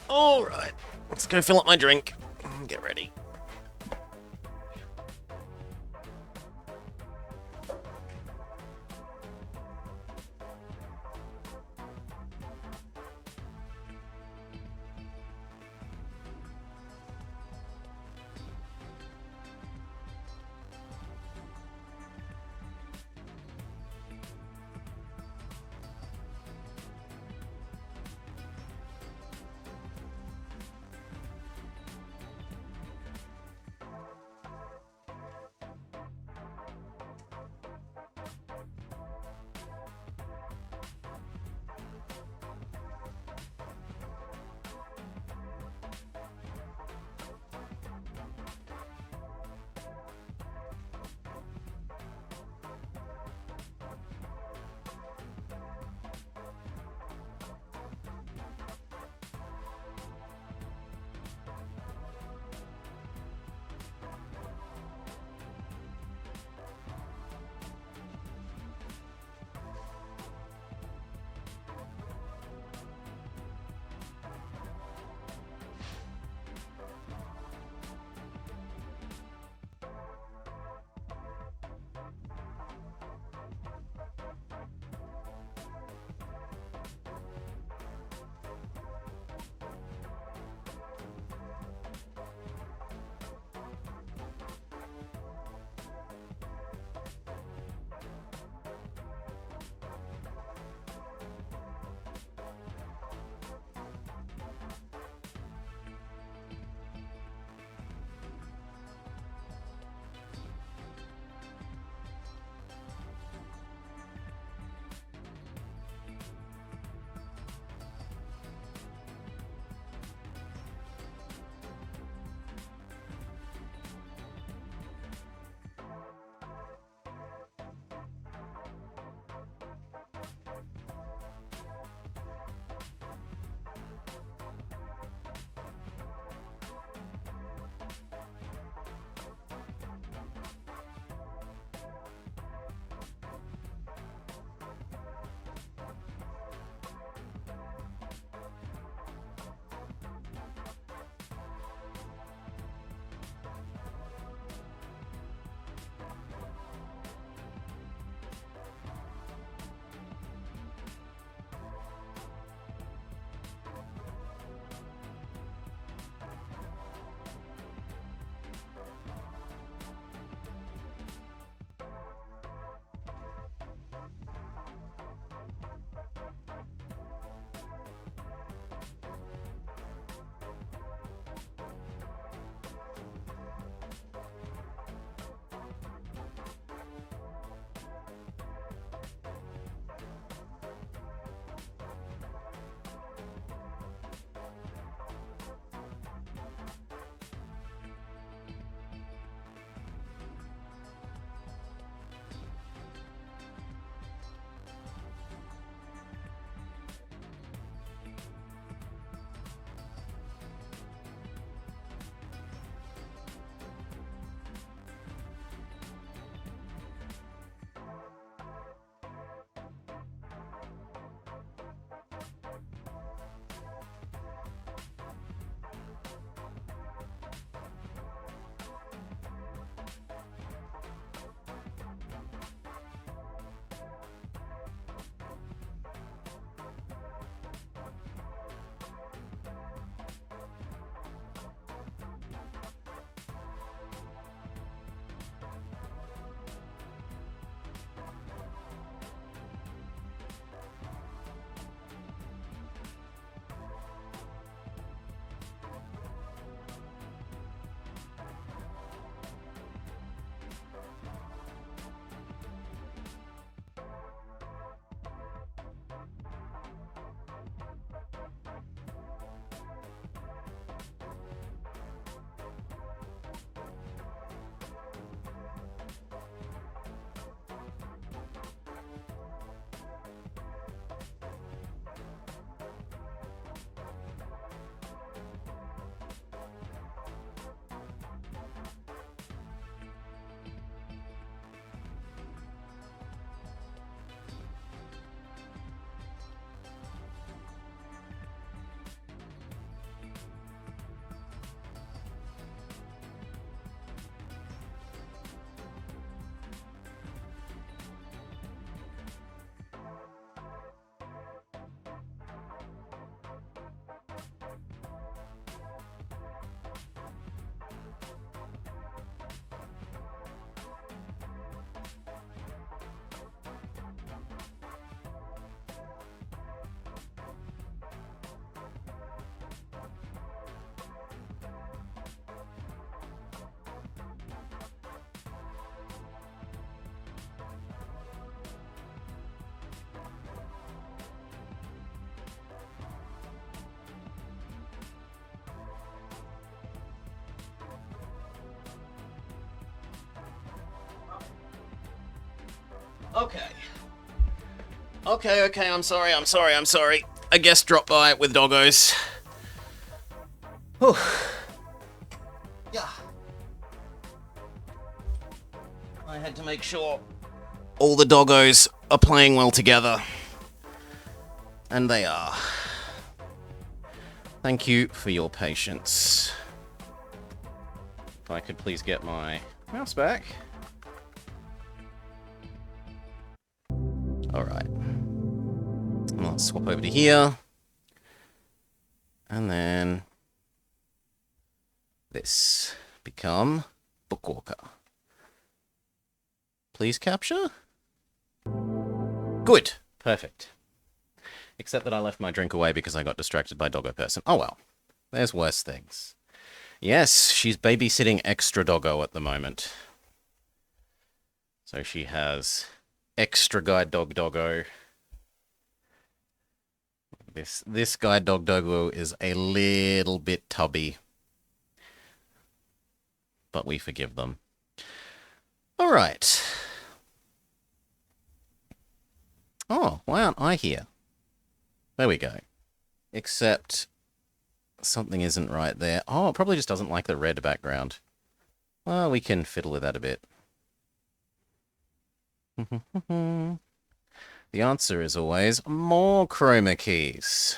Alright, let's go fill up my drink. Get ready. Okay. Okay, I'm sorry. A guest dropped by with doggos. Whew. Yeah. I had to make sure all the doggos are playing well together. And they are. Thank you for your patience. If I could please get my mouse back. Alright. Let's swap over to here. And then this. Become Bookwalker. Please capture? Good. Perfect. Except that I left my drink away because I got distracted by Doggo Person. Oh well. There's worse things. Yes, she's babysitting extra doggo at the moment. So she has extra guide dog doggo. This guide dog doggo is a little bit tubby. But we forgive them. Alright. Oh, why aren't I here? There we go. Except something isn't right there. Oh, it probably just doesn't like the red background. Well, we can fiddle with that a bit. The answer is always more chroma keys.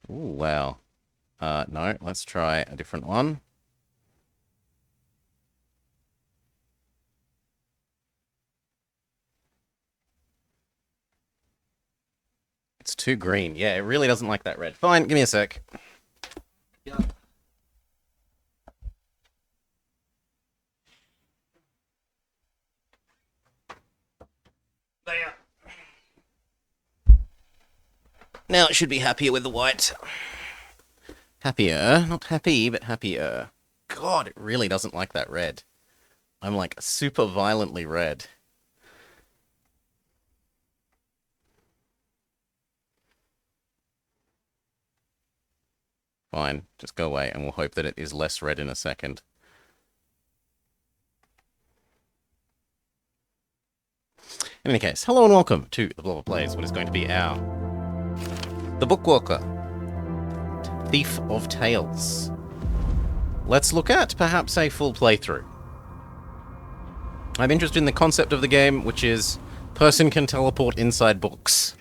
Ooh, wow. No, let's try a different one. It's too green. Yeah, it really doesn't like that red. Fine, give me a sec. Yeah. There. Now it should be happier with the white. Happier. Not happy, but happier. God, it really doesn't like that red. I'm like super violently red. Fine, just go away and we'll hope that it is less red in a second. In any case, hello and welcome to the Blobber Plays, what is going to be our The Bookwalker, Thief of Tales. Let's look at perhaps a full playthrough. I'm interested in the concept of the game, which is person can teleport inside books.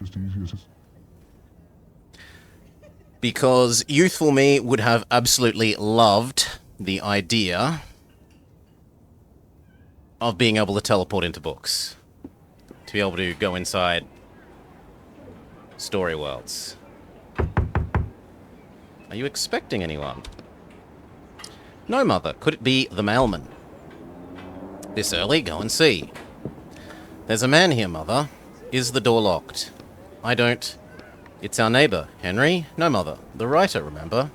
Because youthful me would have absolutely loved the idea of being able to teleport into books. To be able to go inside story worlds. Are you expecting anyone? No, Mother. Could it be the mailman? This early? Go and see. There's a man here, Mother. Is the door locked? I don't... It's our neighbor, Henry. No, Mother. The writer, remember?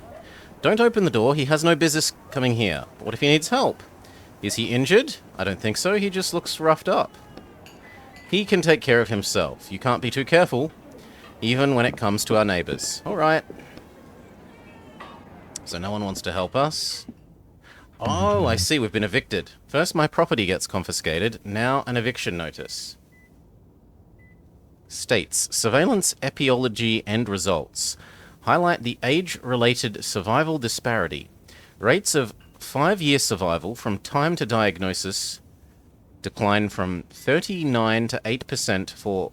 Don't open the door. He has no business coming here. What if he needs help? Is he injured? I don't think so. He just looks roughed up. He can take care of himself. You can't be too careful, even when it comes to our neighbors. All right. So no one wants to help us? Oh, I see. We've been evicted. First my property gets confiscated, now an eviction notice. States, surveillance etiology and results. Highlight the age-related survival disparity. Rates of 5-year survival from time to diagnosis decline from 39 to 8%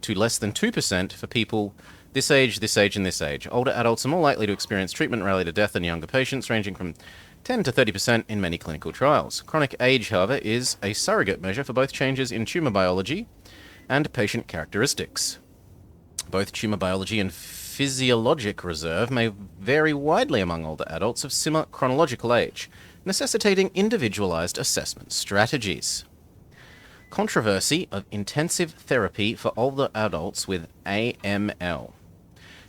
to less than 2% for people this age, and this age. Older adults are more likely to experience treatment-related death than younger patients, ranging from 10 to 30% in many clinical trials. Chronic age, however, is a surrogate measure for both changes in tumor biology and patient characteristics. Both tumor biology and physiologic reserve may vary widely among older adults of similar chronological age, necessitating individualized assessment strategies. Controversy of intensive therapy for older adults with AML.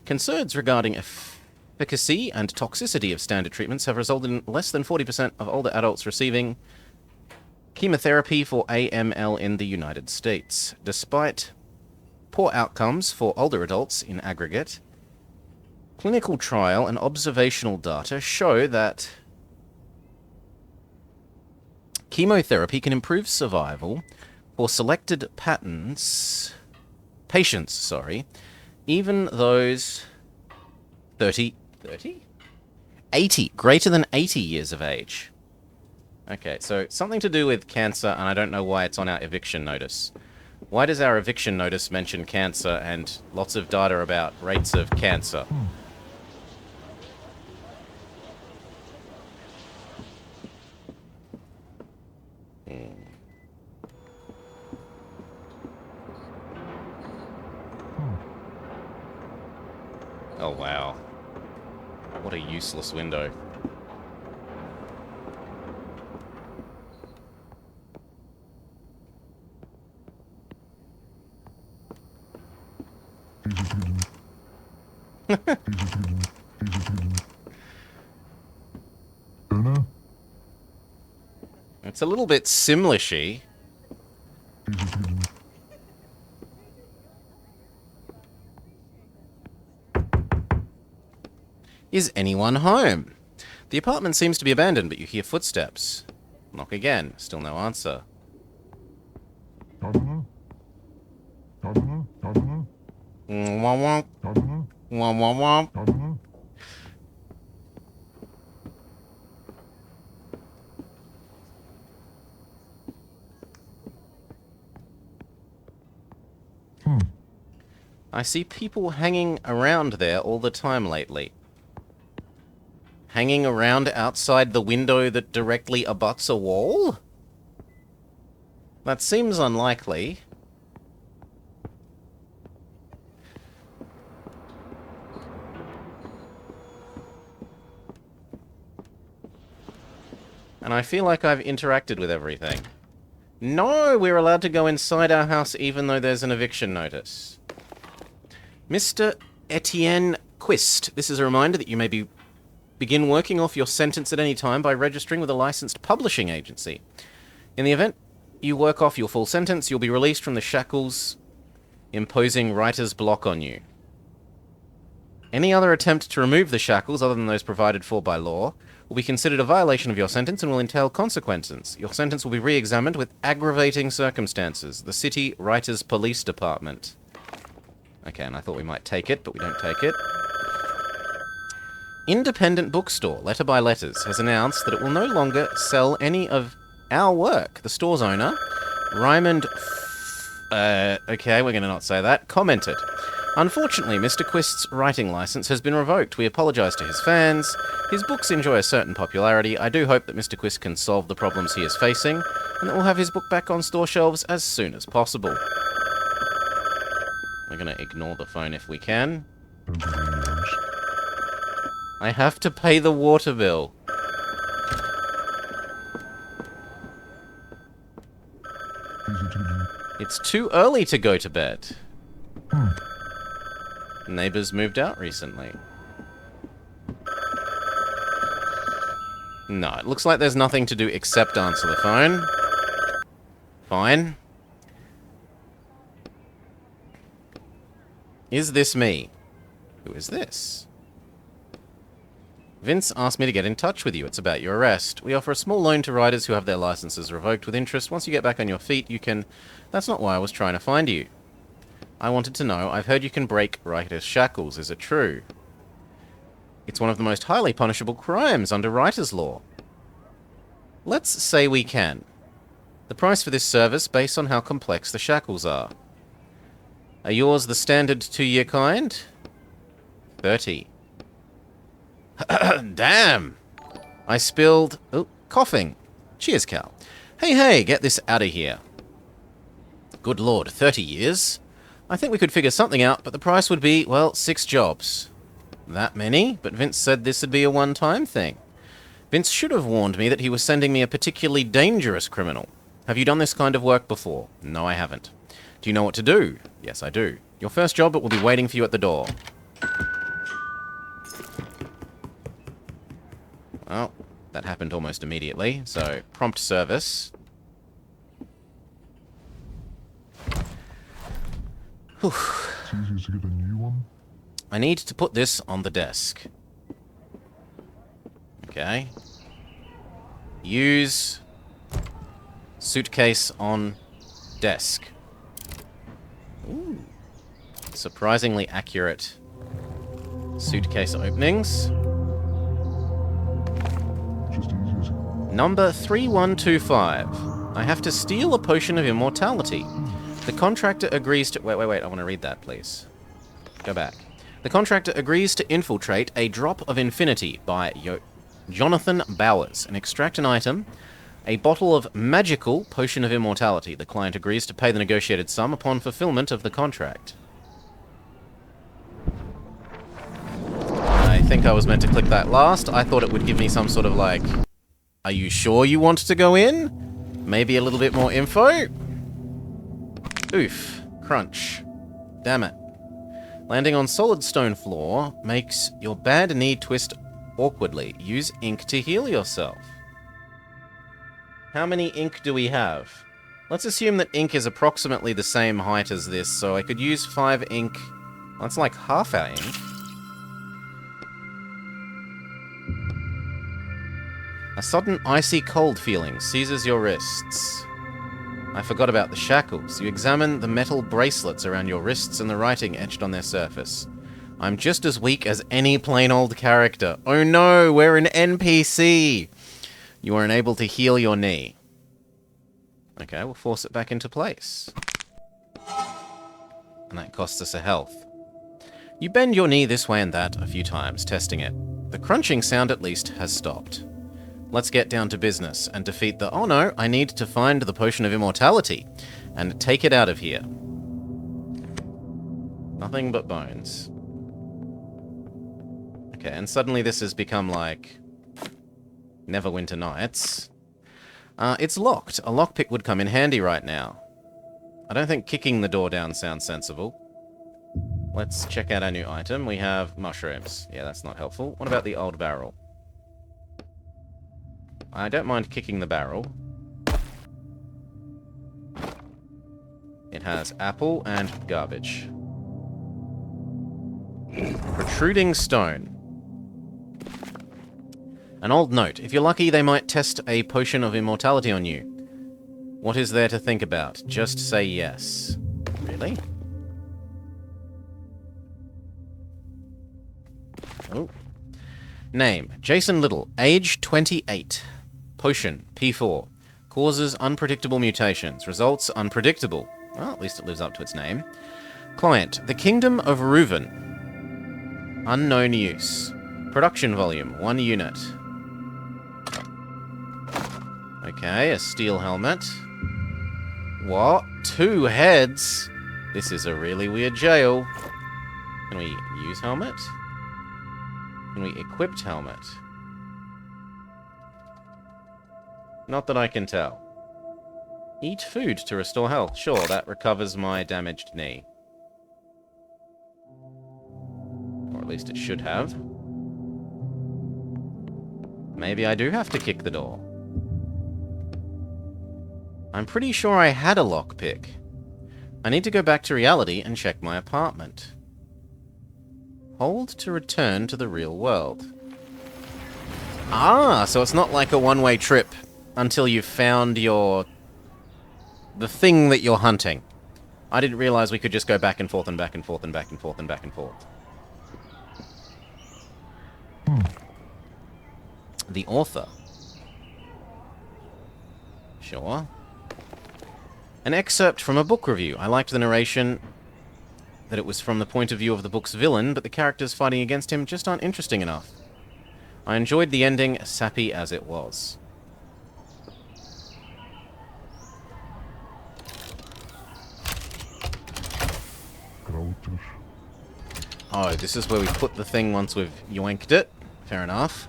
Concerns regarding efficacy and toxicity of standard treatments have resulted in less than 40% of older adults receiving Chemotherapy for AML in the United States. Despite poor outcomes for older adults in aggregate, clinical trial and observational data show that chemotherapy can improve survival for selected patients, even those 80, greater than 80 years of age. Okay, so something to do with cancer, and I don't know why it's on our eviction notice. Why does our eviction notice mention cancer and lots of data about rates of cancer? Oh, wow. What a useless window. It's a little bit Simlishy. Is anyone home? The apartment seems to be abandoned, but you hear footsteps. Knock again. Still no answer. Womp womp. Womp womp. I see people hanging around there all the time lately. Hanging around outside the window that directly abuts a wall? That seems unlikely. And I feel like I've interacted with everything. No, we're allowed to go inside our house even though there's an eviction notice. Mr. Etienne Quist, this is a reminder that you may begin working off your sentence at any time by registering with a licensed publishing agency. In the event you work off your full sentence, you'll be released from the shackles imposing writer's block on you. Any other attempt to remove the shackles other than those provided for by law will be considered a violation of your sentence and will entail consequences. Your sentence will be re-examined with aggravating circumstances. The City Writers Police Department. Okay, and I thought we might take it, but we don't take it. Independent Bookstore, Letter by Letters, has announced that it will no longer sell any of our work. The store's owner, Raymond okay, we're going to not say that, commented, "Unfortunately, Mr. Quist's writing license has been revoked. We apologise to his fans. His books enjoy a certain popularity. I do hope that Mr. Quist can solve the problems he is facing, and that we'll have his book back on store shelves as soon as possible." We're going to ignore the phone if we can. I have to pay the water bill. It's too early to go to bed. Neighbors moved out recently. No, it looks like there's nothing to do except answer the phone. Fine. Is this me? Who is this? Vince asked me to get in touch with you. It's about your arrest. We offer a small loan to writers who have their licenses revoked with interest. Once you get back on your feet, you can... That's not why I was trying to find you. I wanted to know, I've heard you can break writers' shackles. Is it true? It's one of the most highly punishable crimes under writer's law. Let's say we can. The price for this service based on how complex the shackles are. Are yours the standard 2-year kind? 30. Damn! I spilled... Oh, coughing. Cheers, Cal. Hey, get this out of here. Good lord, 30 years? I think we could figure something out, but the price would be, well, 6 jobs. That many? But Vince said this would be a one-time thing. Vince should have warned me that he was sending me a particularly dangerous criminal. Have you done this kind of work before? No, I haven't. Do you know what to do? Yes, I do. Your first job, it will be waiting for you at the door. Well, that happened almost immediately, so prompt service. It's easier to get a new one. I need to put this on the desk. Okay. Use suitcase on desk. Ooh. Surprisingly accurate suitcase openings. Just easier to... Number 3125. I have to steal a potion of immortality. The contractor agrees to... Wait, I want to read that, please. Go back. The contractor agrees to infiltrate a drop of infinity by Jonathan Bowers and extract an item, a bottle of magical potion of immortality. The client agrees to pay the negotiated sum upon fulfillment of the contract. I think I was meant to click that last. I thought it would give me some sort of like, are you sure you want to go in? Maybe a little bit more info? Oof. Crunch. Damn it. Landing on solid stone floor makes your bad knee twist awkwardly. Use ink to heal yourself. How many ink do we have? Let's assume that ink is approximately the same height as this, so I could use 5 ink. That's like half our ink. A sudden icy cold feeling seizes your wrists. I forgot about the shackles. You examine the metal bracelets around your wrists and the writing etched on their surface. I'm just as weak as any plain old character. Oh no, we're an NPC! You are unable to heal your knee. Okay, we'll force it back into place. And that costs us a health. You bend your knee this way and that a few times, testing it. The crunching sound at least has stopped. Let's get down to business and defeat the... Oh no, I need to find the potion of immortality and take it out of here. Nothing but bones. Okay, and suddenly this has become like Neverwinter Nights. It's locked. A lockpick would come in handy right now. I don't think kicking the door down sounds sensible. Let's check out our new item. We have mushrooms. Yeah, that's not helpful. What about the old barrel? I don't mind kicking the barrel. It has apple and garbage. Protruding stone. An old note. If you're lucky, they might test a potion of immortality on you. What is there to think about? Just say yes. Really? Oh. Name. Jason Little. Age 28. Potion. P4. Causes unpredictable mutations. Results unpredictable. Well, at least it lives up to its name. Client. The Kingdom of Reuven. Unknown use. Production volume. 1 unit. Okay, a steel helmet. What? 2 heads? This is a really weird jail. Can we use helmet? Can we equip helmet? Not that I can tell. Eat food to restore health. Sure, that recovers my damaged knee. Or at least it should have. Maybe I do have to kick the door. I'm pretty sure I had a lockpick. I need to go back to reality and check my apartment. Hold to return to the real world. Ah, so it's not like a one-way trip until you've found the thing that you're hunting. I didn't realize we could just go back and forth and back and forth and back and forth and back and forth. The author. Sure. An excerpt from a book review. I liked the narration that it was from the point of view of the book's villain, but the characters fighting against him just aren't interesting enough. I enjoyed the ending, sappy as it was. Oh, this is where we put the thing once we've yoinked it. Fair enough.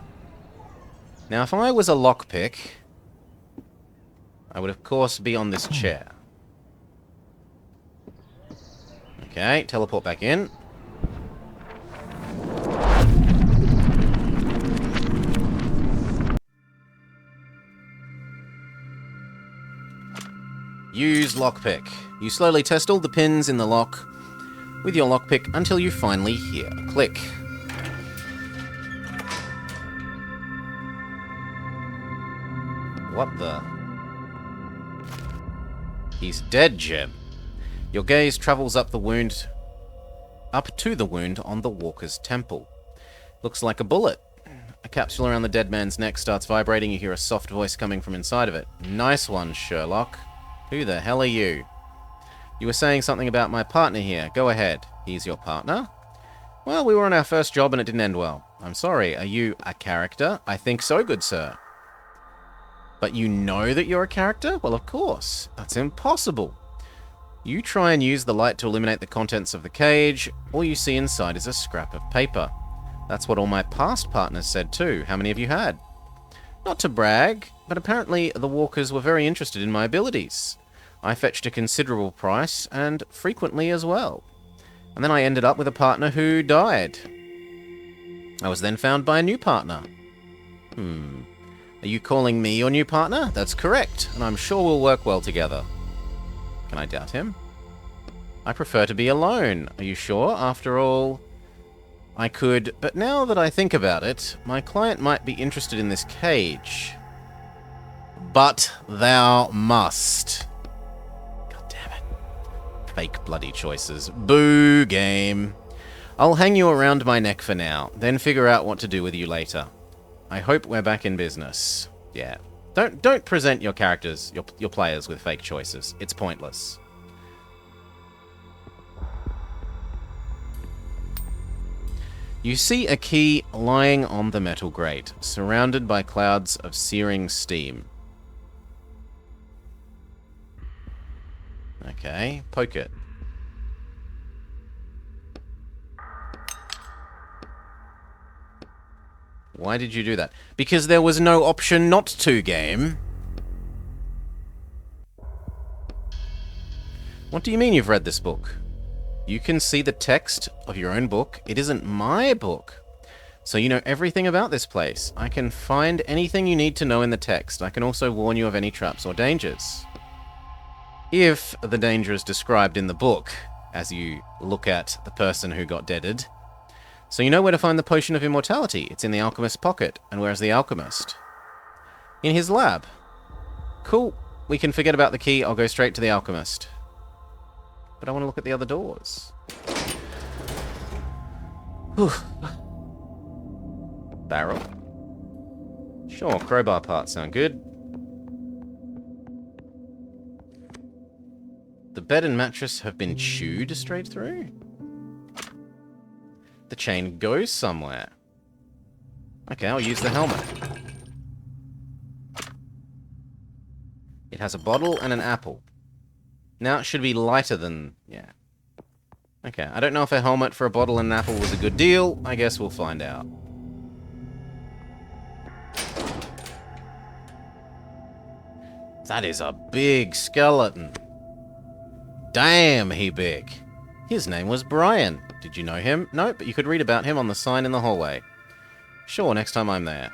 Now, if I was a lockpick, I would of course be on this chair. Okay, teleport back in. Use lockpick. You slowly test all the pins in the lock with your lockpick until you finally hear a click. What the? He's dead, Jim. Your gaze travels up to the wound on the walker's temple. Looks like a bullet. A capsule around the dead man's neck starts vibrating. You hear a soft voice coming from inside of it. Nice one, Sherlock. Who the hell are you? You were saying something about my partner here. Go ahead. He's your partner? Well, we were on our first job and it didn't end well. I'm sorry. Are you a character? I think so, good sir. But you know that you're a character? Well, of course. That's impossible. You try and use the light to eliminate the contents of the cage. All you see inside is a scrap of paper. That's what all my past partners said too. How many have you had? Not to brag, but apparently the walkers were very interested in my abilities. I fetched a considerable price, and frequently as well. And then I ended up with a partner who died. I was then found by a new partner. Are you calling me your new partner? That's correct, and I'm sure we'll work well together. Can I doubt him? I prefer to be alone. Are you sure? After all, I could, but now that I think about it, my client might be interested in this cage. But thou must. God damn it. Fake bloody choices. Boo, game. I'll hang you around my neck for now, then figure out what to do with you later. I hope we're back in business. Yeah. Don't present your characters, your players with fake choices. It's pointless. You see a key lying on the metal grate, surrounded by clouds of searing steam. Okay, poke it. Why did you do that? Because there was no option not to, game. What do you mean you've read this book? You can see the text of your own book. It isn't my book. So you know everything about this place. I can find anything you need to know in the text. I can also warn you of any traps or dangers. If the danger is described in the book, as you look at the person who got deaded. So you know where to find the potion of immortality. It's in the alchemist's pocket. And where's the alchemist? In his lab. Cool. We can forget about the key. I'll go straight to the alchemist. But I want to look at the other doors. Whew. Barrel. Sure, crowbar parts sound good. The bed and mattress have been chewed straight through. The chain goes somewhere. Okay, I'll use the helmet. It has a bottle and an apple. Now it should be lighter than... yeah. Okay, I don't know if a helmet for a bottle and an apple was a good deal. I guess we'll find out. That is a big skeleton. Damn, he big. His name was Brian. Did you know him? No, but you could read about him on the sign in the hallway. Sure, next time I'm there.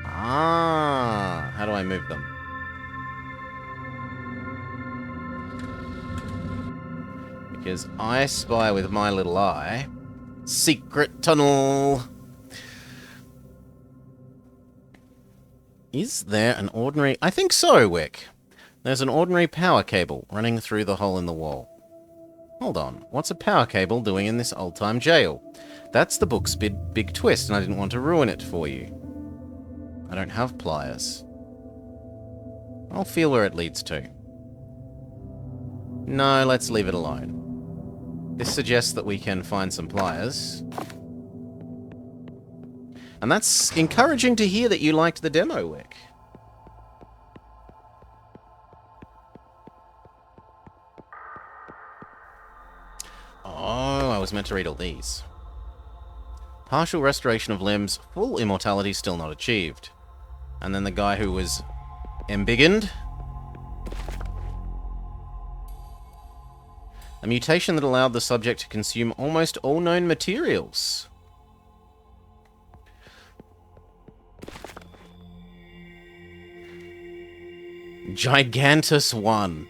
Ah, how do I move them? Because I spy with my little eye. Secret tunnel. Is there an ordinary... I think so, Wick. There's an ordinary power cable running through the hole in the wall. Hold on. What's a power cable doing in this old-time jail? That's the book's big twist, and I didn't want to ruin it for you. I don't have pliers. I'll feel where it leads to. No, let's leave it alone. This suggests that we can find some pliers. And that's encouraging to hear that you liked the demo, Wick. Oh, I was meant to read all these. Partial restoration of limbs, full immortality still not achieved. And then the guy who was embiggened. A mutation that allowed the subject to consume almost all known materials. Gigantus 1.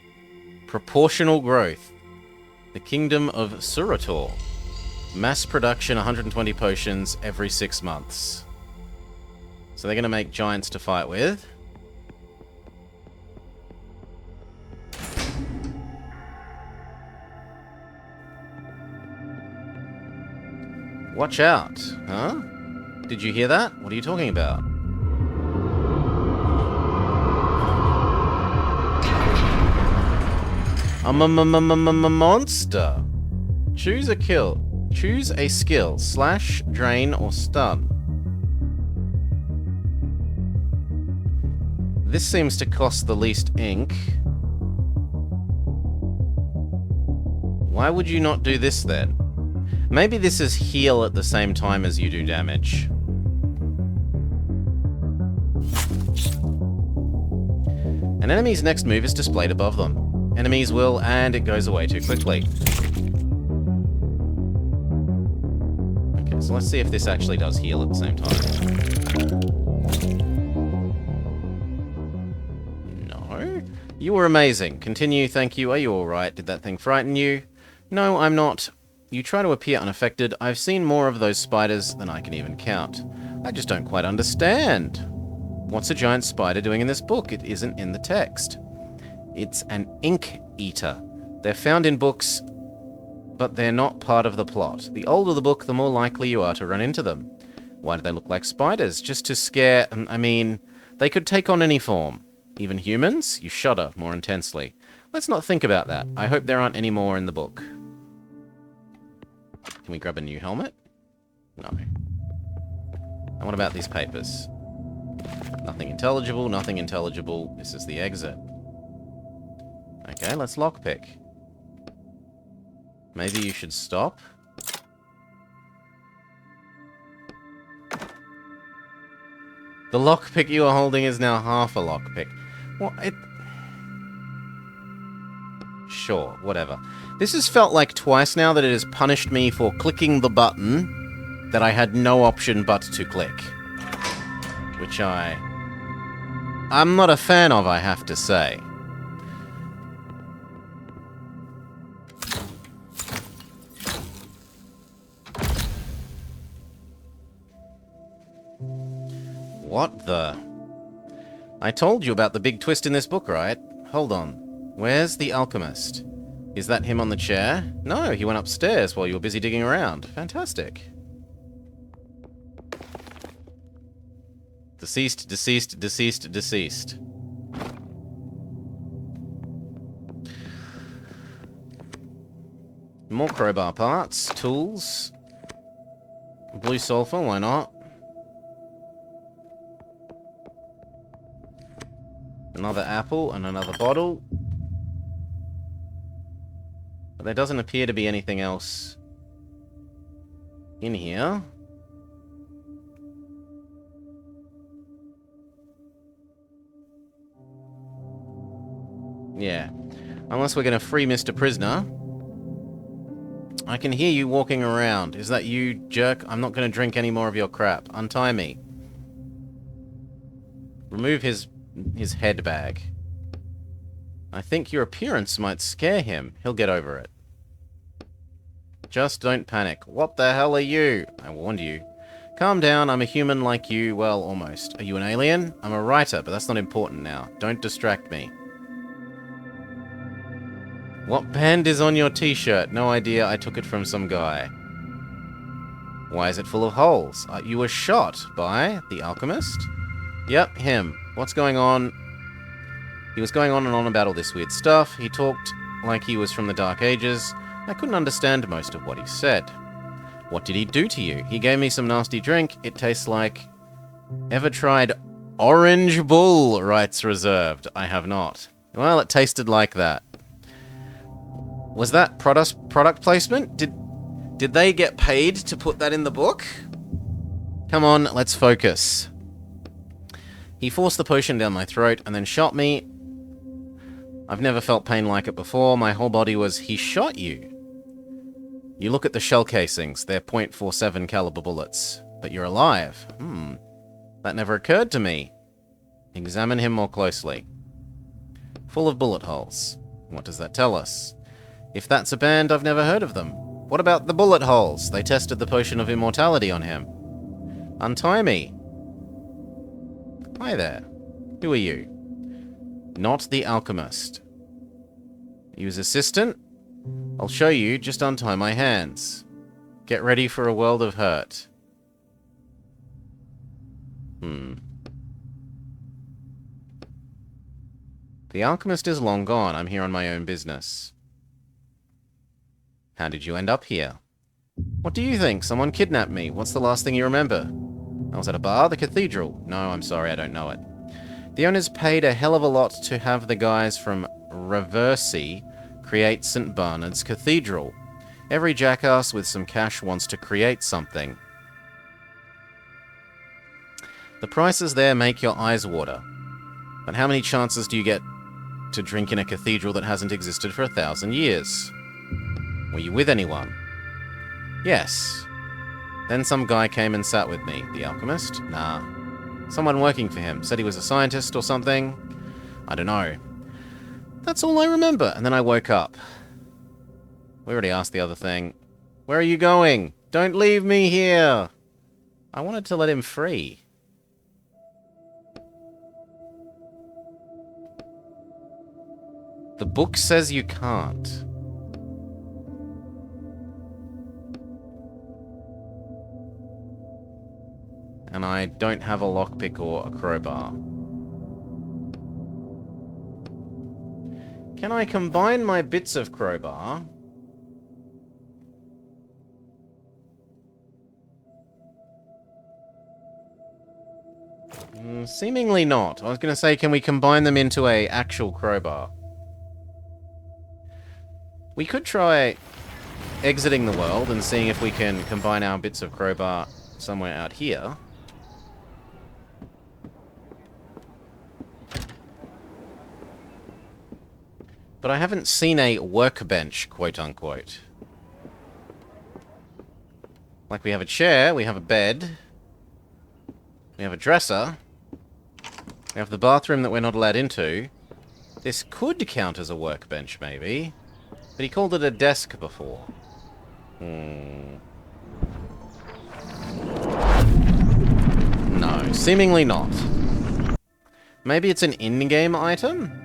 Proportional growth. The Kingdom of Surator. Mass production 120 potions every 6 months. So they're going to make giants to fight with. Watch out. Huh? Did you hear that? What are you talking about? I'm a monster. Choose a kill. Choose a skill. Slash, drain, or stun. This seems to cost the least ink. Why would you not do this then? Maybe this is heal at the same time as you do damage. An enemy's next move is displayed above them. Enemies will, and it goes away too quickly. Okay, so let's see if this actually does heal at the same time. No. You were amazing. Continue, thank you. Are you alright? Did that thing frighten you? No, I'm not. You try to appear unaffected. I've seen more of those spiders than I can even count. I just don't quite understand. What's a giant spider doing in this book? It isn't in the text. It's an ink eater. They're found in books, but they're not part of the plot. The older the book, the more likely you are to run into them. Why do they look like spiders? Just to scare... I mean, they could take on any form. Even humans? You shudder more intensely. Let's not think about that. I hope there aren't any more in the book. Can we grab a new helmet? No. And what about these papers? Nothing intelligible, nothing intelligible. This is the exit. Okay, let's lockpick. Maybe you should stop. The lockpick you are holding is now half a lockpick. What? Sure, whatever. This has felt like twice now that it has punished me for clicking the button that I had no option but to click. Which I'm not a fan of, I have to say. What the... I told you about the big twist in this book, right? Hold on. Where's the alchemist? Is that him on the chair? No, he went upstairs while you were busy digging around. Fantastic. Deceased, deceased, deceased, deceased. More crowbar parts, tools. Blue sulfur, why not? Another apple and another bottle. But there doesn't appear to be anything else in here. Yeah. Unless we're going to free Mr. Prisoner. I can hear you walking around. Is that you, jerk? I'm not going to drink any more of your crap. Untie me. Remove his head bag. I think your appearance might scare him. He'll get over it. Just don't panic. What the hell are you? I warned you. Calm down, I'm a human like you. Well, almost. Are you an alien? I'm a writer, but that's not important now. Don't distract me. What band is on your t-shirt? No idea, I took it from some guy. Why is it full of holes? You were shot by the alchemist? Yep, him. What's going on? He was going on and on about all this weird stuff. He talked like he was from the Dark Ages. I couldn't understand most of what he said. What did he do to you? He gave me some nasty drink. It tastes like... Ever tried Orange Bull? Writes Reserved. I have not. Well, it tasted like that. Was that product placement? Did they get paid to put that in the book? Come on, let's focus. He forced the potion down my throat and then shot me. I've never felt pain like it before. My whole body was, he shot you. You look at the shell casings. They're .47 caliber bullets. But you're alive. That never occurred to me. Examine him more closely. full of bullet holes. What does that tell us? If that's a band, I've never heard of them. What about the bullet holes? They tested the potion of immortality on him. Untie me. Hi there. Who are you? Not the alchemist. Use assistant? I'll show you, just untie my hands. Get ready for a world of hurt. The alchemist is long gone. I'm here on my own business. How did you end up here? What do you think? Someone kidnapped me. What's the last thing you remember? I was at a bar, the cathedral. No, I'm sorry, I don't know it. The owners paid a hell of a lot to have the guys from Reversi create St. Bernard's Cathedral. Every jackass with some cash wants to create something. The prices there make your eyes water. But how many chances do you get to drink in a cathedral that hasn't existed for 1,000 years? Were you with anyone? Yes. Then some guy came and sat with me. The alchemist? Nah. Someone working for him. Said he was a scientist or something. I don't know. That's all I remember. And then I woke up. We already asked the other thing. Where are you going? Don't leave me here! I wanted to let him free. The book says you can't. And I don't have a lockpick or a crowbar. Can I combine my bits of crowbar? Seemingly not. I was going to say, can we combine them into a actual crowbar? We could try exiting the world and seeing if we can combine our bits of crowbar somewhere out here. But I haven't seen a workbench, quote-unquote. Like, we have a chair, we have a bed, we have a dresser, we have the bathroom that we're not allowed into. This could count as a workbench, maybe. But he called it a desk before. No, seemingly not. Maybe it's an in-game item?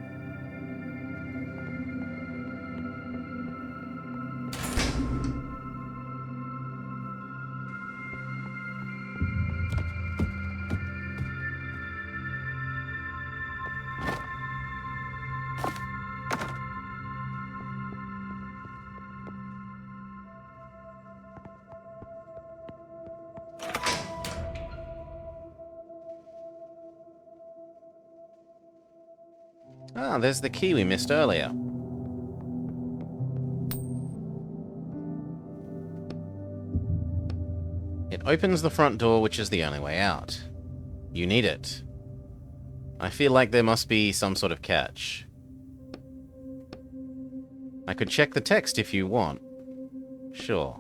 Ah, there's the key we missed earlier. It opens the front door, which is the only way out. You need it. I feel like there must be some sort of catch. I could check the text if you want. Sure.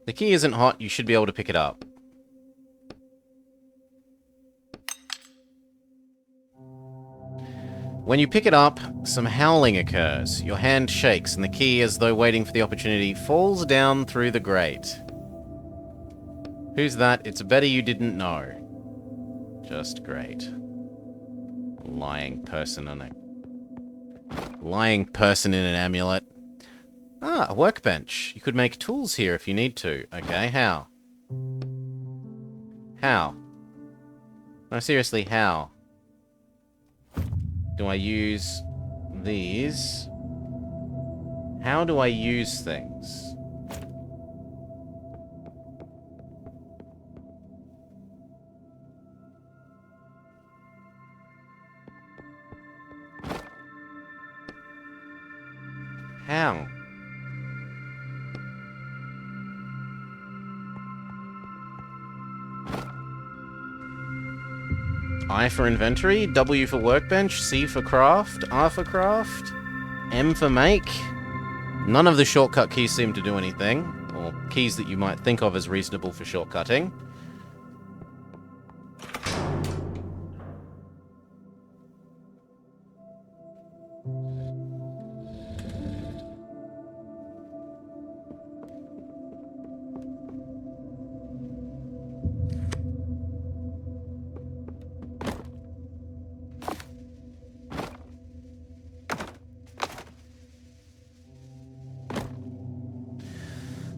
The key isn't hot, you should be able to pick it up. When you pick it up, some howling occurs. Your hand shakes, and the key, as though waiting for the opportunity, falls down through the grate. Who's that? It's better you didn't know. Just great. A lying person in an amulet. Ah, a workbench. You could make tools here if you need to. Okay, how? How? No, seriously, how? Do I use these? How do I use things? How? I for inventory, W for workbench, C for craft, R for craft, M for make. None of the shortcut keys seem to do anything, or keys that you might think of as reasonable for shortcutting.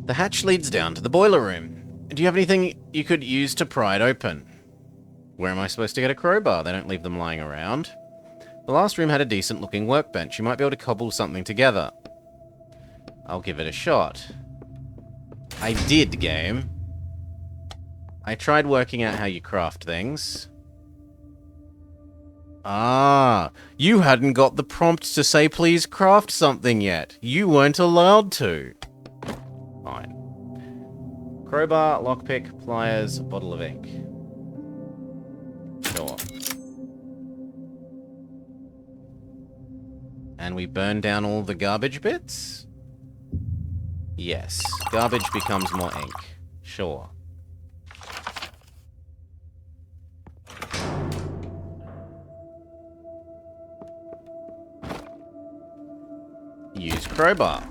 The hatch leads down to the boiler room. Do you have anything you could use to pry it open? Where am I supposed to get a crowbar? They don't leave them lying around. The last room had a decent looking workbench. You might be able to cobble something together. I'll give it a shot. I did, game. I tried working out how you craft things. Ah, you hadn't got the prompt to say please craft something yet. You weren't allowed to. Fine. Crowbar, lockpick, pliers, bottle of ink. Sure. And we burn down all the garbage bits? Yes. Garbage becomes more ink. Sure. Use crowbar.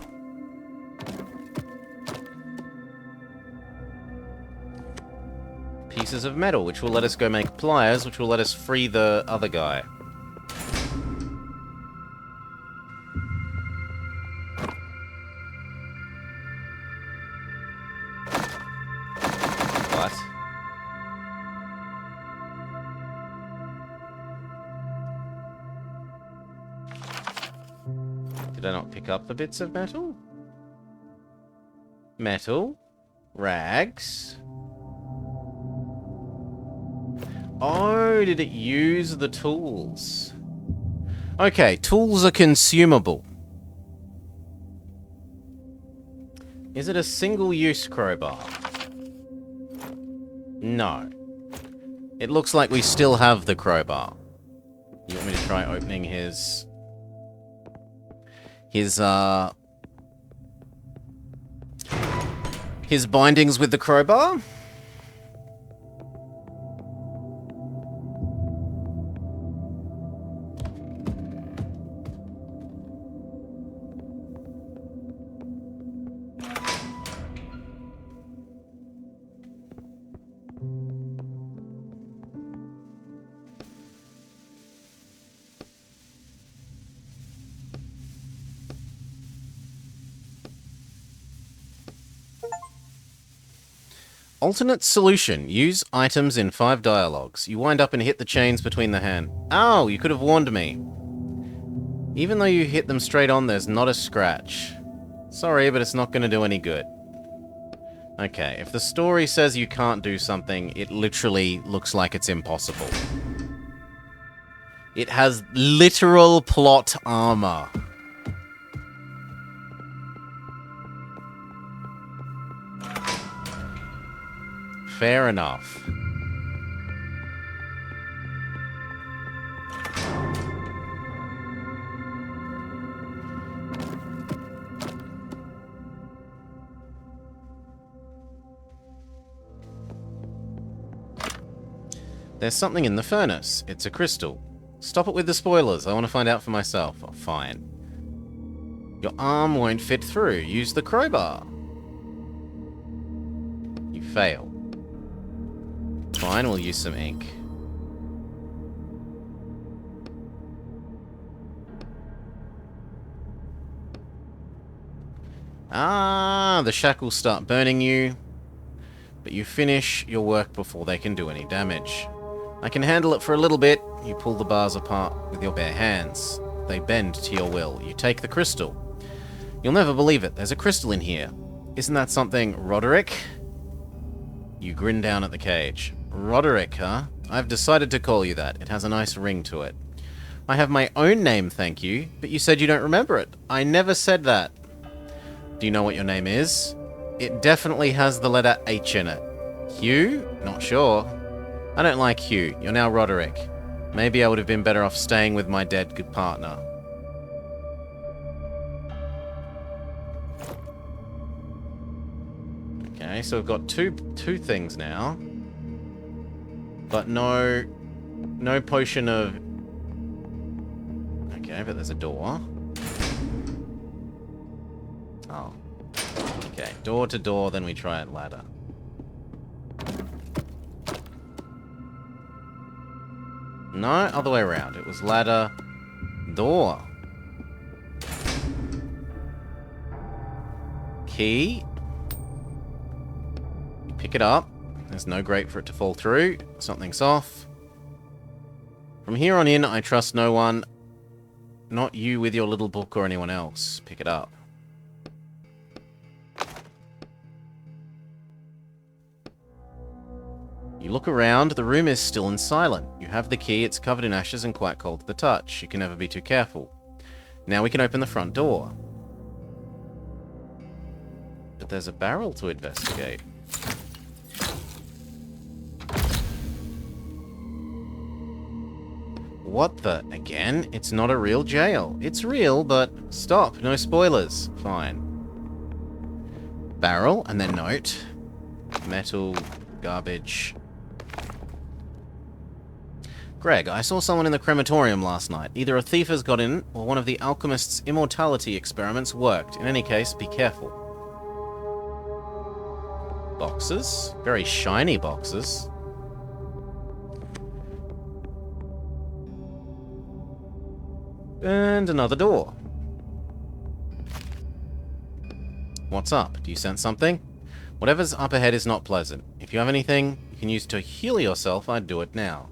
Pieces of metal, which will let us go make pliers, which will let us free the other guy. What? Did I not pick up the bits of metal? Metal. Rags. Oh, did it use the tools? Okay, tools are consumable. Is it a single-use crowbar? No. It looks like we still have the crowbar. You want me to try opening his bindings with the crowbar? Alternate solution. Use items in 5 dialogues. You wind up and hit the chains between the hand. Oh, you could have warned me. Even though you hit them straight on, there's not a scratch. Sorry, but it's not going to do any good. Okay, if the story says you can't do something, it literally looks like it's impossible. It has literal plot armor. Fair enough. There's something in the furnace. It's a crystal. Stop it with the spoilers. I want to find out for myself. Oh, fine. Your arm won't fit through. Use the crowbar. You fail. Fine, we'll use some ink. Ah, the shackles start burning you, but you finish your work before they can do any damage. I can handle it for a little bit. You pull the bars apart with your bare hands. They bend to your will. You take the crystal. You'll never believe it. There's a crystal in here. Isn't that something, Roderick? You grin down at the cage. Roderick, huh? I've decided to call you that. It has a nice ring to it. I have my own name, thank you, but you said you don't remember it. I never said that. Do you know what your name is? It definitely has the letter H in it. Hugh? Not sure. I don't like Hugh. You're now Roderick. Maybe I would have been better off staying with my dead good partner. Okay, so we've got two things now. But no potion of... Okay, but there's a door. Oh. Okay, door to door, then we try it ladder. No, other way around. It was ladder, door. Key. pick it up. There's no grate for it to fall through. Something's off. From here on in, I trust no one. Not you with your little book or anyone else. Pick it up. You look around, the room is still and silent. You have the key, it's covered in ashes and quite cold to the touch. You can never be too careful. Now we can open the front door. But there's a barrel to investigate. What the? Again? It's not a real jail. It's real, but stop. No spoilers. Fine. Barrel, and then note. Metal, garbage. Greg, I saw someone in the crematorium last night. Either a thief has got in, or one of the alchemist's immortality experiments worked. In any case, be careful. Boxes. Very shiny boxes. And another door. What's up? Do you sense something? Whatever's up ahead is not pleasant. If you have anything you can use to heal yourself, I'd do it now.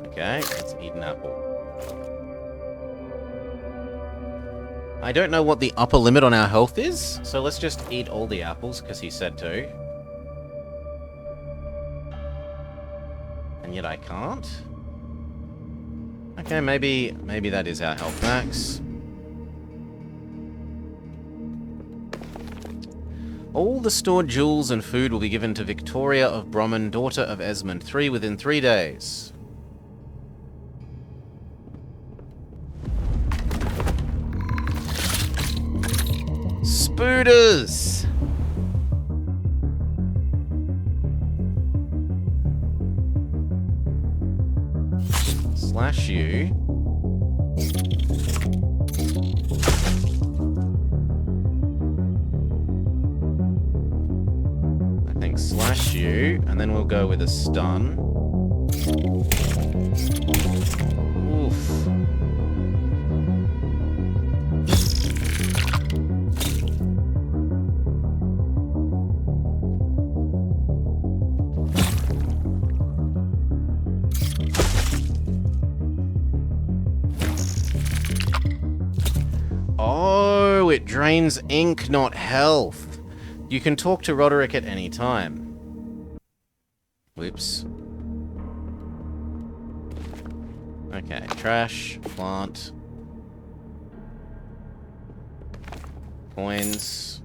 Okay, let's eat an apple. I don't know what the upper limit on our health is, so let's just eat all the apples, because he said to. And yet I can't? Okay, maybe that is our health max. All the stored jewels and food will be given to Victoria of Brommen, daughter of Esmond III, within 3 days. Spooters! Slash you. I think slash you, and then we'll go with a stun. Oof. Oh, it drains ink, not health. You can talk to Roderick at any time. Whoops. Okay, trash, plant. Coins.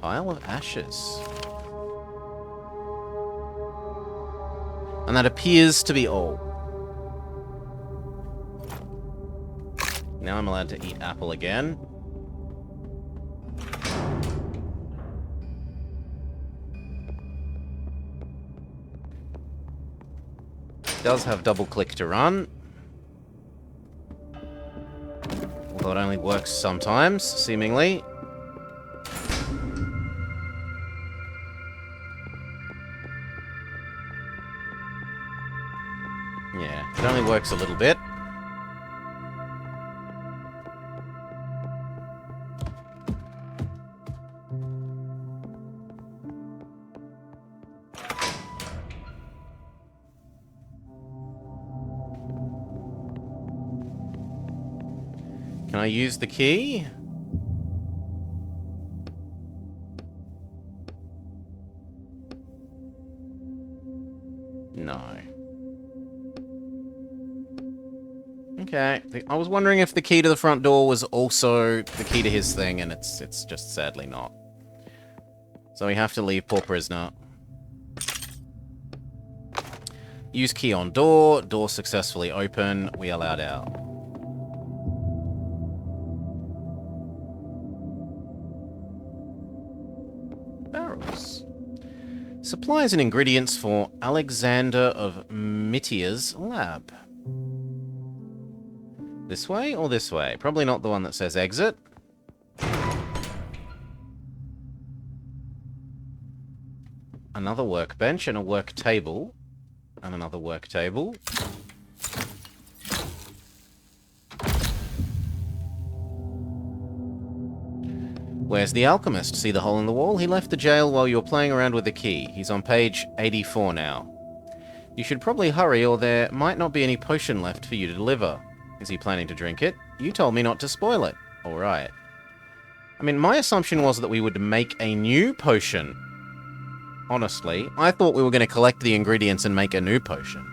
Pile of ashes. And that appears to be all. Now I'm allowed to eat apple again. Does have double click to run. Although it only works sometimes, seemingly. Yeah, it only works a little bit. Can I use the key? No. Okay. I was wondering if the key to the front door was also the key to his thing, and it's just sadly not. So we have to leave poor prisoner. Use key on door. Door successfully open. We allowed out. Barrels. Supplies and ingredients for Alexander of Mittia's lab. This way or this way? Probably not the one that says exit. Another workbench and a work table. And another work table. Where's the alchemist? See the hole in the wall? He left the jail while you were playing around with the key. He's on page 84 now. You should probably hurry, or there might not be any potion left for you to deliver. Is he planning to drink it? You told me not to spoil it. Alright. I mean, my assumption was that we would make a new potion. Honestly, I thought we were going to collect the ingredients and make a new potion.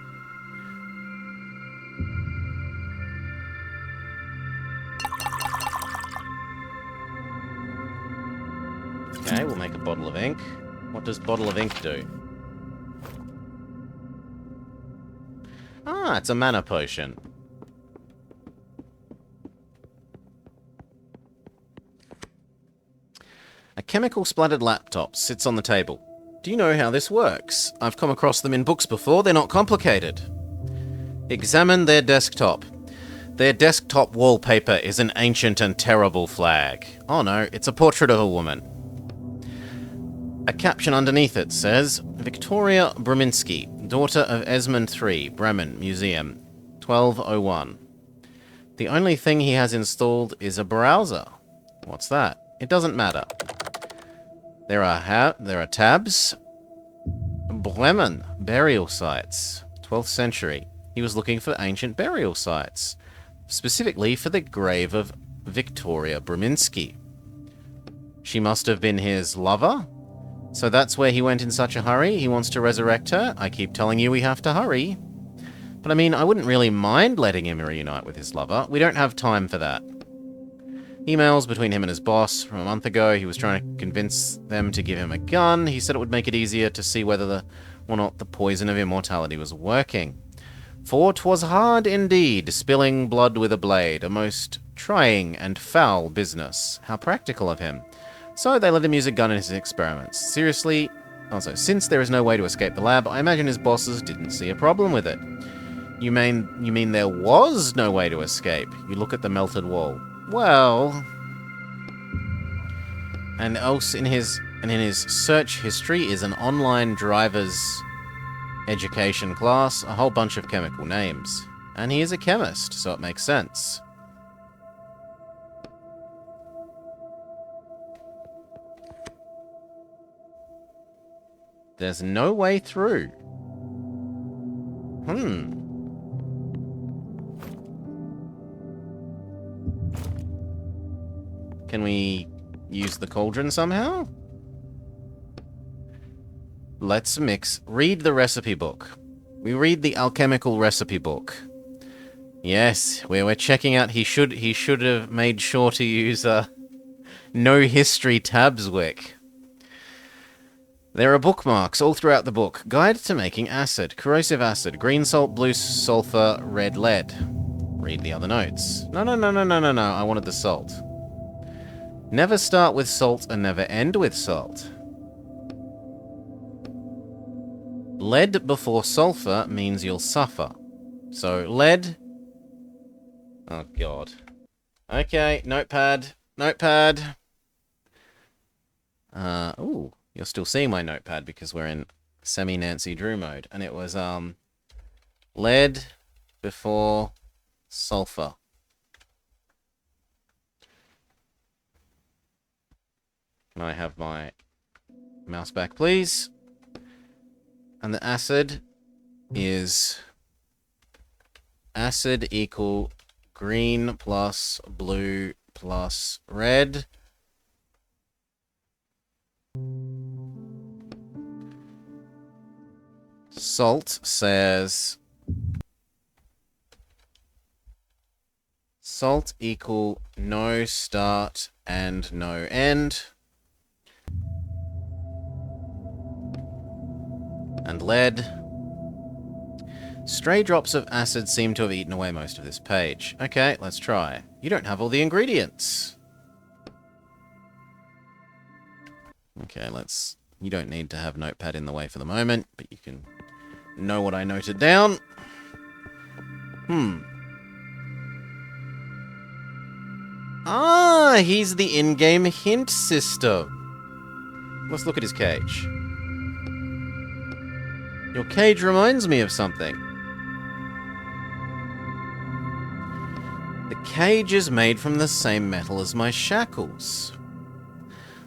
Okay, we'll make a bottle of ink. What does bottle of ink do? Ah, it's a mana potion. A chemical splattered laptop sits on the table. Do you know how this works? I've come across them in books before, they're not complicated. Examine their desktop. Their desktop wallpaper is an ancient and terrible flag. Oh no, it's a portrait of a woman. A caption underneath it says, Victoria Breminski, daughter of Esmond III, Bremen Museum, 1201. The only thing he has installed is a browser. What's that? It doesn't matter. There are tabs. Bremen, burial sites, 12th century. He was looking for ancient burial sites, specifically for the grave of Victoria Breminski. She must have been his lover? So that's where he went in such a hurry? He wants to resurrect her? I keep telling you we have to hurry. But I mean, I wouldn't really mind letting him reunite with his lover. We don't have time for that. Emails between him and his boss from a month ago. He was trying to convince them to give him a gun. He said it would make it easier to see whether or not the poison of immortality was working. For 'twas hard indeed, spilling blood with a blade, a most trying and foul business. How practical of him. So they let him use a gun in his experiments. Seriously, also, since there is no way to escape the lab, I imagine his bosses didn't see a problem with it. You mean there was no way to escape? You look at the melted wall. Well, and else in his search history is an online driver's education class, a whole bunch of chemical names. And he is a chemist, so it makes sense. There's no way through. Can we use the cauldron somehow? Let's mix. Read the recipe book. We read the alchemical recipe book. Yes, we're checking out. He should have made sure to use no history tabs wick. There are bookmarks all throughout the book. Guide to making acid. Corrosive acid. Green salt, blue sulfur, red lead. Read the other notes. No. I wanted the salt. Never start with salt and never end with salt. Lead before sulfur means you'll suffer. So, lead... Oh, God. Okay, notepad. Ooh, you're still seeing my notepad because we're in semi-Nancy Drew mode. And it was, lead before sulfur. Can I have my mouse back, please? And the acid is acid equal green plus blue plus red. Salt says salt equal no start and no end. And lead. Stray drops of acid seem to have eaten away most of this page. Okay, let's try. You don't have all the ingredients. Okay, let's... You don't need to have notepad in the way for the moment, but you can know what I noted down. Ah, he's the in-game hint system. Let's look at his cage. Your cage reminds me of something. The cage is made from the same metal as my shackles.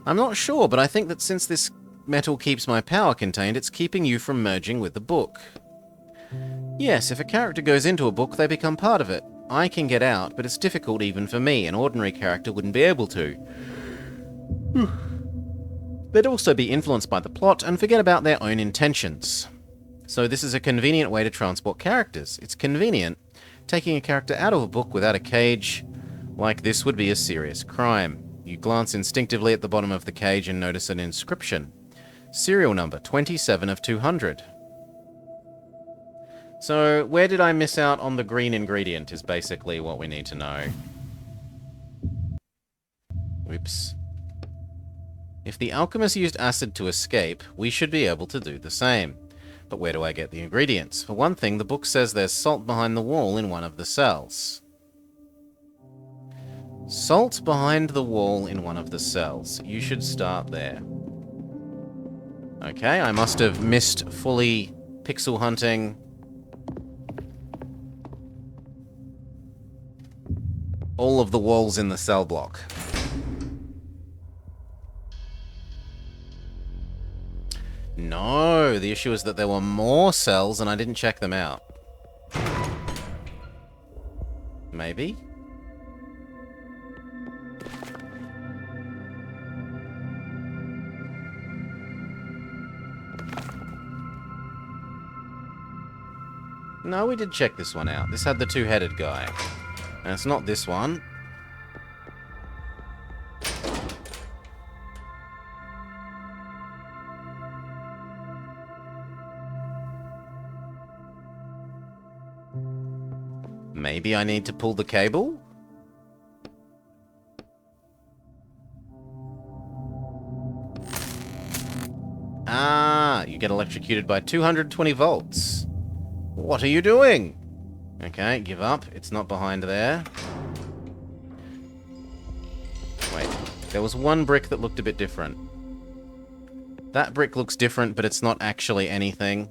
I'm not sure, but I think that since this metal keeps my power contained, it's keeping you from merging with the book. Yes, if a character goes into a book, they become part of it. I can get out, but it's difficult even for me. An ordinary character wouldn't be able to. They'd also be influenced by the plot and forget about their own intentions. So this is a convenient way to transport characters. It's convenient. Taking a character out of a book without a cage like this would be a serious crime. You glance instinctively at the bottom of the cage and notice an inscription. Serial number 27 of 200. So, where did I miss out on the green ingredient is basically what we need to know. Oops. If the alchemist used acid to escape, we should be able to do the same. But where do I get the ingredients? For one thing, the book says there's salt behind the wall in one of the cells. Salt behind the wall in one of the cells. You should start there. Okay, I must have missed fully pixel hunting. All of the walls in the cell block. No, the issue is that there were more cells and I didn't check them out. Maybe? No, we did check this one out. This had the two-headed guy. And it's not this one. Maybe I need to pull the cable? Ah, you get electrocuted by 220 volts. What are you doing? Okay, give up. It's not behind there. Wait, there was one brick that looked a bit different. That brick looks different, but it's not actually anything.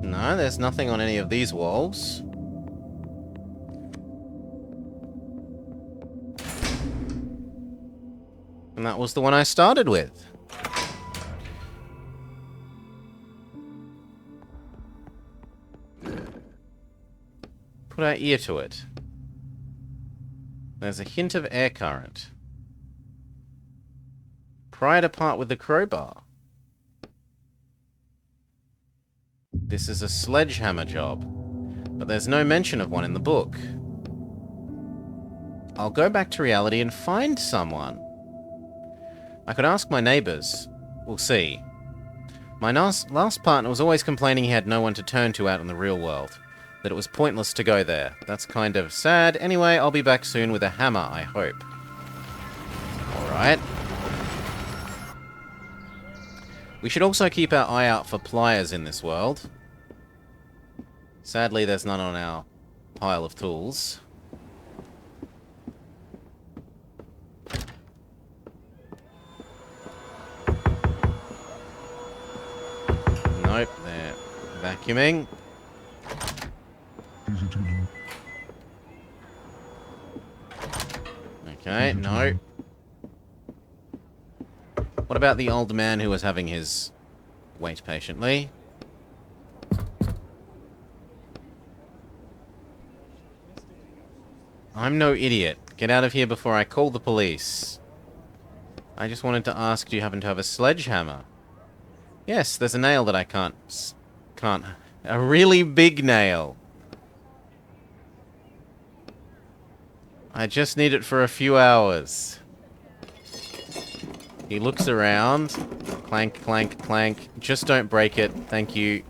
No, there's nothing on any of these walls. And that was the one I started with. Put our ear to it. There's a hint of air current. Pry it apart with the crowbar. This is a sledgehammer job, but there's no mention of one in the book. I'll go back to reality and find someone. I could ask my neighbors. We'll see. My last partner was always complaining he had no one to turn to out in the real world, that it was pointless to go there. That's kind of sad. Anyway, I'll be back soon with a hammer, I hope. Alright. We should also keep our eye out for pliers in this world. Sadly, there's none on our pile of tools. Nope, they're vacuuming. Okay, no. What about the old man who was having his... Wait patiently. I'm no idiot. Get out of here before I call the police. I just wanted to ask, do you happen to have a sledgehammer? Yes, there's a nail that I can't... A really big nail. I just need it for a few hours. He looks around. Clank, clank, clank. Just don't break it. Thank you.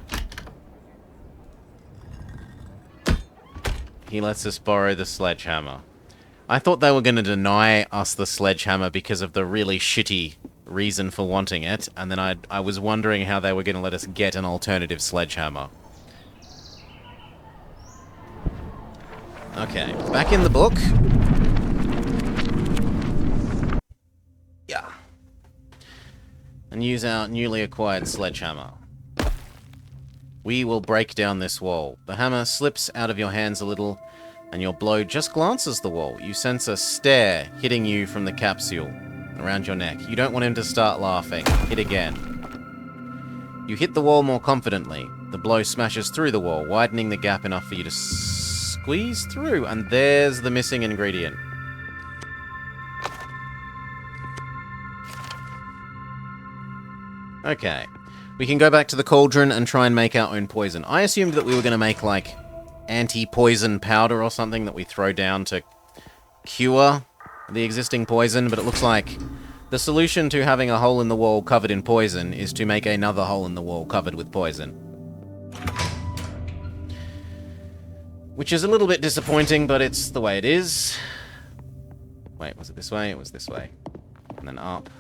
He lets us borrow the sledgehammer. I thought they were going to deny us the sledgehammer because of the really shitty reason for wanting it, and then I was wondering how they were going to let us get an alternative sledgehammer. Okay, back in the book. Yeah. and use our newly acquired sledgehammer. We will break down this wall. The hammer slips out of your hands a little, and your blow just glances the wall. You sense a stare hitting you from the capsule around your neck. You don't want him to start laughing. Hit again. You hit the wall more confidently. The blow smashes through the wall, widening the gap enough for you to squeeze through, and there's the missing ingredient. Okay. We can go back to the cauldron and try and make our own poison. I assumed that we were going to make, like, anti-poison powder or something that we throw down to cure the existing poison, but it looks like the solution to having a hole in the wall covered in poison is to make another hole in the wall covered with poison. Which is a little bit disappointing, but it's the way it is. Wait, was it this way? It was this way. And then up.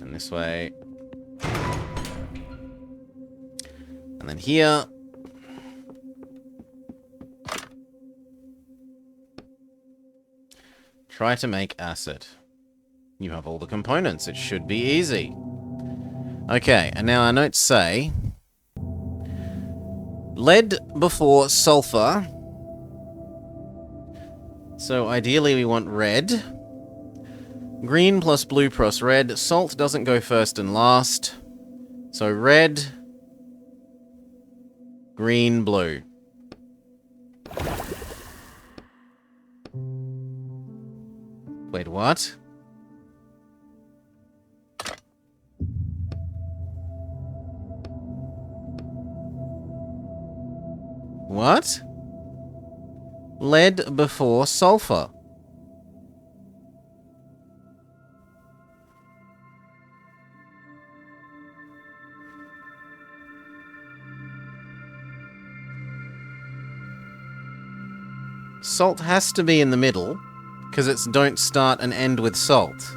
And this way. And then here. Try to make acid. You have all the components. It should be easy. Okay, and now our notes say... lead before sulfur. So ideally we want red. Green plus blue plus red. Salt doesn't go first and last. So red... green, blue. Wait, what? What? Lead before sulfur. Salt has to be in the middle, because it's don't start and end with salt.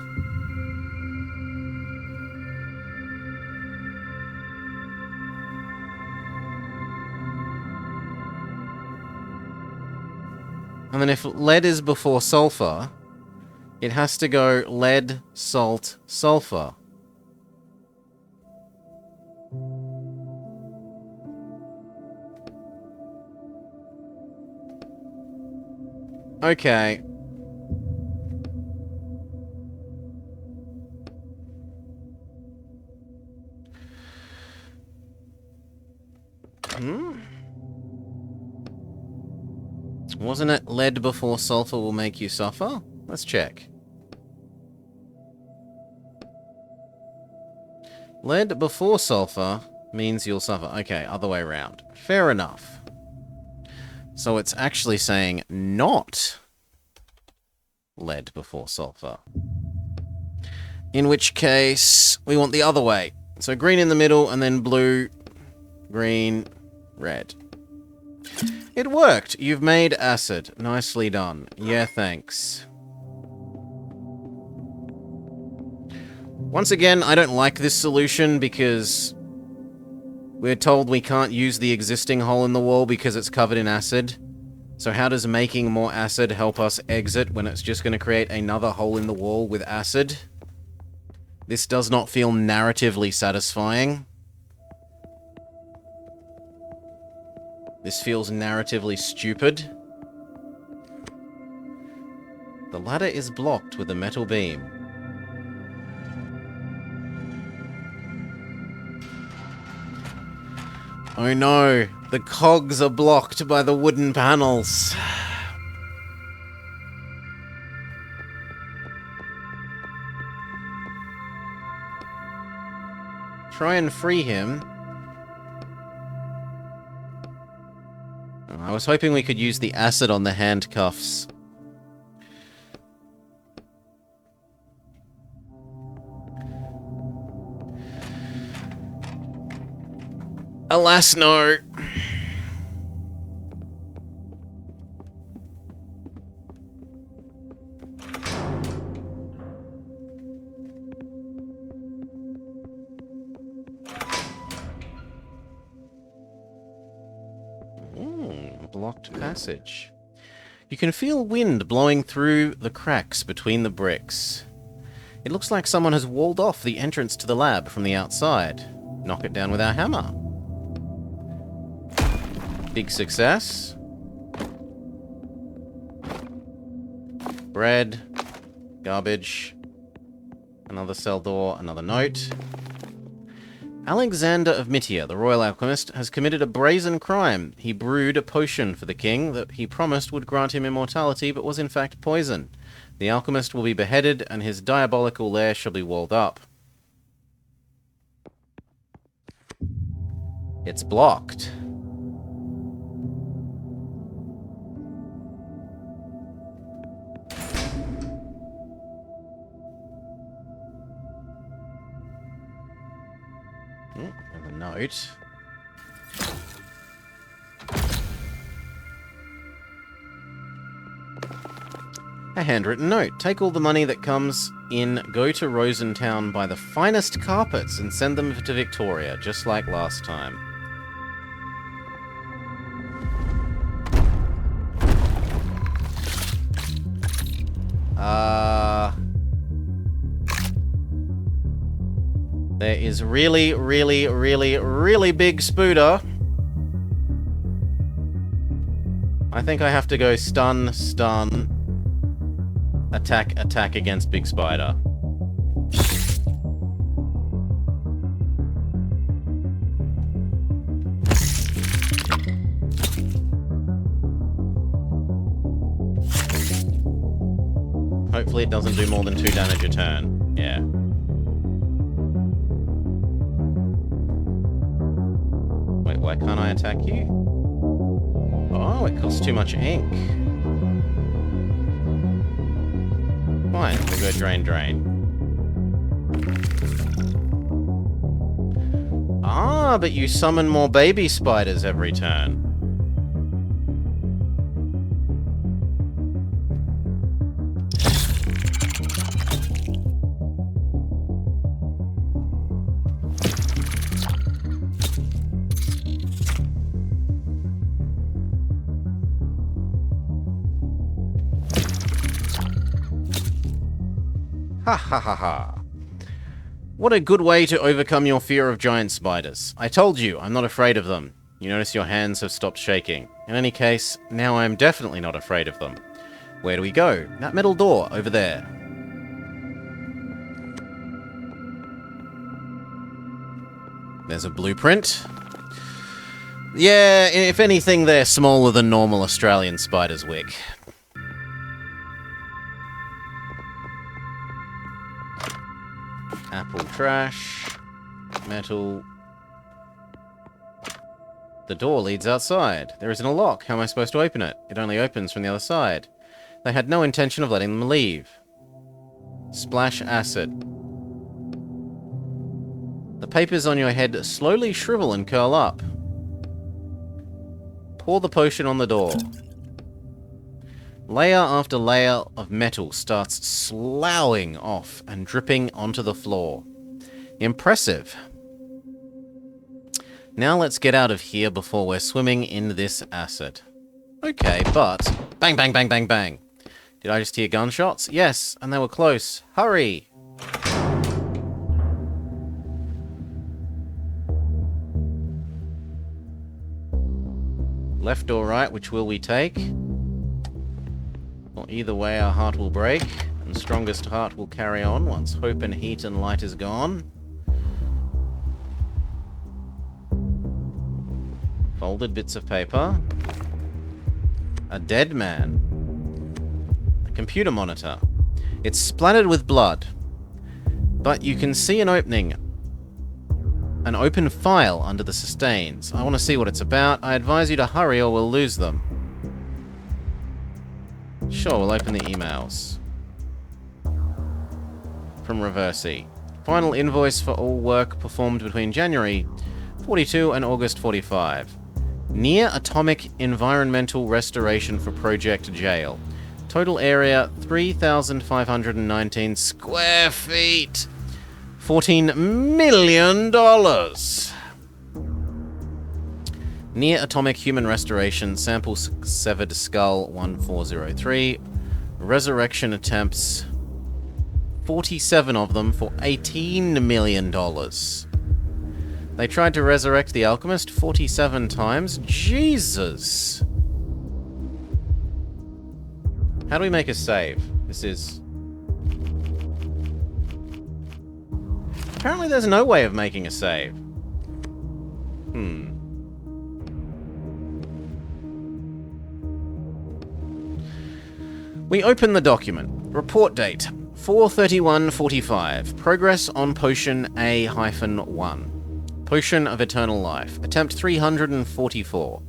And then if lead is before sulfur, it has to go lead, salt, sulfur. Okay. Wasn't it lead before sulfur will make you suffer? Let's check. Lead before sulfur means you'll suffer. Okay, other way around. Fair enough. So it's actually saying not lead before sulfur. In which case, we want the other way. So green in the middle, and then blue, green, red. It worked! You've made acid. Nicely done. Yeah, thanks. Once again, I don't like this solution because we're told we can't use the existing hole in the wall because it's covered in acid. So how does making more acid help us exit when it's just going to create another hole in the wall with acid? This does not feel narratively satisfying. This feels narratively stupid. The ladder is blocked with a metal beam. Oh no, the cogs are blocked by the wooden panels. Try and free him. I was hoping we could use the acid on the handcuffs. Alas, no. Blocked passage. You can feel wind blowing through the cracks between the bricks. It looks like someone has walled off the entrance to the lab from the outside. Knock it down with our hammer. Big success. Bread. Garbage. Another cell door. Another note. Alexander of Mittia, the royal alchemist, has committed a brazen crime. He brewed a potion for the king that he promised would grant him immortality, but was in fact poison. The alchemist will be beheaded, and his diabolical lair shall be walled up. It's blocked. There's a note. A handwritten note. Take all the money that comes in, go to Rosentown, buy the finest carpets, and send them to Victoria, just like last time. There is really big spooder. I think I have to go stun, stun, attack, attack against Big Spider. Hopefully it doesn't do more than 2 damage a turn. Yeah. Wait, why can't I attack you? Oh, it costs too much ink. Fine, we'll go drain, drain. Ah, but you summon more baby spiders every turn. Ha ha ha ha. What a good way to overcome your fear of giant spiders. I told you, I'm not afraid of them. You notice your hands have stopped shaking. In any case, now I am definitely not afraid of them. Where do we go? That metal door, over there. There's a blueprint. Yeah, if anything, they're smaller than normal Australian spiders, Wick. Apple trash. Metal. The door leads outside. There isn't a lock. How am I supposed to open it? It only opens from the other side. They had no intention of letting them leave. Splash acid. The papers on your head slowly shrivel and curl up. Pour the potion on the door. Layer after layer of metal starts sloughing off and dripping onto the floor. Impressive. Now let's get out of here before we're swimming in this acid. Okay, but... Bang, bang, bang, bang, bang. Did I just hear gunshots? Yes, and they were close. Hurry! Left or right, which will we take? Well, either way, our heart will break, and strongest heart will carry on once hope and heat and light is gone. Folded bits of paper. A dead man. A computer monitor. It's splattered with blood. But you can see an opening. An open file under the sustains. I want to see what it's about. I advise you to hurry or we'll lose them. Sure, we'll open the emails. From Reversi. Final invoice for all work performed between January 42 and August 45. Near atomic environmental restoration for Project Jail. Total area 3,519 square feet. $14 million. Near atomic human restoration, sample severed skull 1403. Resurrection attempts 47 of them for $18 million. They tried to resurrect the alchemist 47 times? Jesus! How do we make a save? This is... Apparently there's no way of making a save. We open the document. Report date, 4/31/45. Progress on potion A-1. Potion of Eternal Life. Attempt 344.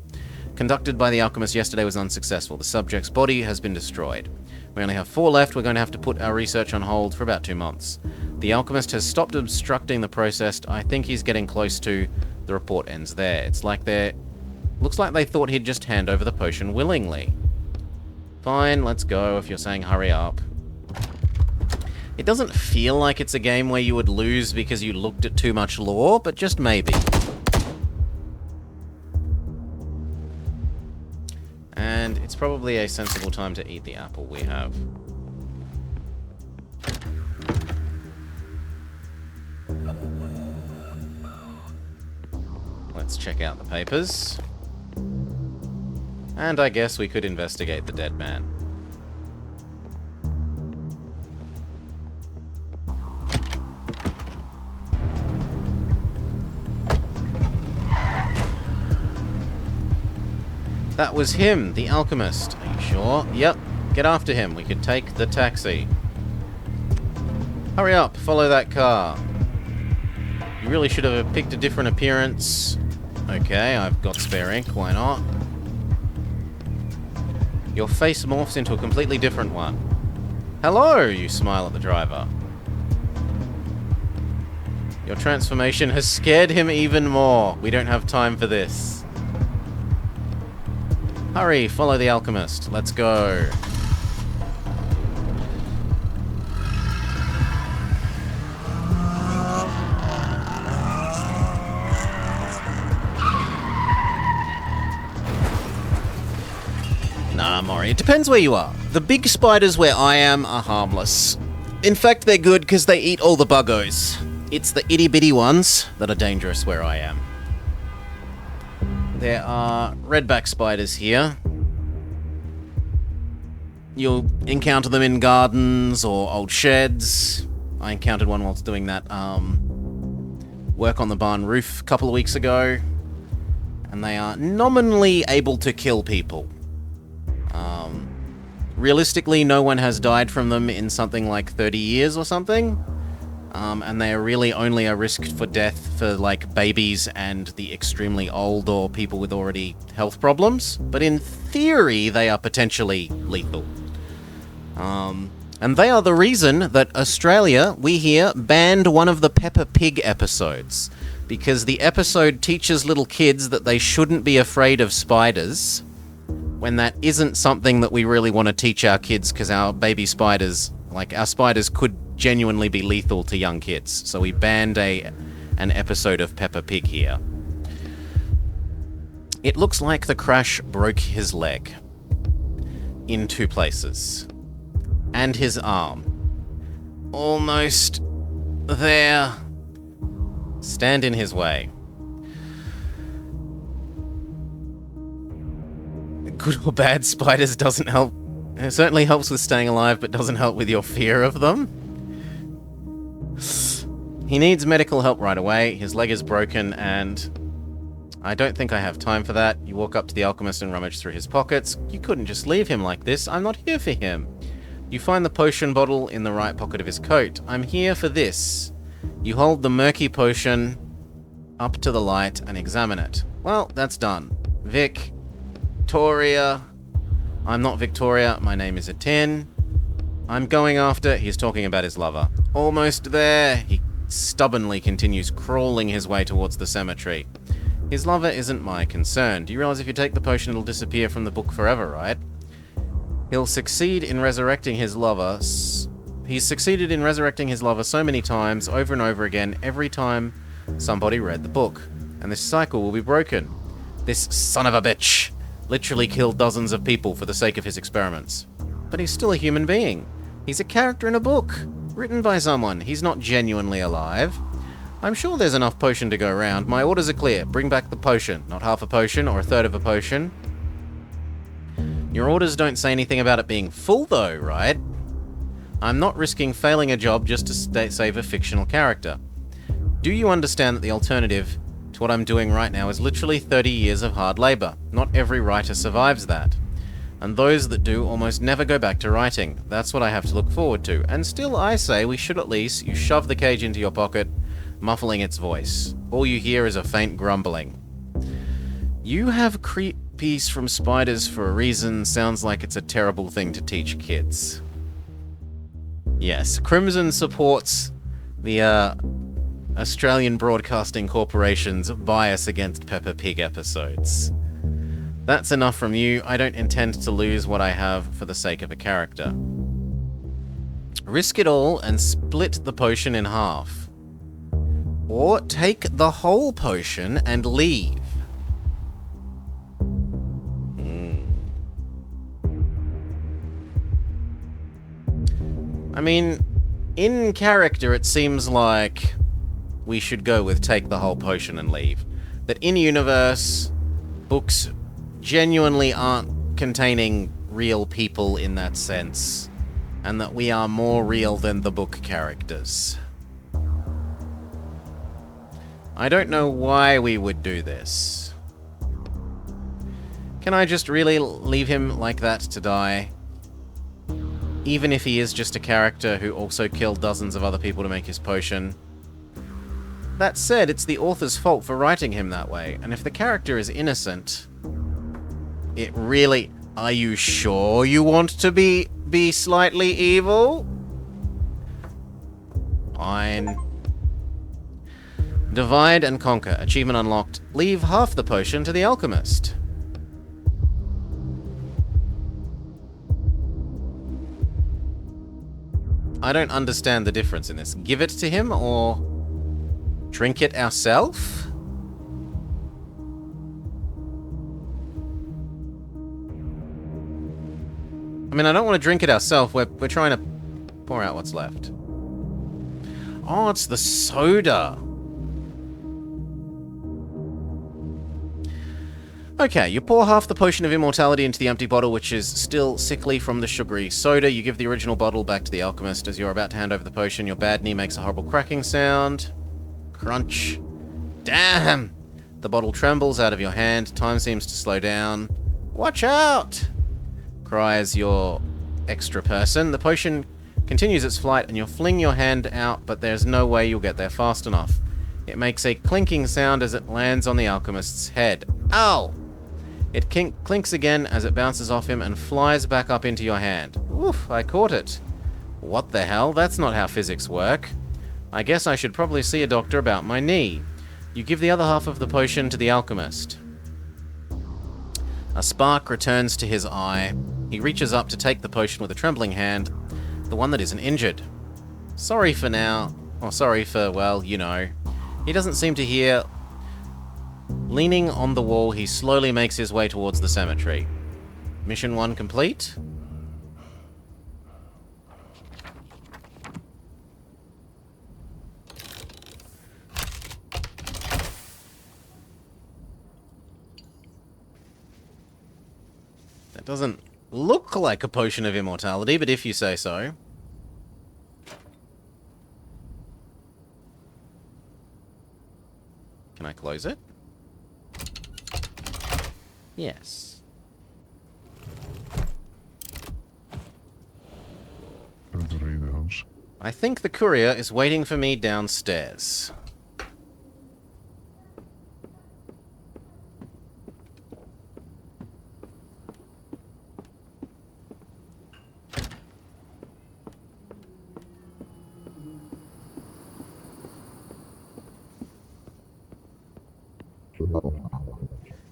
Conducted by the alchemist yesterday was unsuccessful. The subject's body has been destroyed. We only have 4 left. We're going to have to put our research on hold for about 2 months. The alchemist has stopped obstructing the process. I think he's getting close to... The report ends there. It's like they're... Looks like they thought he'd just hand over the potion willingly. Fine, let's go if you're saying hurry up. It doesn't feel like it's a game where you would lose because you looked at too much lore, but just maybe. And it's probably a sensible time to eat the apple we have. Let's check out the papers. And I guess we could investigate the dead man. That was him, the alchemist. Are you sure? Yep. Get after him. We could take the taxi. Hurry up. Follow that car. You really should have picked a different appearance. Okay, I've got spare ink. Why not? Your face morphs into a completely different one. Hello, you smile at the driver. Your transformation has scared him even more. We don't have time for this. Hurry, follow the alchemist. Let's go. Nah, Maury, it depends where you are. The big spiders where I am are harmless. In fact, they're good because they eat all the buggos. It's the itty-bitty ones that are dangerous where I am. There are redback spiders here. You'll encounter them in gardens or old sheds. I encountered one whilst doing that work on the barn roof a couple of weeks ago. And they are nominally able to kill people. Realistically, no one has died from them in something like 30 years or something. And they are really only a risk for death for, like, babies and the extremely old or people with already health problems. But in theory, they are potentially lethal. And they are the reason that Australia, we here, banned one of the Peppa Pig episodes. Because the episode teaches little kids that they shouldn't be afraid of spiders, when that isn't something that we really want to teach our kids, because our baby spiders, like, our spiders could genuinely be lethal to young kids. So we banned an episode of Peppa Pig here. It looks like the crash broke his leg. In 2 places. And his arm. Almost there. Stand in his way. Good or bad, spiders doesn't help. It certainly helps with staying alive, but doesn't help with your fear of them. He needs medical help right away. His leg is broken, and I don't think I have time for that. You walk up to the alchemist and rummage through his pockets. You couldn't just leave him like this. I'm not here for him. You find the potion bottle in the right pocket of his coat. I'm here for this. You hold the murky potion up to the light and examine it. Well, that's done. Victoria. I'm not Victoria. My name is Atin. I'm going after... He's talking about his lover. Almost there. He stubbornly continues crawling his way towards the cemetery. His lover isn't my concern. Do you realize if you take the potion, it'll disappear from the book forever, right? He'll succeed in resurrecting his lover. He's succeeded in resurrecting his lover so many times, over and over again, every time somebody read the book. And this cycle will be broken. This son of a bitch literally killed dozens of people for the sake of his experiments. But he's still a human being. He's a character in a book. Written by someone. He's not genuinely alive. I'm sure there's enough potion to go around. My orders are clear. Bring back the potion. Not half a potion or a third of a potion. Your orders don't say anything about it being full though, right? I'm not risking failing a job just to save a fictional character. Do you understand that the alternative to what I'm doing right now is literally 30 years of hard labor? Not every writer survives that. And those that do almost never go back to writing. That's what I have to look forward to. And still I say we should at least, you shove the cage into your pocket, muffling its voice. All you hear is a faint grumbling. You have creepies from spiders for a reason. Sounds like it's a terrible thing to teach kids. Yes, Crimson supports the Australian Broadcasting Corporation's bias against Peppa Pig episodes. That's enough from you. I don't intend to lose what I have for the sake of a character. Risk it all and split the potion in half. Or take the whole potion and leave. I mean, in character it seems like we should go with take the whole potion and leave. That in universe, books genuinely aren't containing real people in that sense, and that we are more real than the book characters. I don't know why we would do this. Can I just really leave him like that to die? Even if he is just a character who also killed dozens of other people to make his potion. That said, it's the author's fault for writing him that way, and if the character is innocent, it really... Are you sure you want to be slightly evil? Fine. Divide and conquer. Achievement unlocked. Leave half the potion to the alchemist. I don't understand the difference in this. Give it to him or drink it ourselves? I mean, I don't want to drink it ourselves. We're trying to pour out what's left. Oh, it's the soda. Okay, you pour half the potion of immortality into the empty bottle, which is still sickly from the sugary soda. You give the original bottle back to the alchemist. As you're about to hand over the potion, your bad knee makes a horrible cracking sound. Crunch. Damn! The bottle trembles out of your hand. Time seems to slow down. Watch out! Cries your extra person. The potion continues its flight and you'll fling your hand out, but there's no way you'll get there fast enough. It makes a clinking sound as it lands on the alchemist's head. Ow! It clinks again as it bounces off him and flies back up into your hand. Oof, I caught it. What the hell? That's not how physics work. I guess I should probably see a doctor about my knee. You give the other half of the potion to the alchemist. A spark returns to his eye. He reaches up to take the potion with a trembling hand, the one that isn't injured. Sorry for now. Or sorry for, well, you know. He doesn't seem to hear. Leaning on the wall, he slowly makes his way towards the cemetery. Mission 1 complete. That doesn't look like a potion of immortality, but if you say so. Can I close it? Yes. Enter the house. I think the courier is waiting for me downstairs.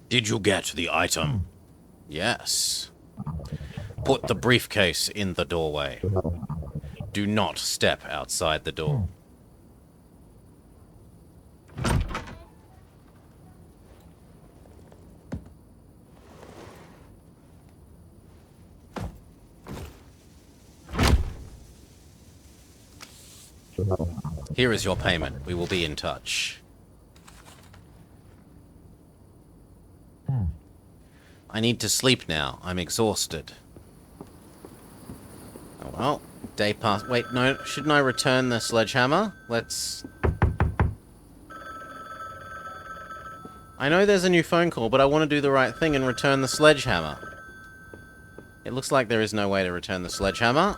Did you get the item? Yes. Put the briefcase in the doorway. Do not step outside the door. Here is your payment. We will be in touch. I need to sleep now. I'm exhausted. Oh well. Day passed. Wait, no. Shouldn't I return the sledgehammer? Let's... I know there's a new phone call, but I want to do the right thing and return the sledgehammer. It looks like there is no way to return the sledgehammer.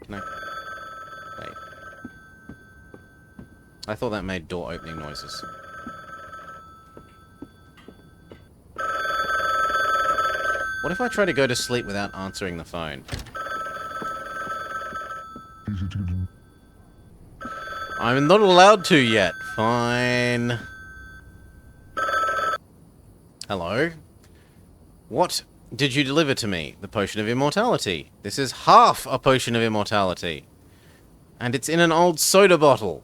Can I... Wait. I thought that made door opening noises. What if I try to go to sleep without answering the phone? I'm not allowed to yet. Fine. Hello? What did you deliver to me? The potion of immortality. This is half a potion of immortality. And it's in an old soda bottle.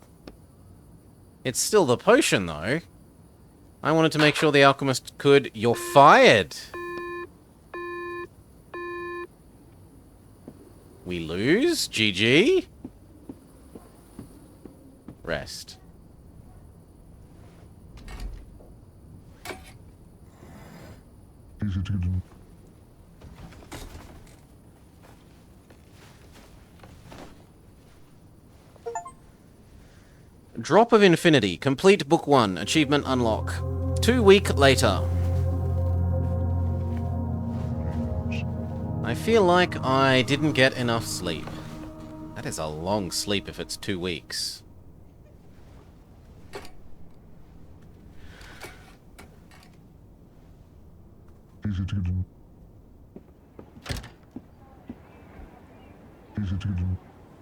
It's still the potion, though. I wanted to make sure the alchemist could... You're fired! We lose? GG? Rest. Drop of Infinity. Complete Book 1. Achievement unlock. 2 weeks later. I feel like I didn't get enough sleep. That is a long sleep if it's 2 weeks.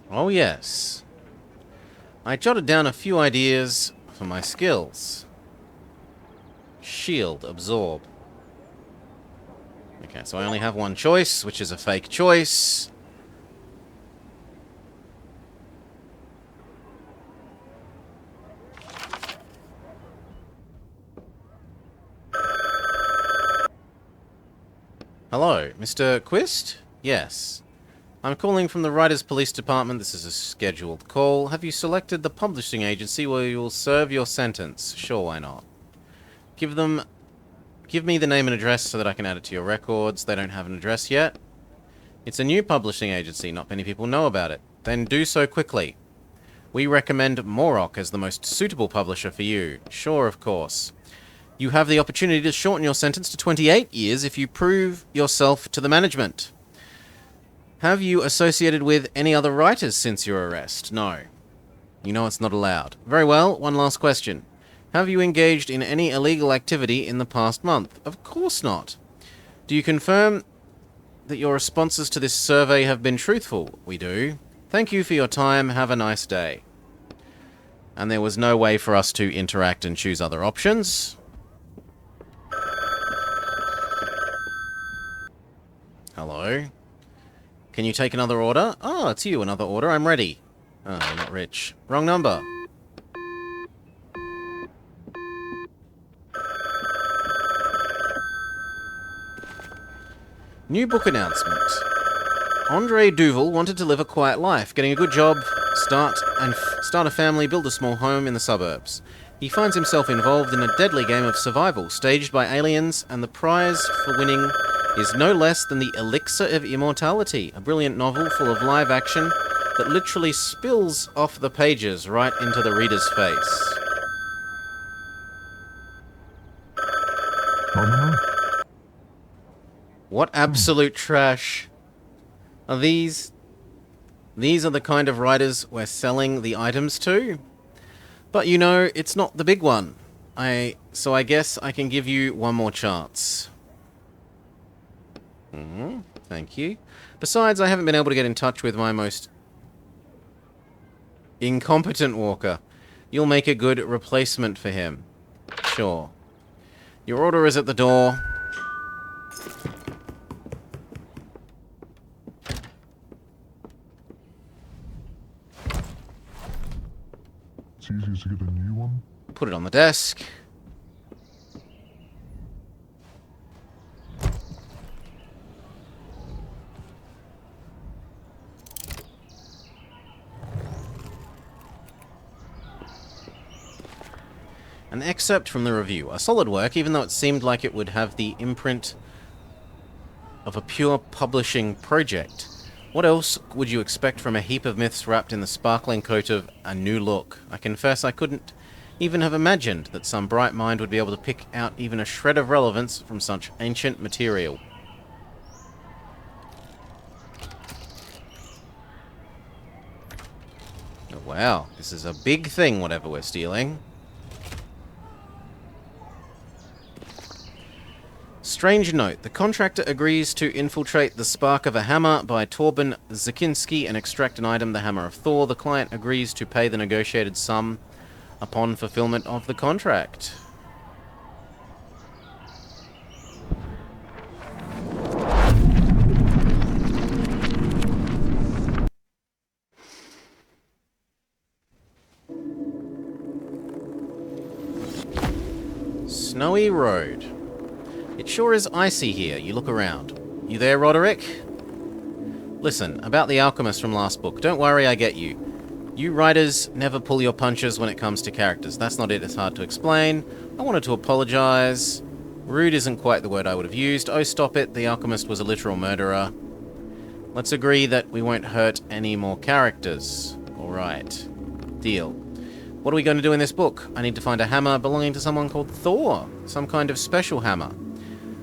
Oh yes. I jotted down a few ideas for my skills. Shield, absorb. Okay, so I only have one choice, which is a fake choice. Hello, Mr. Quist? Yes. I'm calling from the Writers Police Department. This is a scheduled call. Have you selected the publishing agency where you will serve your sentence? Sure, why not? Give me the name and address so that I can add it to your records. They don't have an address yet. It's a new publishing agency. Not many people know about it. Then do so quickly. We recommend Morok as the most suitable publisher for you. Sure, of course. You have the opportunity to shorten your sentence to 28 years if you prove yourself to the management. Have you associated with any other writers since your arrest? No. You know it's not allowed. Very well, one last question. Have you engaged in any illegal activity in the past month? Of course not. Do you confirm that your responses to this survey have been truthful? We do. Thank you for your time. Have a nice day. And there was no way for us to interact and choose other options. Hello? Can you take another order? Oh, it's you, another order. I'm ready. Oh, you're not rich. Wrong number. New book announcement. Andre Duval wanted to live a quiet life, getting a good job, start a family, build a small home in the suburbs. He finds himself involved in a deadly game of survival staged by aliens, and the prize for winning is no less than the Elixir of Immortality, a brilliant novel full of live action that literally spills off the pages right into the reader's face. What absolute trash. Are these are the kind of writers we're selling the items to? But you know, it's not the big one. So I guess I can give you one more chance. Thank you. Besides, I haven't been able to get in touch with my most incompetent walker. You'll make a good replacement for him. Sure. Your order is at the door. It's easier to get a new one. Put it on the desk. An excerpt from the review. A solid work, even though it seemed like it would have the imprint of a pure publishing project. What else would you expect from a heap of myths wrapped in the sparkling coat of a new look? I confess I couldn't even have imagined that some bright mind would be able to pick out even a shred of relevance from such ancient material. Oh, wow, this is a big thing, whatever we're stealing. Strange note. The contractor agrees to infiltrate the Spark of a Hammer by Torben Zakinski and extract an item, the Hammer of Thor. The client agrees to pay the negotiated sum upon fulfillment of the contract. Snowy road. It sure is icy here. You look around. You there, Roderick? Listen, about the alchemist from last book. Don't worry, I get you. You writers never pull your punches when it comes to characters. That's not it. It's hard to explain. I wanted to apologize. Rude isn't quite the word I would have used. Oh, stop it. The alchemist was a literal murderer. Let's agree that we won't hurt any more characters. All right. Deal. What are we going to do in this book? I need to find a hammer belonging to someone called Thor. Some kind of special hammer.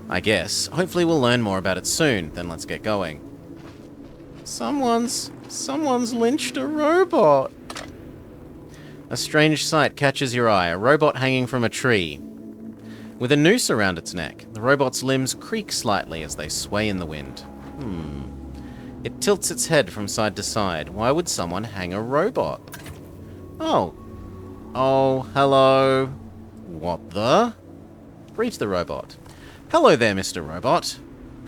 I guess. Hopefully we'll learn more about it soon. Then let's get going. Someone's lynched a robot. A strange sight catches your eye. A robot hanging from a tree. With a noose around its neck. The robot's limbs creak slightly as they sway in the wind. It tilts its head from side to side. Why would someone hang a robot? Oh. Oh, hello. What the? Greet the robot. Hello there, Mr. Robot.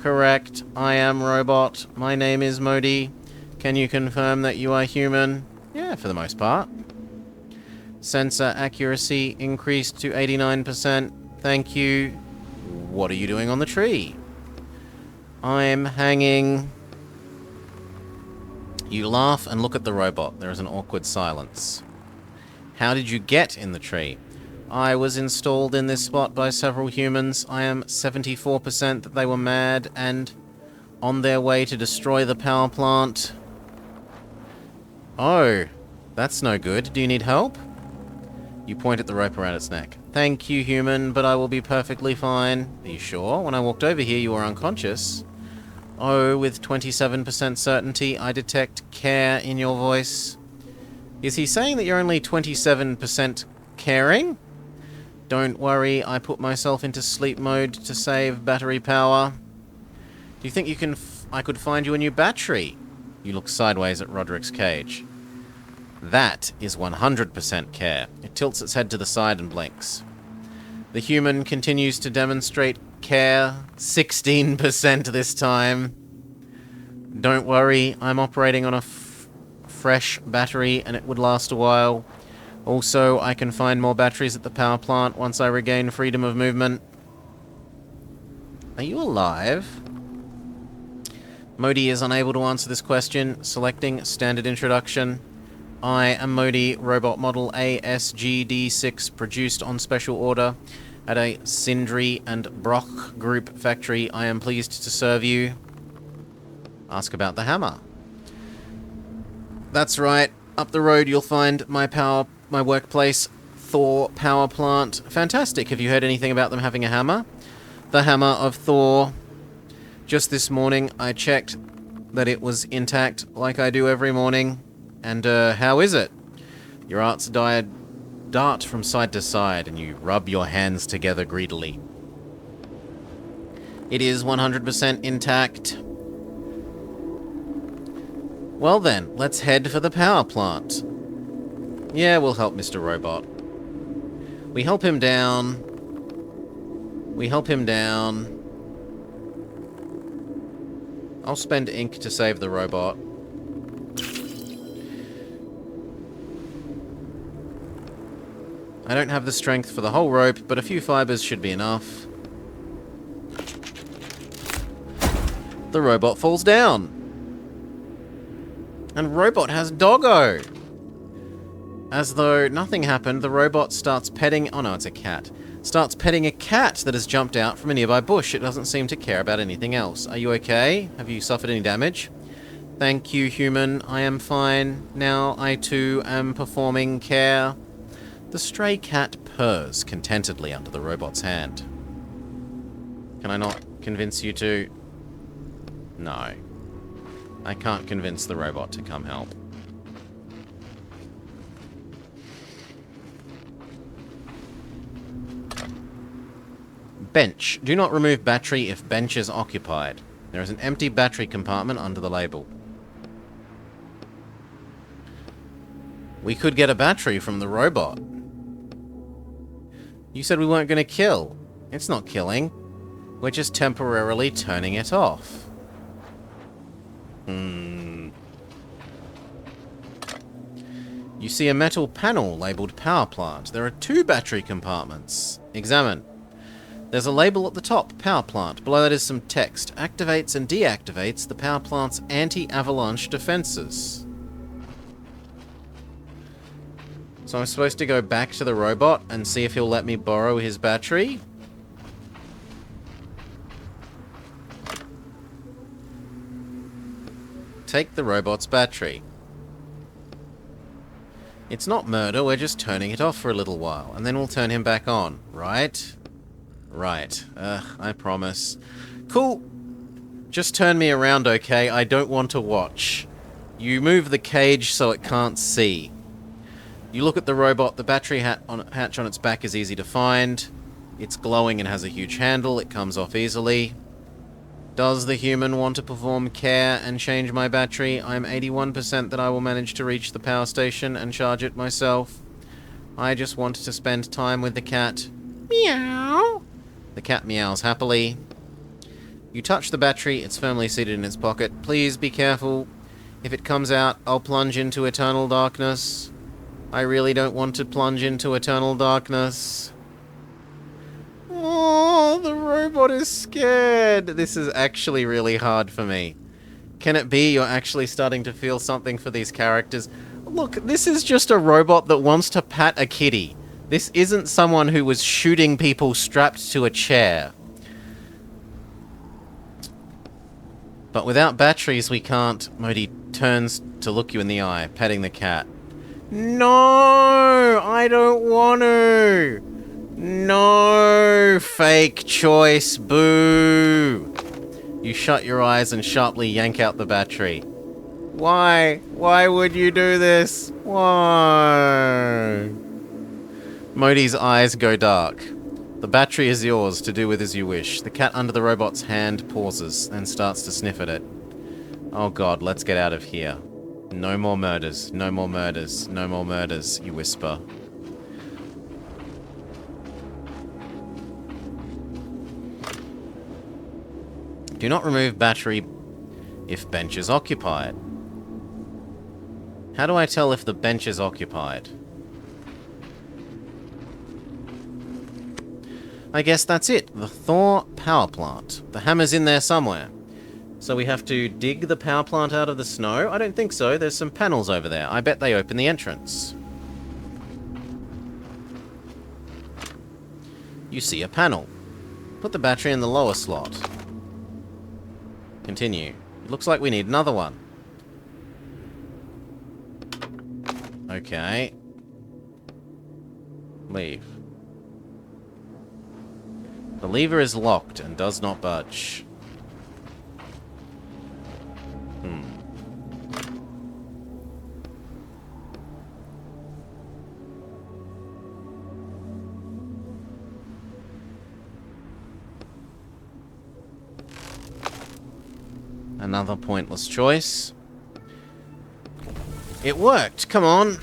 Correct, I am Robot. My name is Modi. Can you confirm that you are human? Yeah, for the most part. Sensor accuracy increased to 89%. Thank you. What are you doing on the tree? I'm hanging. You laugh and look at the robot. There is an awkward silence. How did you get in the tree? I was installed in this spot by several humans. I am 74% that they were mad and on their way to destroy the power plant. Oh, that's no good. Do you need help? You point at the rope around its neck. Thank you, human, but I will be perfectly fine. Are you sure? When I walked over here, you were unconscious. Oh, with 27% certainty, I detect care in your voice. Is he saying that you're only 27% caring? Don't worry, I put myself into sleep mode to save battery power. Do you think I could find you a new battery? You look sideways at Roderick's cage. That is 100% care. It tilts its head to the side and blinks. The human continues to demonstrate care. 16% this time. Don't worry, I'm operating on a fresh battery and it would last a while. Also, I can find more batteries at the power plant once I regain freedom of movement. Are you alive? Modi is unable to answer this question, selecting standard introduction. I am Modi, robot model ASGD6, produced on special order at a Sindri and Brock Group factory. I am pleased to serve you. Ask about the hammer. That's right. Up the road you'll find my workplace, Thor power plant. Fantastic. Have you heard anything about them having a hammer? The hammer of Thor. Just this morning I checked that it was intact, like I do every morning. And, how is it? Your art's dart from side to side, and you rub your hands together greedily. It is 100% intact. Well then, let's head for the power plant. Yeah, we'll help Mr. Robot. We help him down. I'll spend ink to save the robot. I don't have the strength for the whole rope, but a few fibers should be enough. The robot falls down. And Robot has Doggo. As though nothing happened, the robot starts petting... Oh no, it's a cat. Starts petting a cat that has jumped out from a nearby bush. It doesn't seem to care about anything else. Are you okay? Have you suffered any damage? Thank you, human. I am fine. Now I too am performing care. The stray cat purrs contentedly under the robot's hand. Can I not convince you to... No. I can't convince the robot to come help. Bench. Do not remove battery if bench is occupied. There is an empty battery compartment under the label. We could get a battery from the robot. You said we weren't going to kill. It's not killing. We're just temporarily turning it off. You see a metal panel labeled power plant. There are 2 battery compartments. Examine. There's a label at the top, power plant. Below that is some text. Activates and deactivates the power plant's anti-avalanche defenses. So I'm supposed to go back to the robot and see if he'll let me borrow his battery? Take the robot's battery. It's not murder, we're just turning it off for a little while, and then we'll turn him back on, right? Right. I promise. Cool. Just turn me around, okay? I don't want to watch. You move the cage so it can't see. You look at the robot, the battery hatch on its back is easy to find. It's glowing and has a huge handle, it comes off easily. Does the human want to perform care and change my battery? I'm 81% that I will manage to reach the power station and charge it myself. I just wanted to spend time with the cat. Meow. The cat meows happily. You touch the battery, it's firmly seated in its pocket. Please be careful. If it comes out, I'll plunge into eternal darkness. I really don't want to plunge into eternal darkness. Oh, the robot is scared. This is actually really hard for me. Can it be you're actually starting to feel something for these characters? Look, this is just a robot that wants to pat a kitty. This isn't someone who was shooting people strapped to a chair. But without batteries, we can't. Modi turns to look you in the eye, patting the cat. No! I don't want to! No! Fake choice, boo! You shut your eyes and sharply yank out the battery. Why? Why would you do this? Why? Modi's eyes go dark. The battery is yours to do with as you wish. The cat under the robot's hand pauses and starts to sniff at it. Oh god, let's get out of here. No more murders, no more murders, no more murders, you whisper. Do not remove battery if bench is occupied. How do I tell if the bench is occupied? I guess that's it. The Thor power plant. The hammer's in there somewhere. So we have to dig the power plant out of the snow? I don't think so. There's some panels over there. I bet they open the entrance. You see a panel. Put the battery in the lower slot. Continue. It looks like we need another one. Okay. Leave. The lever is locked and does not budge. Another pointless choice. It worked, come on.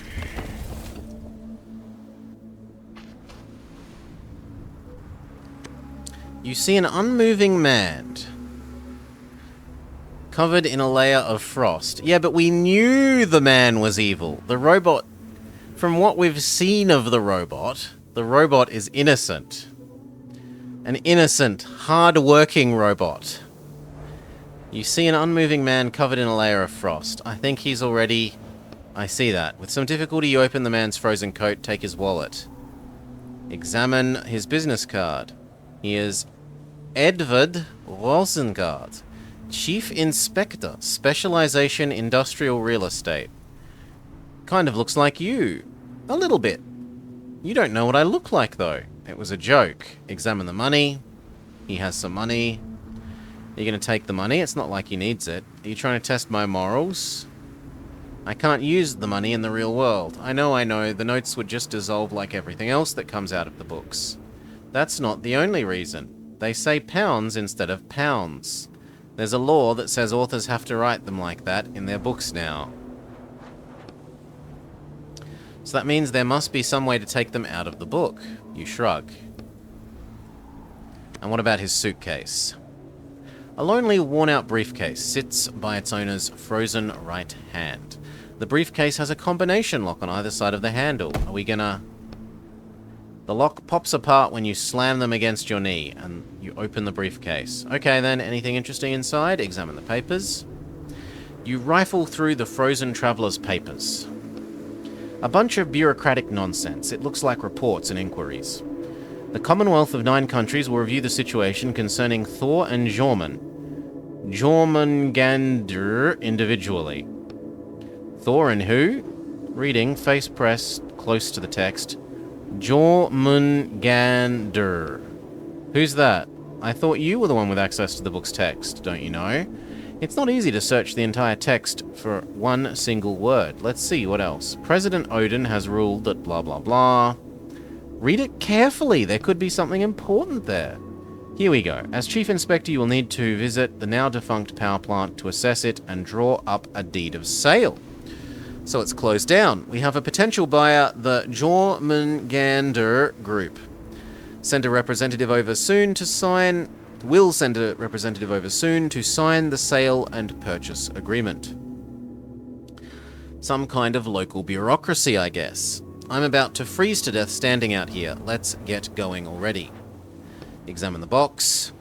You see an unmoving man covered in a layer of frost. Yeah, but we knew the man was evil. The robot, from what we've seen of the robot is innocent. An innocent, hard-working robot. You see an unmoving man covered in a layer of frost. I think he's already I see that. With some difficulty, you open the man's frozen coat, take his wallet. Examine his business card. He is Edward Rosengard, Chief Inspector, Specialization Industrial Real Estate. Kind of looks like you. A little bit. You don't know what I look like, though. It was a joke. Examine the money. He has some money. You're going to take the money? It's not like he needs it. Are you trying to test my morals? I can't use the money in the real world. I know. The notes would just dissolve like everything else that comes out of the books. That's not the only reason. They say pounds instead of pounds. There's a law that says authors have to write them like that in their books now. So that means there must be some way to take them out of the book. You shrug. And what about his suitcase? A lonely, worn-out briefcase sits by its owner's frozen right hand. The briefcase has a combination lock on either side of the handle. Are we gonna... The lock pops apart when you slam them against your knee, and you open the briefcase. Okay then, anything interesting inside? Examine the papers. You rifle through the frozen traveller's papers. A bunch of bureaucratic nonsense. It looks like reports and inquiries. The Commonwealth of 9 countries will review the situation concerning Thor and Jormungandr individually. Thor and who? Reading, face pressed close to the text. Jormungandr. Who's that? I thought you were the one with access to the book's text, don't you know? It's not easy to search the entire text for one single word. Let's see, what else? President Odin has ruled that blah blah blah. Read it carefully, there could be something important there. Here we go. As Chief Inspector, you will need to visit the now-defunct power plant to assess it and draw up a deed of sale. So it's closed down. We have a potential buyer, the Jormungandr Group. Send a representative over soon to sign... Will send a representative over soon to sign the sale and purchase agreement. Some kind of local bureaucracy, I guess. I'm about to freeze to death standing out here. Let's get going already. Examine the box.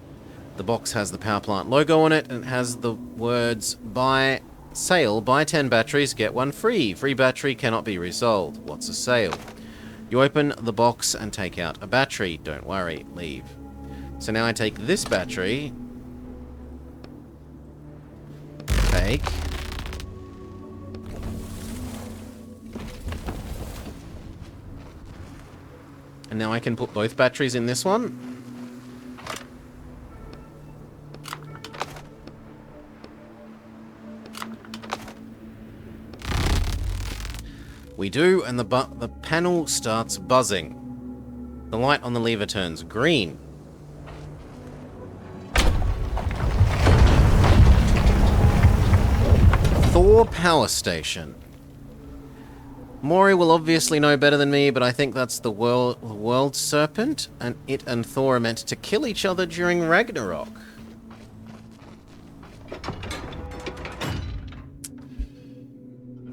The box has the power plant logo on it, and it has the words, buy, sale, buy 10 batteries, get 1 free. Free battery cannot be resold. What's a sale? You open the box and take out a battery. Don't worry, leave. So now I take this battery. Take. And now I can put both batteries in this one. We do, and the panel starts buzzing. The light on the lever turns green. Thor Power Station. Maury will obviously know better than me, but I think that's the world serpent, and it and Thor are meant to kill each other during Ragnarok.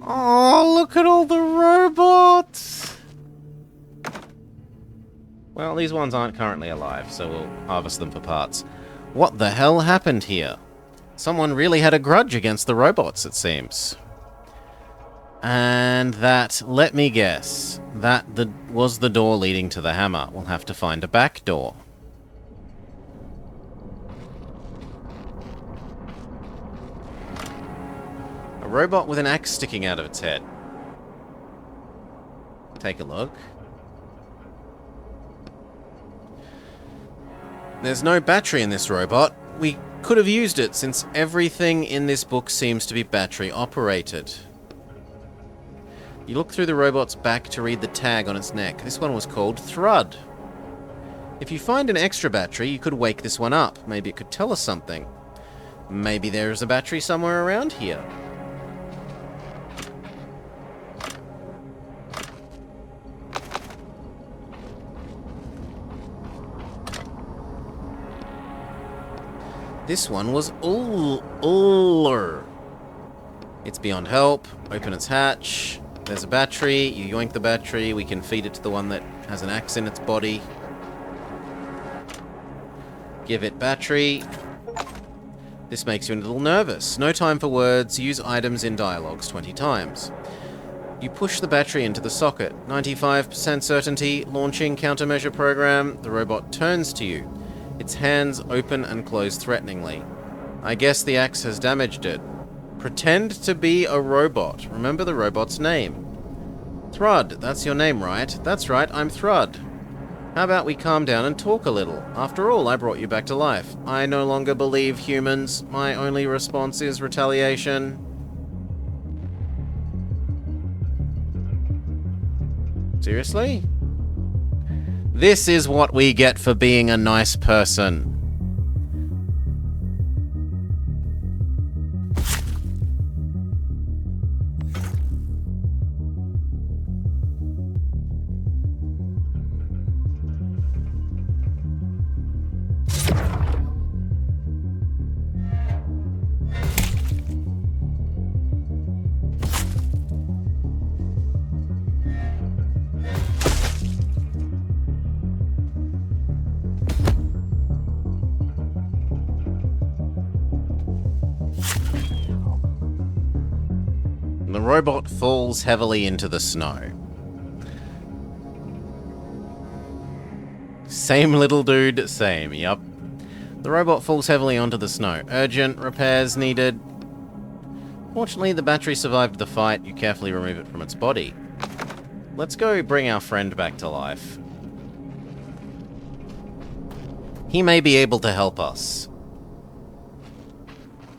Oh, look at all the robots! Well, these ones aren't currently alive, so we'll harvest them for parts. What the hell happened here? Someone really had a grudge against the robots, it seems. And that, let me guess, that was the door leading to the hammer. We'll have to find a back door. A robot with an axe sticking out of its head. Take a look. There's no battery in this robot. We could have used it, since everything in this book seems to be battery operated. You look through the robot's back to read the tag on its neck. This one was called Thrud. If you find an extra battery, you could wake this one up. Maybe it could tell us something. Maybe there is a battery somewhere around here. This one was Uller. It's beyond help. Open its hatch. There's a battery. You yoink the battery. We can feed it to the one that has an axe in its body. Give it battery. This makes you a little nervous. No time for words. Use items in dialogues 20 times. You push the battery into the socket. 95% certainty, launching countermeasure program. The robot turns to you. Its hands open and close threateningly. I guess the axe has damaged it. Pretend to be a robot. Remember the robot's name. Thrud, that's your name, right? That's right, I'm Thrud. How about we calm down and talk a little? After all, I brought you back to life. I no longer believe humans. My only response is retaliation. Seriously? This is what we get for being a nice person. The robot falls heavily into the snow. Same little dude, same, yep. The robot falls heavily onto the snow. Urgent repairs needed. Fortunately, the battery survived the fight. You carefully remove it from its body. Let's go bring our friend back to life. He may be able to help us.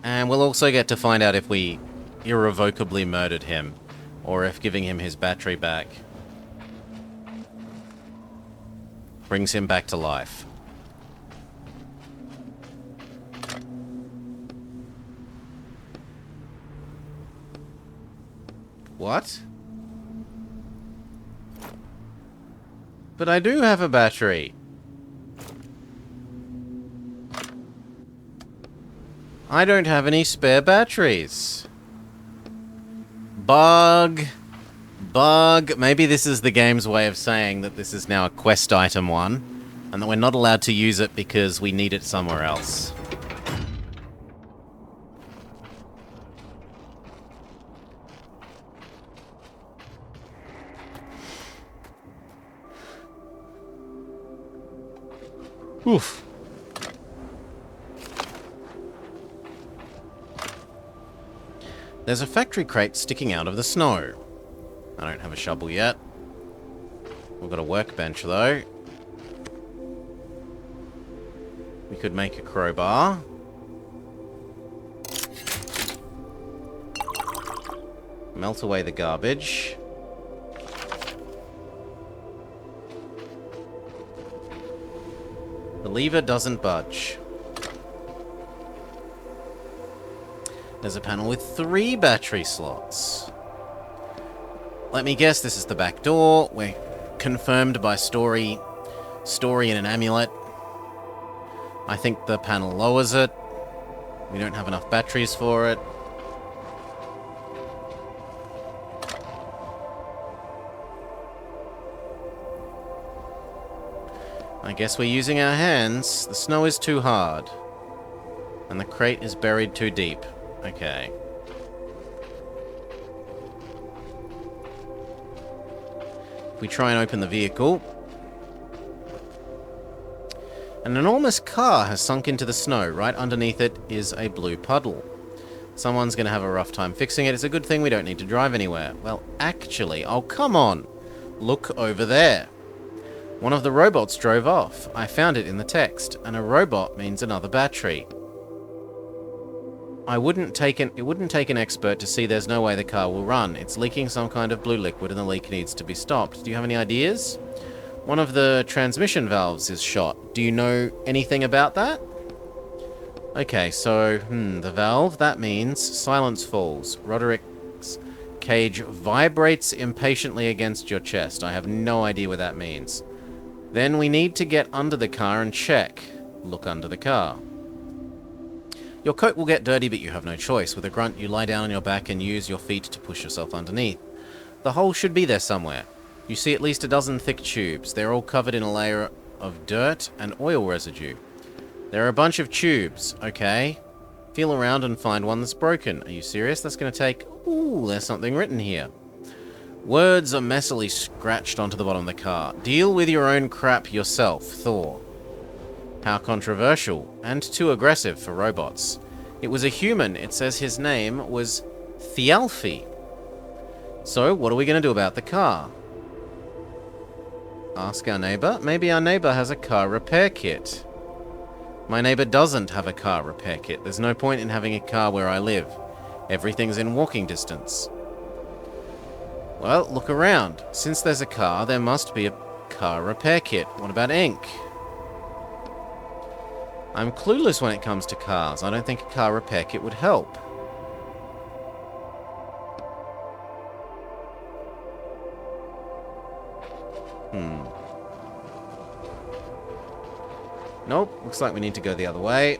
And we'll also get to find out if we irrevocably murdered him, or if giving him his battery back brings him back to life. What? But I do have a battery. I don't have any spare batteries. Bug. Bug. Maybe this is the game's way of saying that this is now a quest item 1, and that we're not allowed to use it because we need it somewhere else. Oof. There's a factory crate sticking out of the snow. I don't have a shovel yet. We've got a workbench, though. We could make a crowbar. Melt away the garbage. The lever doesn't budge. There's a panel with 3 battery slots. Let me guess, this is the back door. We're confirmed by story and an amulet. I think the panel lowers it. We don't have enough batteries for it. I guess we're using our hands. The snow is too hard. And the crate is buried too deep. Okay. If we try and open the vehicle. An enormous car has sunk into the snow. Right underneath it is a blue puddle. Someone's going to have a rough time fixing it. It's a good thing we don't need to drive anywhere. Well, actually, oh, come on. Look over there. One of the robots drove off. I found it in the text. And a robot means another battery. It wouldn't take an expert to see there's no way the car will run. It's leaking some kind of blue liquid and the leak needs to be stopped. Do you have any ideas? One of the transmission valves is shot. Do you know anything about that? Okay, so, the valve, that means silence falls. Roderick's cage vibrates impatiently against your chest. I have no idea what that means. Then we need to get under the car and check. Look under the car. Your coat will get dirty, but you have no choice. With a grunt, you lie down on your back and use your feet to push yourself underneath. The hole should be there somewhere. You see at least a dozen thick tubes. They're all covered in a layer of dirt and oil residue. There are a bunch of tubes. Okay. Feel around and find one that's broken. Are you serious? That's going to take... Ooh, there's something written here. Words are messily scratched onto the bottom of the car. Deal with your own crap yourself, Thor. How controversial, and too aggressive for robots. It was a human. It says his name was Thialfi. So, what are we going to do about the car? Ask our neighbor. Maybe our neighbor has a car repair kit. My neighbor doesn't have a car repair kit. There's no point in having a car where I live. Everything's in walking distance. Well, look around. Since there's a car, there must be a car repair kit. What about ink? I'm clueless when it comes to cars. I don't think a car repair kit would help. Nope, looks like we need to go the other way.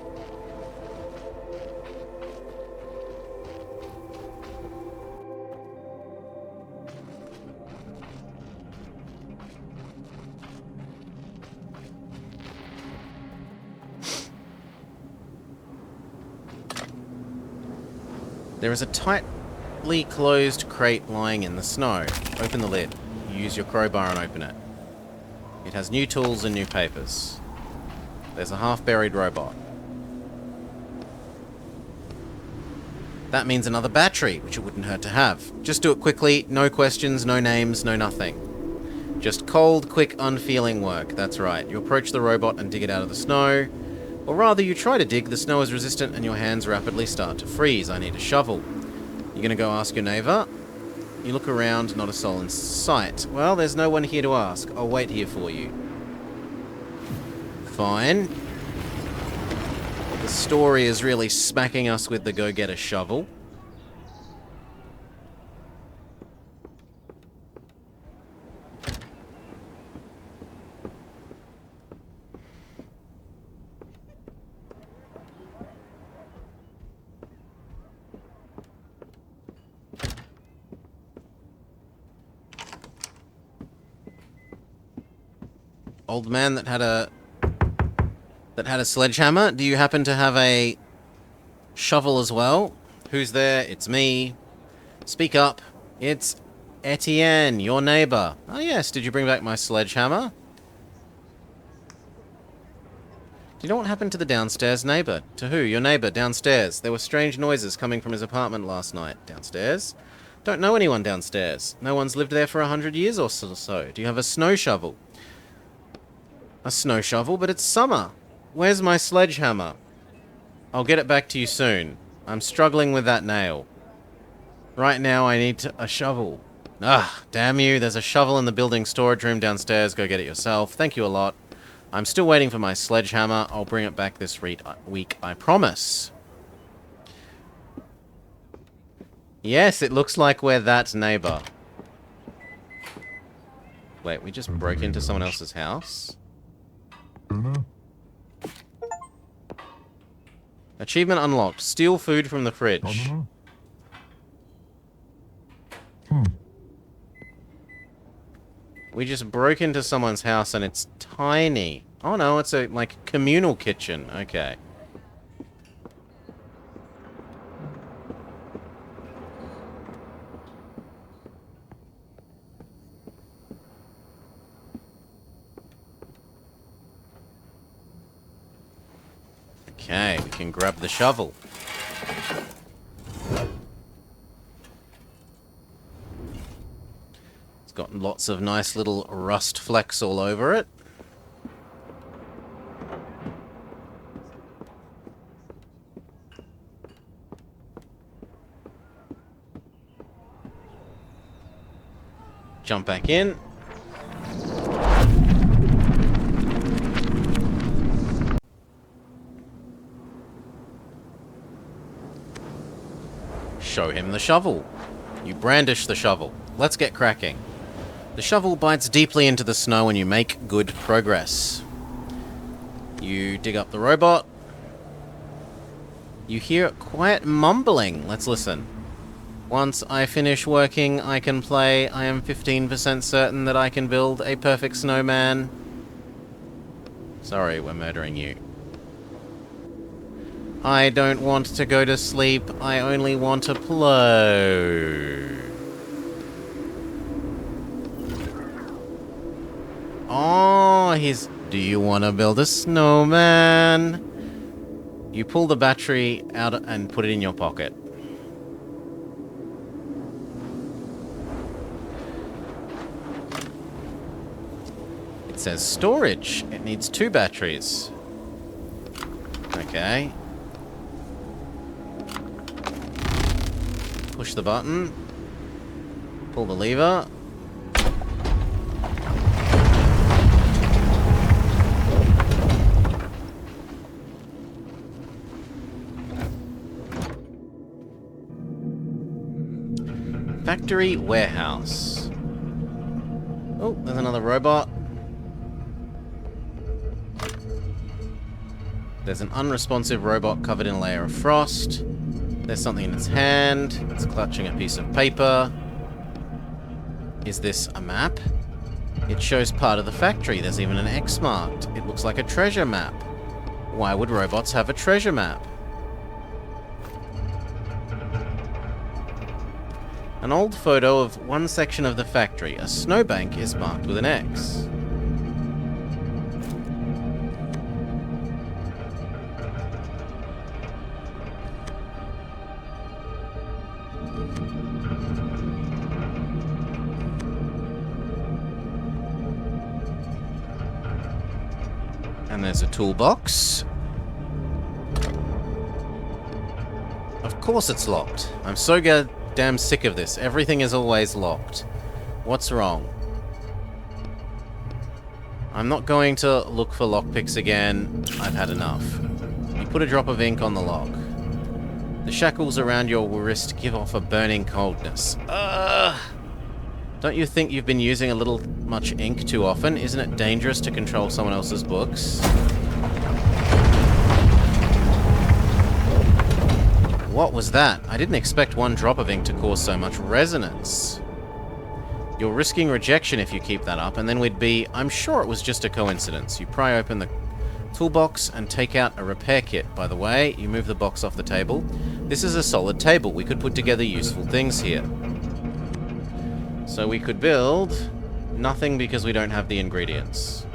There is a tightly closed crate lying in the snow. Open the lid. Use your crowbar and open it. It has new tools and new papers. There's a half-buried robot. That means another battery, which it wouldn't hurt to have. Just do it quickly, no questions, no names, no nothing. Just cold, quick, unfeeling work. That's right. You approach the robot and dig it out of the snow. Or rather, you try to dig, the snow is resistant and your hands rapidly start to freeze. I need a shovel. You're gonna go ask your neighbor? You look around, not a soul in sight. Well, there's no one here to ask. I'll wait here for you. Fine. The story is really smacking us with the go get a shovel. Old man that had a sledgehammer. Do you happen to have a shovel as well? Who's there? It's me. Speak up. It's Etienne, your neighbor. Oh yes, did you bring back my sledgehammer? Do you know what happened to the downstairs neighbor? To who? Your neighbor downstairs. There were strange noises coming from his apartment last night. Downstairs? Don't know anyone downstairs. No one's lived there for 100 years or so. Do you have a snow shovel? A snow shovel, but it's summer. Where's my sledgehammer? I'll get it back to you soon. I'm struggling with that nail. Right now I need a shovel. Ah, damn you. There's a shovel in the building storage room downstairs. Go get it yourself. Thank you a lot. I'm still waiting for my sledgehammer. I'll bring it back this week, I promise. Yes, it looks like we're that neighbor. Wait, we just broke into someone else's house? Dinner? Achievement unlocked. Steal food from the I fridge. don't know. We just broke into someone's house and it's tiny. Oh no, it's a, like, communal kitchen. Okay. Okay, we can grab the shovel. It's got lots of nice little rust flecks all over it. Jump back in. Show him the shovel. You brandish the shovel. Let's get cracking. The shovel bites deeply into the snow and you make good progress. You dig up the robot. You hear quiet mumbling. Let's listen. Once I finish working, I can play. I am 15% certain that I can build a perfect snowman. Sorry, we're murdering you. I don't want to go to sleep. I only want to play. Oh, he's... Do you want to build a snowman? You pull the battery out and put it in your pocket. It says storage. It needs 2 batteries. Okay. Push the button. Pull the lever. Factory warehouse. Oh, there's another robot. There's an unresponsive robot covered in a layer of frost. There's something in its hand. It's clutching a piece of paper. Is this a map? It shows part of the factory. There's even an X marked. It looks like a treasure map. Why would robots have a treasure map? An old photo of one section of the factory. A snowbank is marked with an X. And there's a toolbox. Of course it's locked. I'm so damn sick of this. Everything is always locked. What's wrong? I'm not going to look for lockpicks again. I've had enough. You put a drop of ink on the lock. The shackles around your wrist give off a burning coldness. Don't you think you've been using a little much ink too often? Isn't it dangerous to control someone else's books? What was that? I didn't expect one drop of ink to cause so much resonance. You're risking rejection if you keep that up, and then we'd be... I'm sure it was just a coincidence. You pry open the toolbox and take out a repair kit. By the way, you move the box off the table. This is a solid table. We could put together useful things here. So we could build nothing because we don't have the ingredients.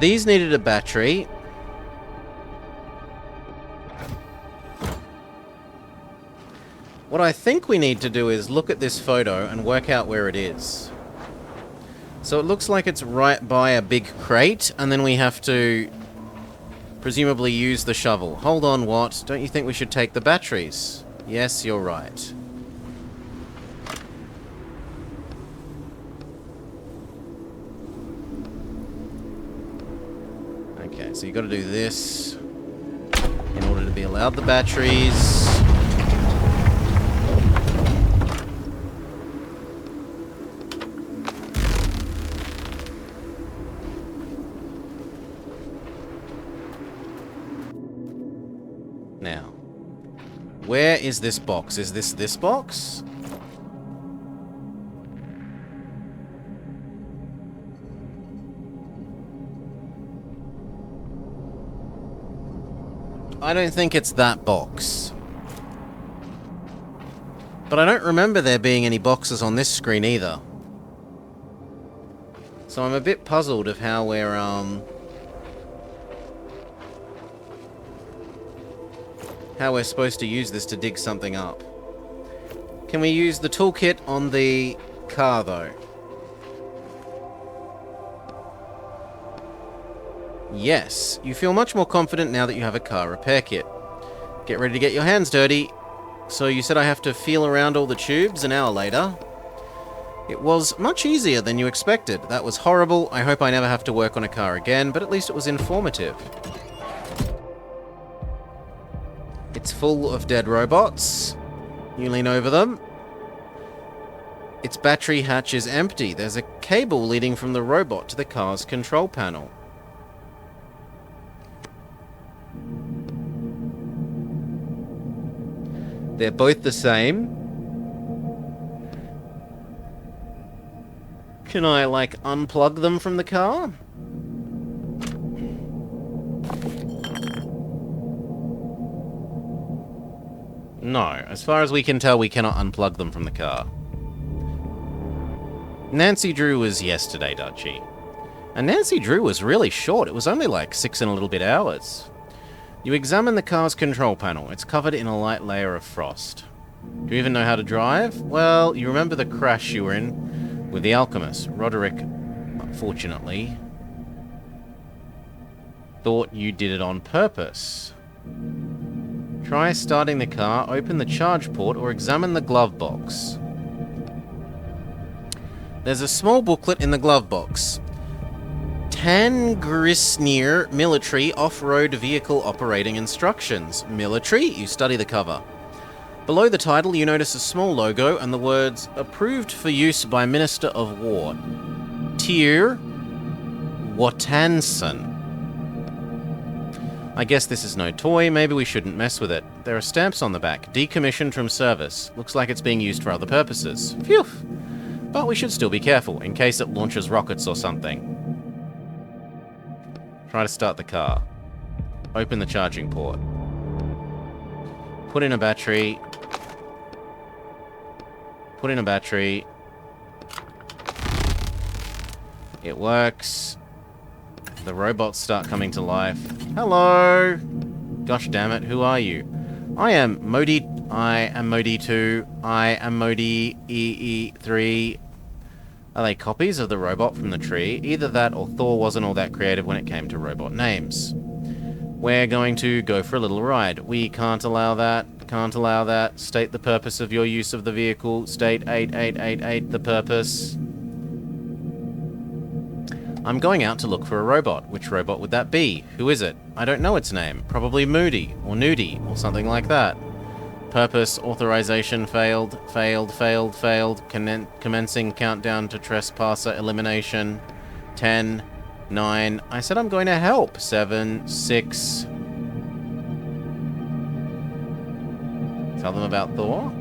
These needed a battery. What I think we need to do is look at this photo and work out where it is. So it looks like it's right by a big crate, and then we have to presumably use the shovel. Hold on, what? Don't you think we should take the batteries? Yes, you're right. Okay, so you got to do this in order to be allowed the batteries. Now, where is this box? Is this box? I don't think it's that box. But I don't remember there being any boxes on this screen either. So I'm a bit puzzled of how we're, how we're supposed to use this to dig something up. Can we use the toolkit on the car, though? Yes. You feel much more confident now that you have a car repair kit. Get ready to get your hands dirty. So you said I have to feel around all the tubes an hour later. It was much easier than you expected. That was horrible. I hope I never have to work on a car again, but at least it was informative. It's full of dead robots. You lean over them. Its battery hatch is empty. There's a cable leading from the robot to the car's control panel. They're both the same. Can I, like, unplug them from the car? No. As far as we can tell, we cannot unplug them from the car. Nancy Drew was yesterday, Dutchie. And Nancy Drew was really short. It was only like 6 and a little bit hours. You examine the car's control panel. It's covered in a light layer of frost. Do you even know how to drive? Well, you remember the crash you were in with the alchemist. Roderick, unfortunately, thought you did it on purpose. Try starting the car, open the charge port, or examine the glove box. There's a small booklet in the glove box. Tangrisnir Military Off-Road Vehicle Operating Instructions. Military? You study the cover. Below the title, you notice a small logo and the words, approved for use by Minister of War. Tyr Watanson. I guess this is no toy, maybe we shouldn't mess with it. There are stamps on the back, decommissioned from service. Looks like it's being used for other purposes. Phew! But we should still be careful, in case it launches rockets or something. Try to start the car. Open the charging port. Put in a battery. Put in a battery. It works. The robots start coming to life. Hello! Gosh damn it, who are you? I am Modi 2. I am Modi EE3. Are they copies of the robot from the tree? Either that or Thor wasn't all that creative when it came to robot names. We're going to go for a little ride. We can't allow that. Can't allow that. State the purpose of your use of the vehicle. State 8888 the purpose. I'm going out to look for a robot. Which robot would that be? Who is it? I don't know its name. Probably Moody or Nudie or something like that. Purpose, authorization failed, commencing countdown to trespasser elimination. 10, 9, I said I'm going to help. 7, 6. Tell them about Thor.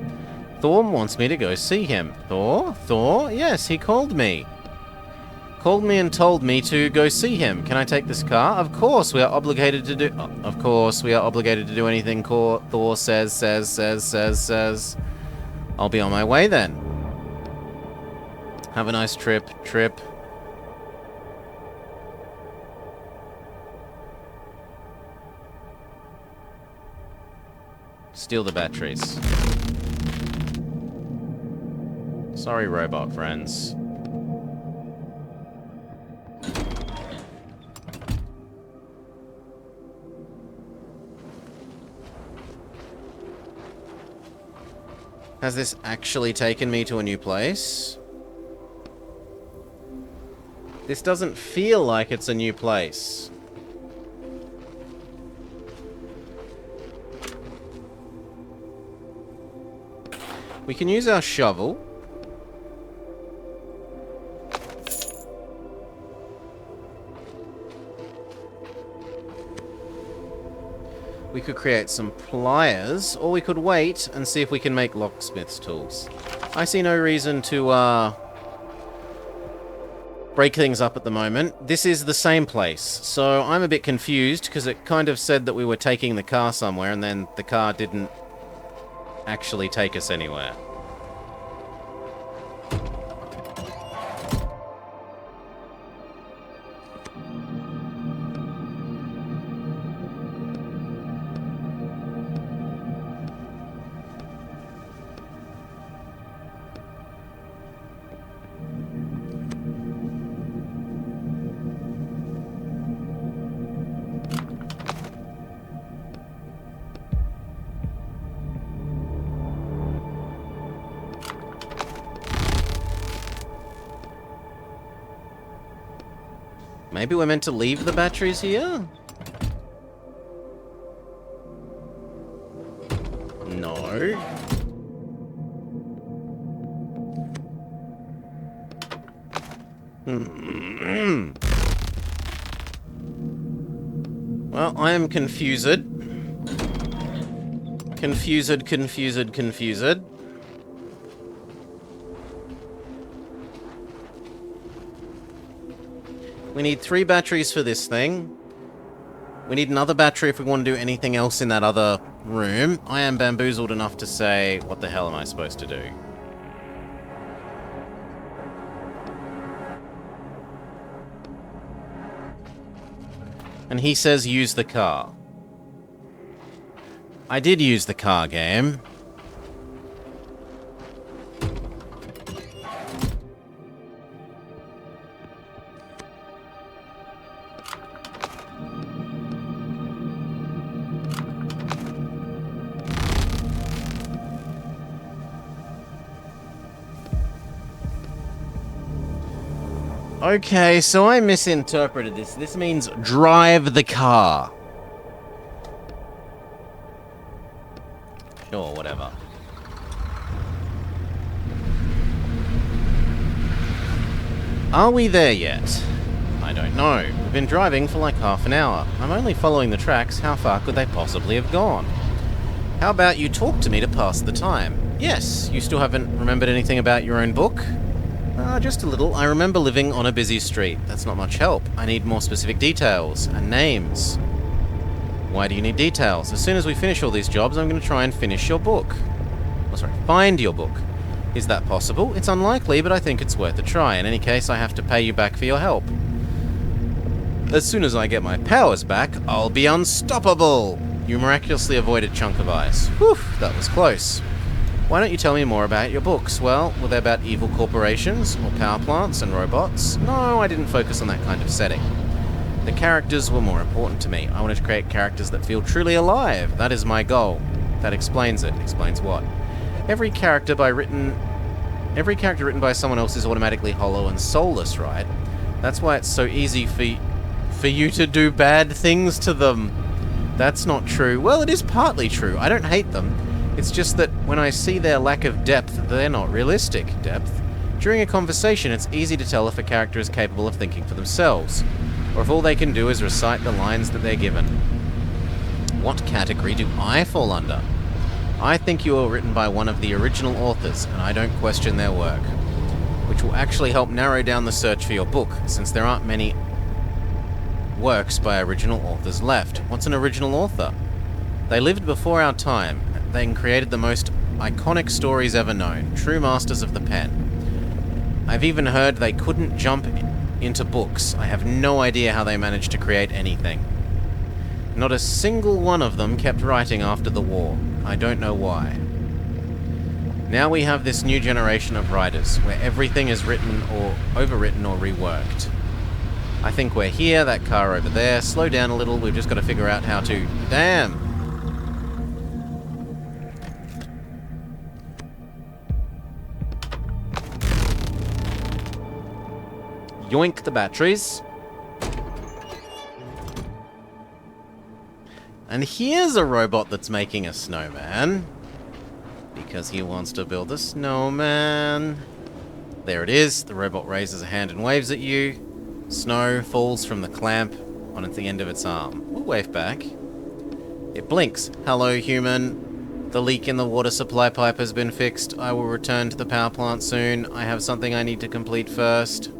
Thor wants me to go see him. Thor? Yes, he called me. Called me and told me to go see him. Can I take this car? Of course, we are obligated to do... Of course, we are obligated to do anything Thor says. I'll be on my way then. Have a nice trip. Steal the batteries. Sorry, robot friends. Has this actually taken me to a new place? This doesn't feel like it's a new place. We can use our shovel. We could create some pliers, or we could wait and see if we can make locksmith's tools. I see no reason to, break things up at the moment. This is the same place, so I'm a bit confused, because it kind of said that we were taking the car somewhere, and then the car didn't actually take us anywhere. Maybe we're meant to leave the batteries here? No. Well, I am confused. Confused. We need 3 batteries for this thing. We need another battery if we want to do anything else in that other room. I am bamboozled enough to say, what the hell am I supposed to do? And he says use the car. I did use the car game. Okay, so I misinterpreted this. This means drive the car. Sure, whatever. Are we there yet? I don't know. We've been driving for like half an hour. I'm only following the tracks. How far could they possibly have gone? How about you talk to me to pass the time? Yes, you still haven't remembered anything about your own book? Just a little. I remember living on a busy street. That's not much help. I need more specific details and names. Why do you need details? As soon as we finish all these jobs, I'm going to try and finish your book. Oh, sorry, find your book. Is that possible? It's unlikely, but I think it's worth a try. In any case, I have to pay you back for your help. As soon as I get my powers back, I'll be unstoppable! You miraculously avoided a chunk of ice. Whew, that was close. Why don't you tell me more about your books? Well, were they about evil corporations, or power plants and robots? No, I didn't focus on that kind of setting. The characters were more important to me. I wanted to create characters that feel truly alive. That is my goal. That explains it. Explains what? Every character written by someone else is automatically hollow and soulless, right? That's why it's so easy for you to do bad things to them. That's not true. Well, it is partly true. I don't hate them. It's just that when I see their lack of depth, they're not realistic depth. During a conversation, it's easy to tell if a character is capable of thinking for themselves, or if all they can do is recite the lines that they're given. What category do I fall under? I think you were written by one of the original authors, and I don't question their work, which will actually help narrow down the search for your book, since there aren't many works by original authors left. What's an original author? They lived before our time, then created the most iconic stories ever known, true masters of the pen. I've even heard they couldn't jump into books. I have no idea how they managed to create anything. Not a single one of them kept writing after the war. I don't know why. Now we have this new generation of writers, where everything is written or overwritten or reworked. I think we're here, that car over there. Slow down a little, we've just got to figure out how to... Damn! Yoink the batteries. And here's a robot that's making a snowman. Because he wants to build a snowman. There it is. The robot raises a hand and waves at you. Snow falls from the clamp on the end of its arm. We'll wave back. It blinks. Hello, human. The leak in the water supply pipe has been fixed. I will return to the power plant soon. I have something I need to complete first.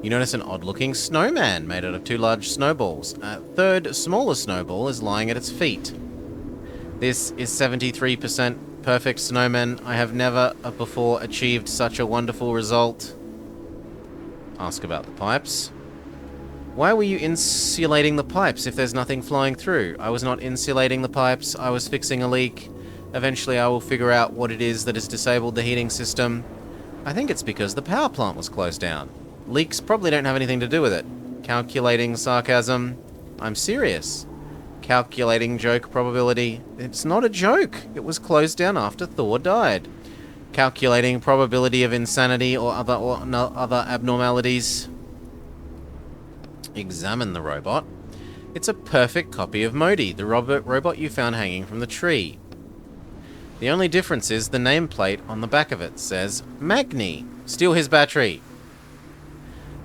You notice an odd-looking snowman made out of 2 large snowballs. A third, smaller snowball is lying at its feet. This is 73% perfect snowman. I have never before achieved such a wonderful result. Ask about the pipes. Why were you insulating the pipes if there's nothing flowing through? I was not insulating the pipes. I was fixing a leak. Eventually I will figure out what it is that has disabled the heating system. I think it's because the power plant was closed down. Leaks probably don't have anything to do with it. Calculating sarcasm. I'm serious. Calculating joke probability. It's not a joke. It was closed down after Thor died. Calculating probability of insanity or other abnormalities. Examine the robot. It's a perfect copy of Modi, the robot you found hanging from the tree. The only difference is the nameplate on the back of it says Magni. Steal his battery.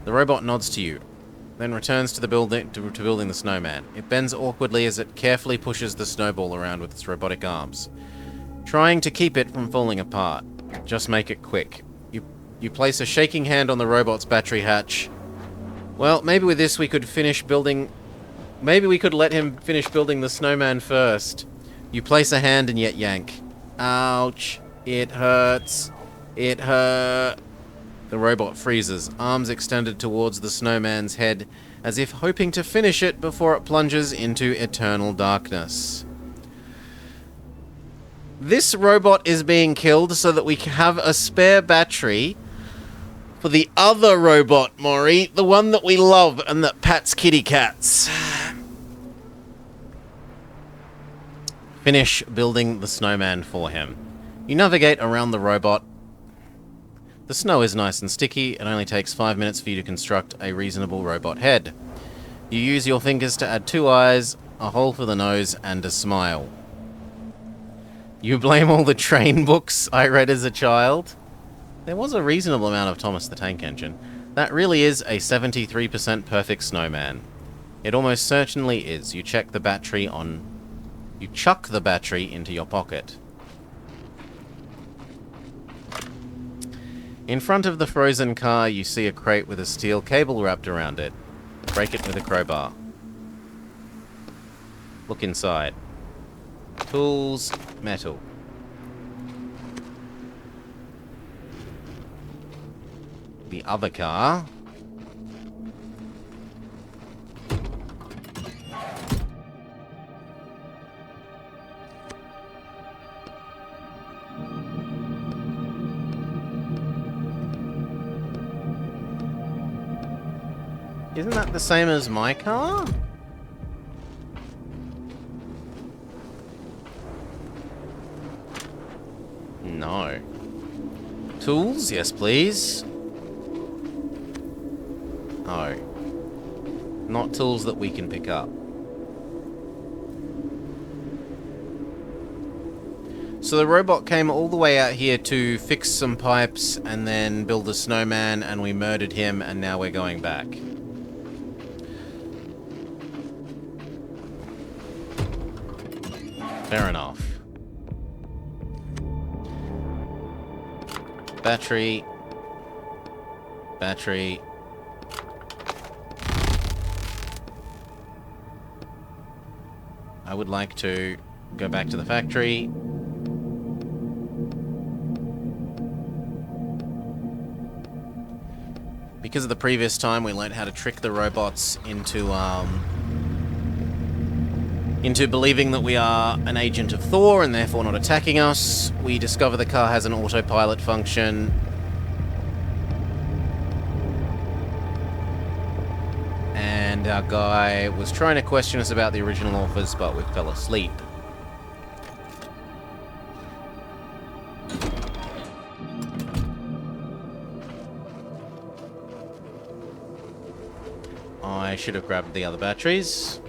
The robot nods to you, then returns to the building to building the snowman. It bends awkwardly as it carefully pushes the snowball around with its robotic arms, trying to keep it from falling apart. Just make it quick. You place a shaking hand on the robot's battery hatch. Well, maybe with this we could finish building... Maybe we could let him finish building the snowman first. You place a hand and yet yank. Ouch. It hurts. It hurt. The robot freezes, arms extended towards the snowman's head, as if hoping to finish it before it plunges into eternal darkness. This robot is being killed so that we can have a spare battery for the other robot, Maury, the one that we love and that pats kitty cats. Finish building the snowman for him. You navigate around the robot. The snow is nice and sticky. It only takes 5 minutes for you to construct a reasonable robot head. You use your fingers to add 2 eyes, a hole for the nose, and a smile. You blame all the train books I read as a child. There was a reasonable amount of Thomas the Tank Engine. That really is a 73% perfect snowman. It almost certainly is. You check the battery on... You chuck the battery into your pocket. In front of the frozen car, you see a crate with a steel cable wrapped around it. Break it with a crowbar. Look inside. Tools, metal. The other car. Isn't that the same as my car? No. Tools? Yes, please. No. Not tools that we can pick up. So the robot came all the way out here to fix some pipes and then build a snowman, and we murdered him, and now we're going back. Fair enough. Battery. Battery. I would like to go back to the factory. Because of the previous time, we learned how to trick the robots into believing that we are an agent of Thor and therefore not attacking us. We discover the car has an autopilot function. And our guy was trying to question us about the original authors, but we fell asleep. I should have grabbed the other batteries.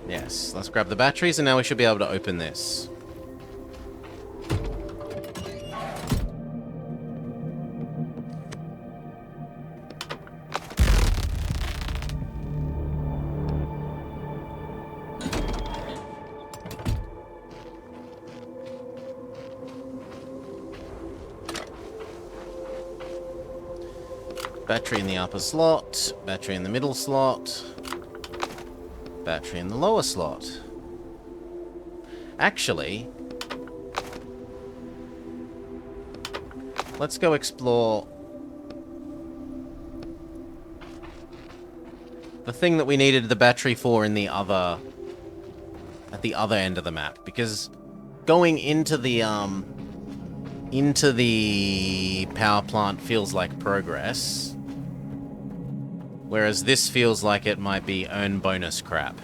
Yes, let's grab the batteries, and now we should be able to open this. Battery in the upper slot, battery in the middle slot, battery in the lower slot. Actually, let's go explore the thing that we needed the battery for in the other, at the other end of the map, because going into the power plant feels like progress. Whereas this feels like it might be earn bonus crap.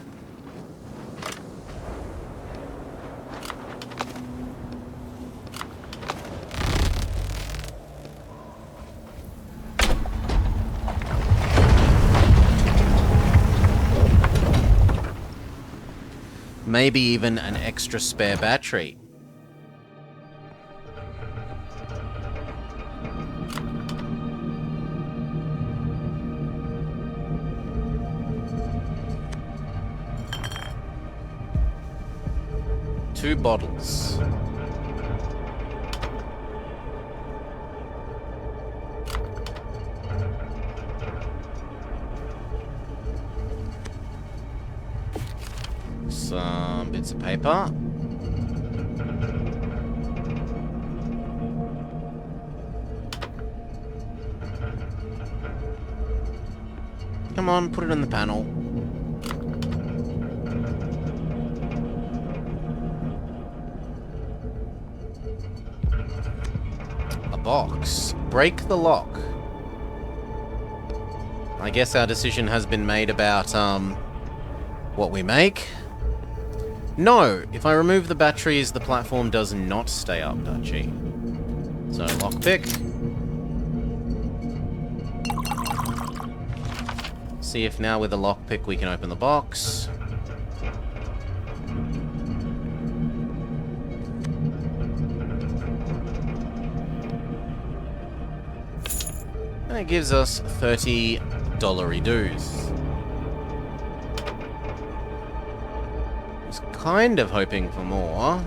Maybe even an extra spare battery. Two bottles. some bits of paper. Come on, put it in the panel. A box. Break the lock. I guess our decision has been made about, what we make. No! If I remove the batteries, the platform does not stay up, Dutchy. So, lockpick. See if now with a lockpick we can open the box. And it gives us $30 dues. I was kind of hoping for more.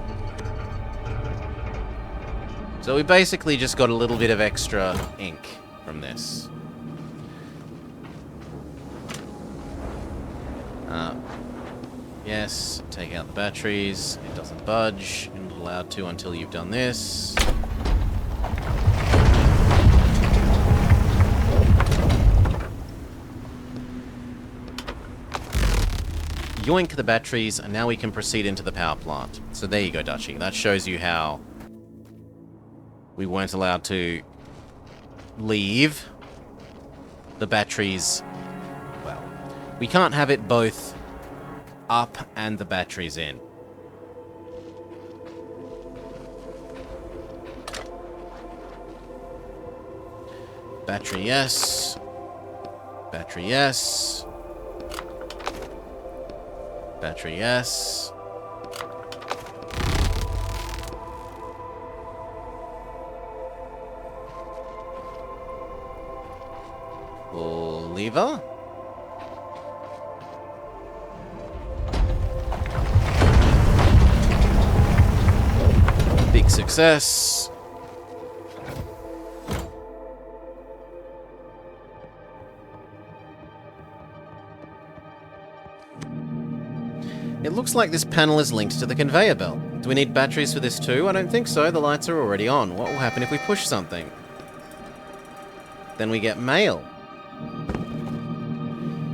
So we basically just got a little bit of extra ink from this. Yes, take out the batteries. It doesn't budge. You're not allowed to until you've done this. Yoink the batteries, and now we can proceed into the power plant. So there you go, Dutchy. That shows you how we weren't allowed to leave the batteries. Well, we can't have it both up and the batteries in. Battery yes. Battery yes. Battery yes. Pull lever. Big success. It looks like this panel is linked to the conveyor belt. Do we need batteries for this too? I don't think so. The lights are already on. What will happen if we push something? Then we get mail.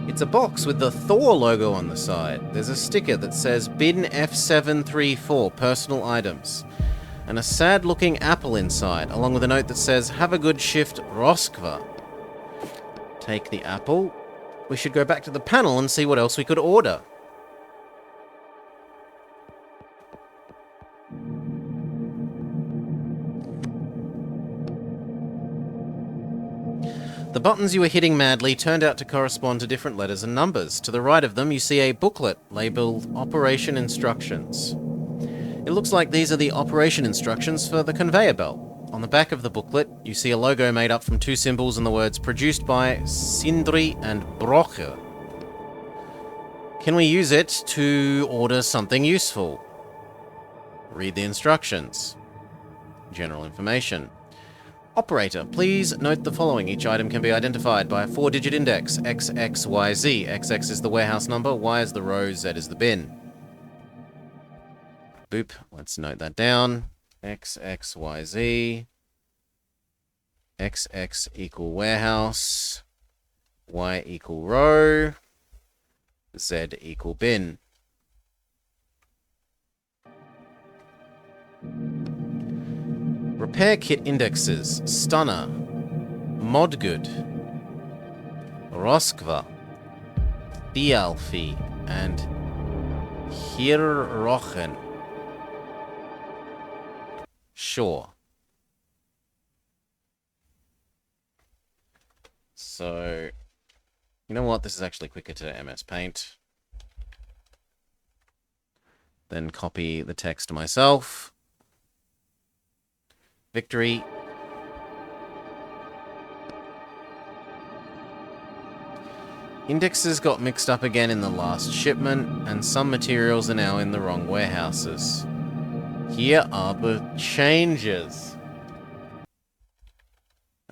It's a box with the Thor logo on the side. There's a sticker that says Bin F734 Personal Items. And a sad-looking apple inside, along with a note that says, Have a good shift, Roskva. Take the apple. We should go back to the panel and see what else we could order. The buttons you were hitting madly turned out to correspond to different letters and numbers. To the right of them, you see a booklet labeled Operation Instructions. It looks like these are the operation instructions for the conveyor belt. On the back of the booklet, you see a logo made up from two symbols and the words produced by Sindri and Broche. Can we use it to order something useful? Read the instructions. General information. Operator, please note the following. Each item can be identified by a 4-digit index, XXYZ. XX is the warehouse number, Y is the row, Z is the bin. Boop, let's note that down. XXYZ. XX equal warehouse. Y equal row. Z equal bin. Repair kit indexes. Stunner. Modgood. Roskva. Bialfi. And Hirrochen. Sure. So, you know what? This is actually quicker to MS Paint. Then copy the text myself. Victory. Indexes got mixed up again in the last shipment, and some materials are now in the wrong warehouses. Here are the changes.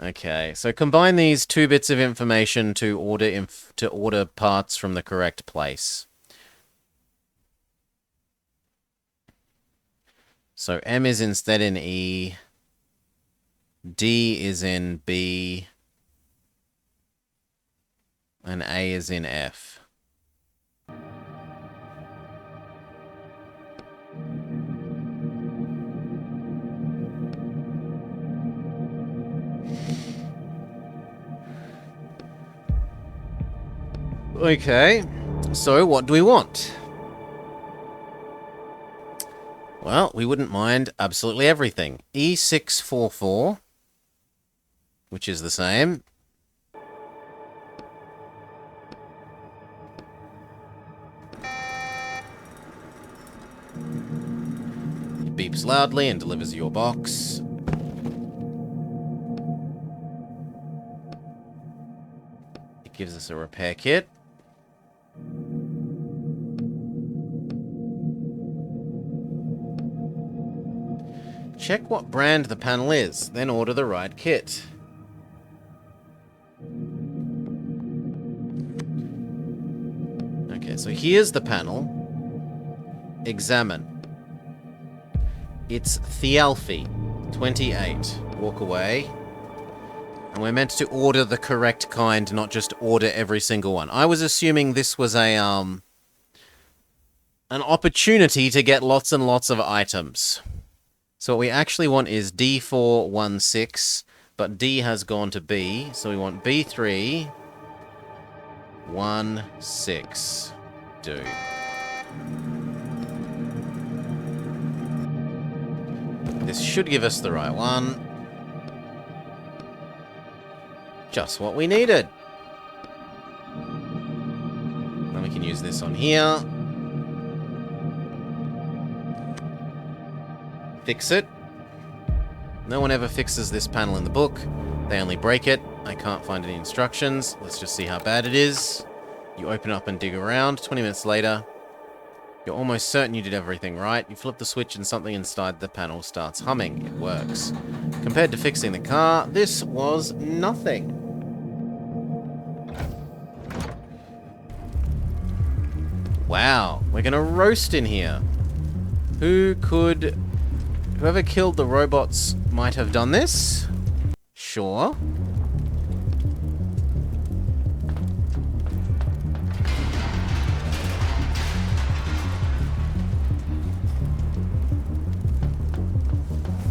Okay, so combine these two bits of information to order parts from the correct place. So M is instead in E. D is in B. And A is in F. Okay, so what do we want? Well, we wouldn't mind absolutely everything. E644, which is the same. It beeps loudly and delivers your box. It gives us a repair kit. Check what brand the panel is, then order the right kit. Okay, so here's the panel. Examine. It's Thialfi, 28. Walk away. And we're meant to order the correct kind, not just order every single one. I was assuming this was a, an opportunity to get lots and lots of items. So what we actually want is D416, but D has gone to B, so we want B316. Do. This should give us the right one. Just what we needed. Then we can use this on here. Fix it. No one ever fixes this panel in the book. They only break it. I can't find any instructions. Let's just see how bad it is. You open up and dig around. 20 minutes later, you're almost certain you did everything right. You flip the switch and something inside the panel starts humming. It works. Compared to fixing the car, this was nothing. Wow, we're gonna roast in here. Whoever killed the robots might have done this? Sure.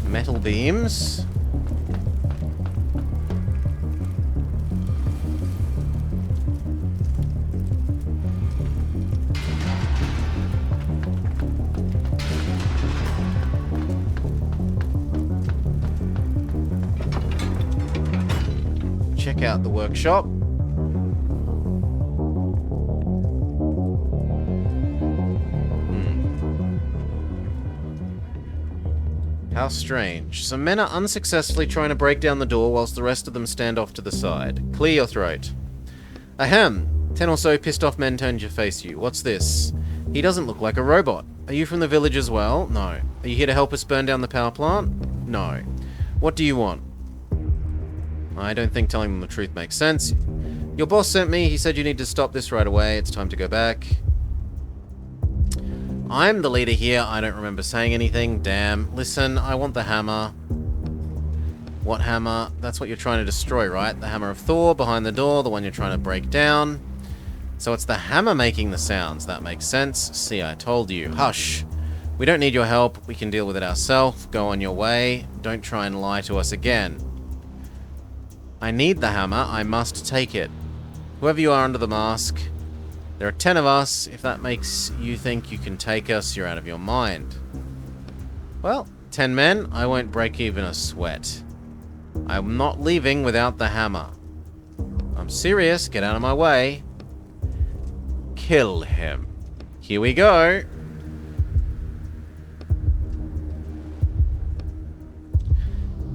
Metal beams. Check out the workshop. How strange. Some men are unsuccessfully trying to break down the door whilst the rest of them stand off to the side. Clear your throat. Ahem. 10 or so pissed off men turned to face you. What's this? He doesn't look like a robot. Are you from the village as well? No. Are you here to help us burn down the power plant? No. What do you want? I don't think telling them the truth makes sense. Your boss sent me. He said you need to stop this right away. It's time to go back. I'm the leader here. I don't remember saying anything. Damn. Listen, I want the hammer. What hammer? That's what you're trying to destroy, right? The hammer of Thor behind the door, the one you're trying to break down. So it's the hammer making the sounds. That makes sense. See, I told you. Hush. We don't need your help. We can deal with it ourselves. Go on your way. Don't try and lie to us again. I need the hammer. I must take it. Whoever you are under the mask, there are 10 of us. If that makes you think you can take us, you're out of your mind. Well, 10 men, I won't break even a sweat. I'm not leaving without the hammer. I'm serious. Get out of my way. Kill him. Here we go.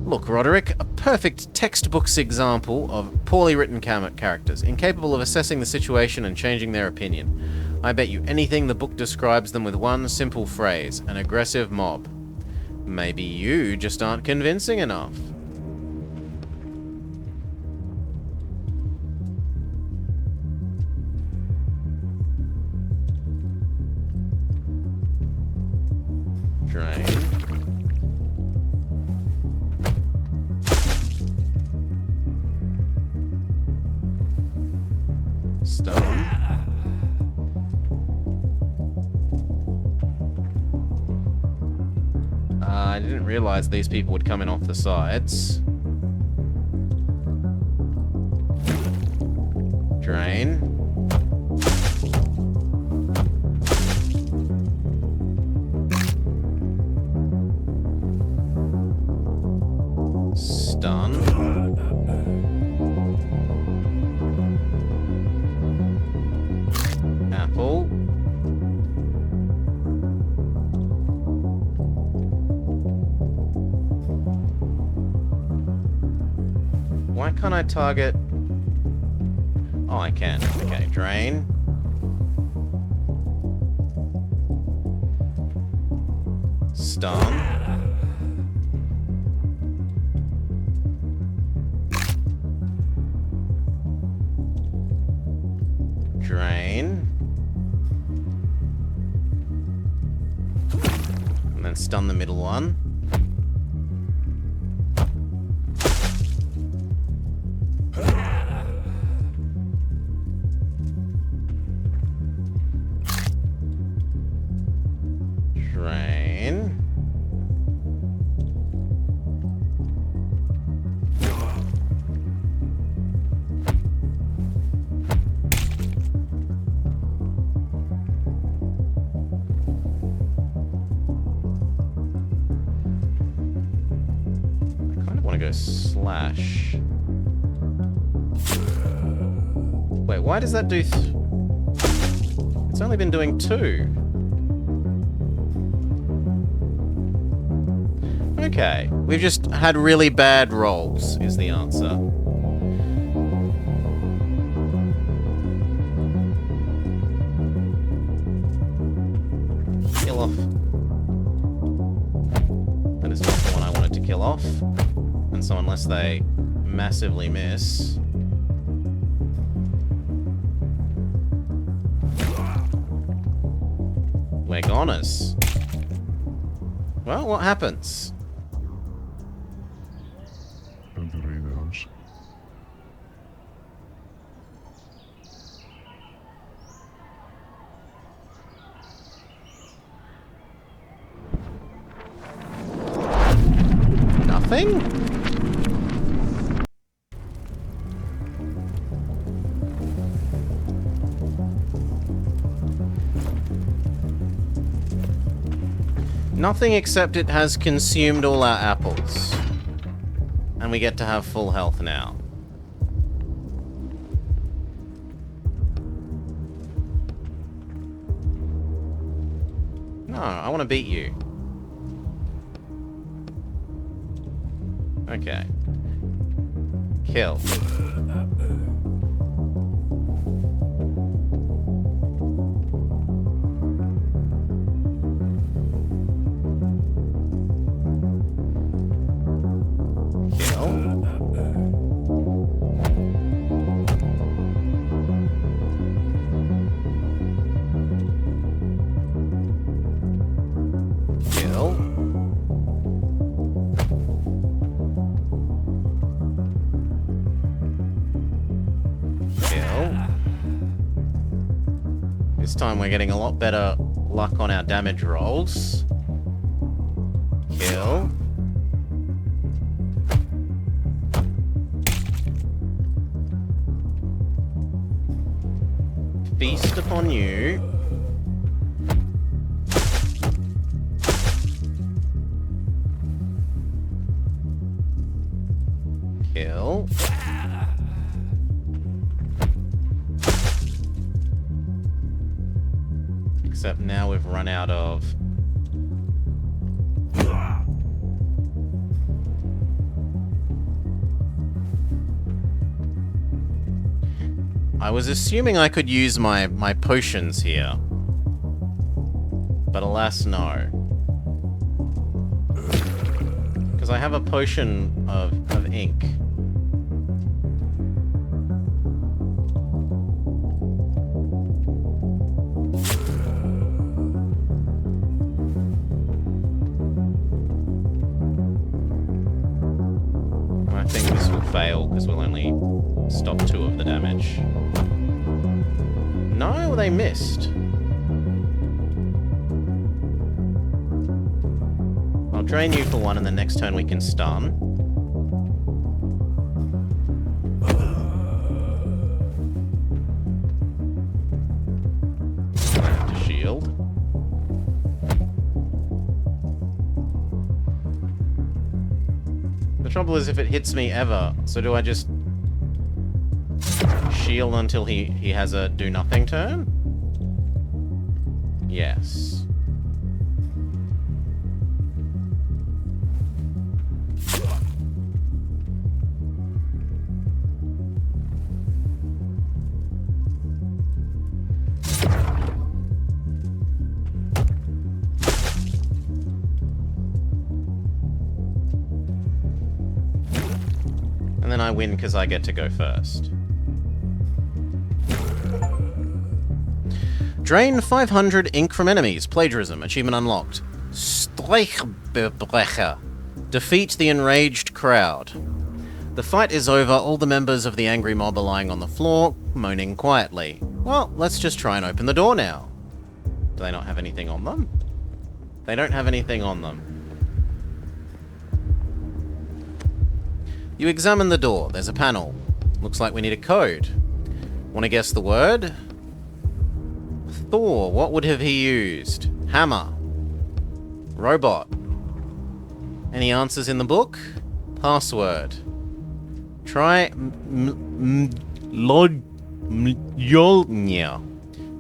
Look, Roderick, a perfect textbook's example of poorly written characters, incapable of assessing the situation and changing their opinion. I bet you anything the book describes them with one simple phrase, an aggressive mob. Maybe you just aren't convincing enough. Drain. realize these people would come in off the sides. Drain. Stun. Apple. Why can't I target? Oh, I can. Okay, drain. Stun. Drain. And then stun the middle one. Drain. I kind of want to go slash. Wait, why does that do... It's only been doing 2. Okay, we've just had really bad rolls, is the answer. Kill off. That is not the one I wanted to kill off. And so unless they massively miss... We're goners. Well, what happens? Everybody knows. Nothing? Nothing except it has consumed all our apples. And we get to have full health now. No, I want to beat you. Okay. Kill. This time we're getting a lot better luck on our damage rolls. Kill. Feast upon you. Kill. Except now we've run out of... I was assuming I could use my potions here. But alas, no. Because I have a potion of ink. I think this will fail because we'll only stop 2 of the damage. No, they missed. I'll Drain you for one, and the next turn we can stun. I have to shield. The trouble is if it hits me ever, so do I just shield until he has a do-nothing turn? Yes. And then I win because I get to go first. Drain 500 ink from enemies. Plagiarism. Achievement unlocked. Streichbrecher. Defeat the enraged crowd. The fight is over. All the members of the angry mob are lying on the floor, moaning quietly. Well, let's just try and open the door now. Do they not have anything on them? They don't have anything on them. You examine the door. There's a panel. Looks like we need a code. Want to guess the word? Thor. What would have he used? Hammer. Robot. Any answers in the book? Password. Try Mjolnir.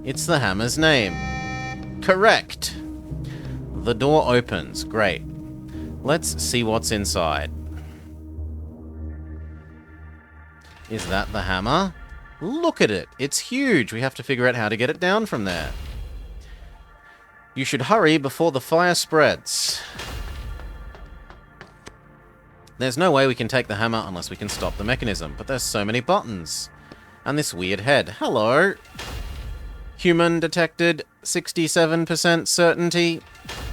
It's the hammer's name. Correct. The door opens. Great. Let's see what's inside. Is that the hammer? Look at it. It's huge. We have to figure out how to get it down from there. You should hurry before the fire spreads. There's no way we can take the hammer unless we can stop the mechanism, but there's so many buttons. And this weird head. Hello. Human detected. 67% certainty.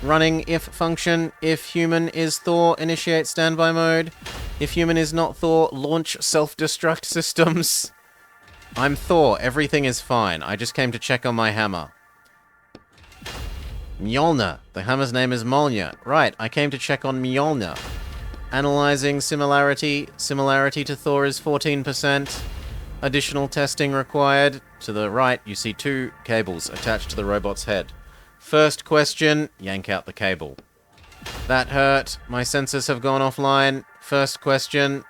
Running if function. If human is Thor, initiate standby mode. If human is not Thor, launch self-destruct systems. I'm Thor. Everything is fine. I just came to check on my hammer. Mjolnir. The hammer's name is Mjolnir. Right, I came to check on Mjolnir. Analyzing similarity. Similarity to Thor is 14%. Additional testing required. To the right, you see 2 cables attached to the robot's head. First question, yank out the cable. That hurt. My sensors have gone offline. First question,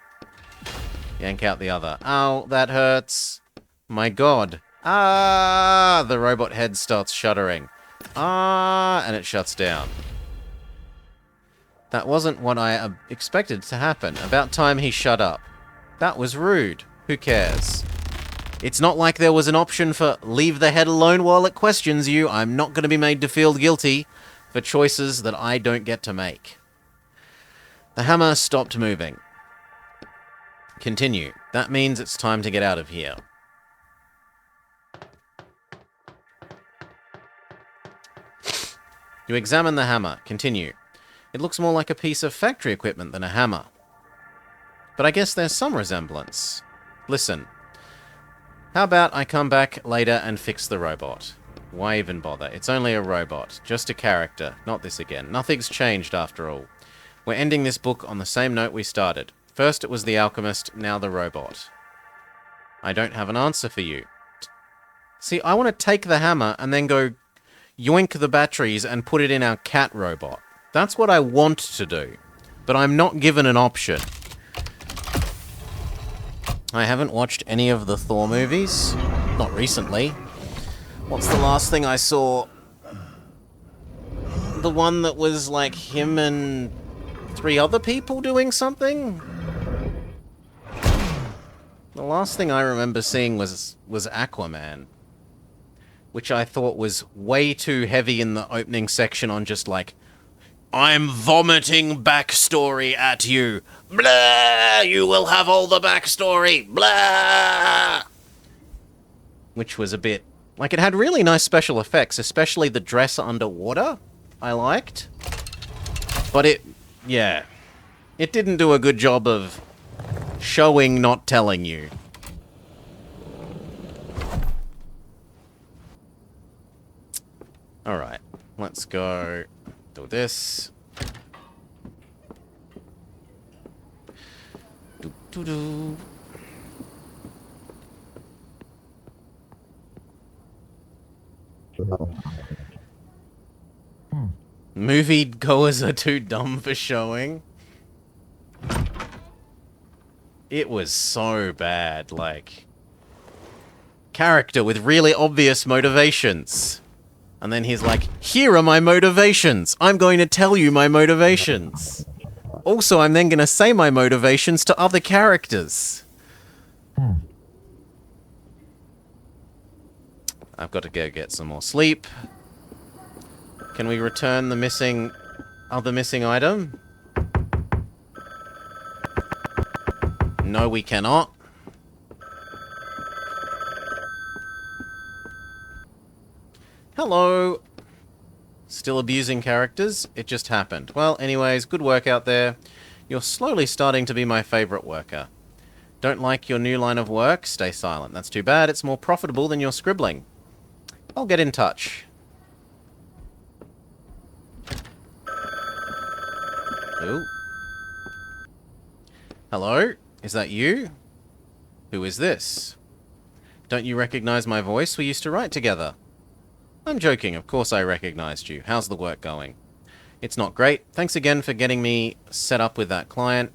yank out the other. Ow, that hurts. My god. Ah, the robot head starts shuddering. Ah, and it shuts down. That wasn't what I expected to happen. About time he shut up. That was rude. Who cares? It's not like there was an option for leave the head alone while it questions you. I'm not going to be made to feel guilty for choices that I don't get to make. The hammer stopped moving. Continue. That means it's time to get out of here. You examine the hammer. Continue. It looks more like a piece of factory equipment than a hammer. But I guess there's some resemblance. Listen. How about I come back later and fix the robot? Why even bother? It's only a robot. Just a character. Not this again. Nothing's changed after all. We're ending this book on the same note we started. First it was the alchemist, now the robot. I don't have an answer for you. See, I want to take the hammer and then go yoink the batteries and put it in our cat robot. That's what I want to do. But I'm not given an option. I haven't watched any of the Thor movies. Not recently. What's the last thing I saw? The one that was like him and 3 other people doing something? The last thing I remember seeing was Aquaman. Which I thought was way too heavy in the opening section on just like, I'm vomiting backstory at you. Blah! You will have all the backstory. Blah! Which was a bit... like, it had really nice special effects, especially the dress underwater. I liked. But it... yeah. It didn't do a good job of showing, not telling you. Alright. Let's go do this. Doo-doo. Movie goers are too dumb for showing. It was so bad, like... Character with really obvious motivations. And then he's like, here are my motivations. I'm going to tell you my motivations. Also, I'm then going to say my motivations to other characters. I've got to go get some more sleep. Can we return the other missing item? No, we cannot. Hello. Still abusing characters? It just happened. Well, anyways, good work out there. You're slowly starting to be my favorite worker. Don't like your new line of work? Stay silent. That's too bad. It's more profitable than your scribbling. I'll get in touch. Ooh. Hello? Is that you? Who is this? Don't you recognize my voice? We used to write together. I'm joking, of course I recognized you. How's the work going? It's not great. Thanks again for getting me set up with that client.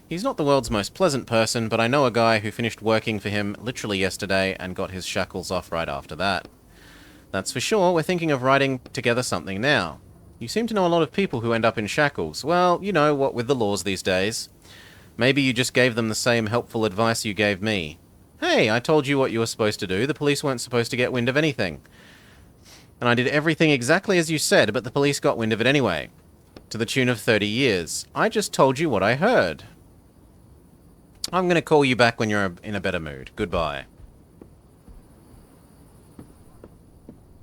He's not the world's most pleasant person, but I know a guy who finished working for him literally yesterday and got his shackles off right after that. That's for sure. We're thinking of writing together something now. You seem to know a lot of people who end up in shackles. Well, you know what with the laws these days. Maybe you just gave them the same helpful advice you gave me. Hey, I told you what you were supposed to do. The police weren't supposed to get wind of anything. And I did everything exactly as you said, but the police got wind of it anyway. To the tune of 30 years. I just told you what I heard. I'm going to call you back when you're in a better mood. Goodbye.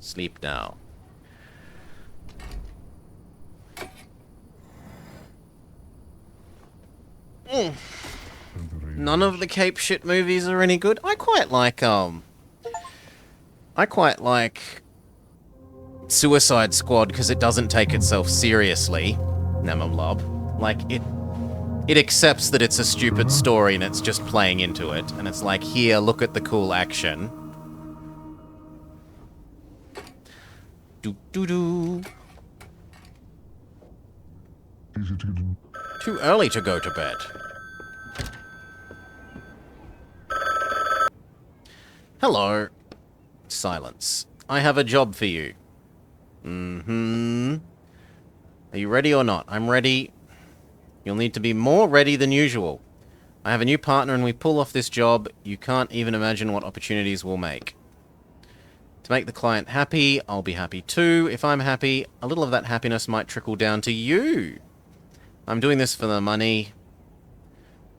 Sleep now. None of the Cape shit movies are any good. I quite like Suicide Squad because it doesn't take itself seriously. Namamlub. Like, it accepts that it's a stupid story and it's just playing into it. And it's like, here, look at the cool action. Do-do-do. Too early to go to bed. Hello. Silence. I have a job for you. Are you ready or not? I'm ready. You'll need to be more ready than usual. I have a new partner and we pull off this job. You can't even imagine what opportunities we'll make. To make the client happy, I'll be happy too. If I'm happy, a little of that happiness might trickle down to you. I'm doing this for the money.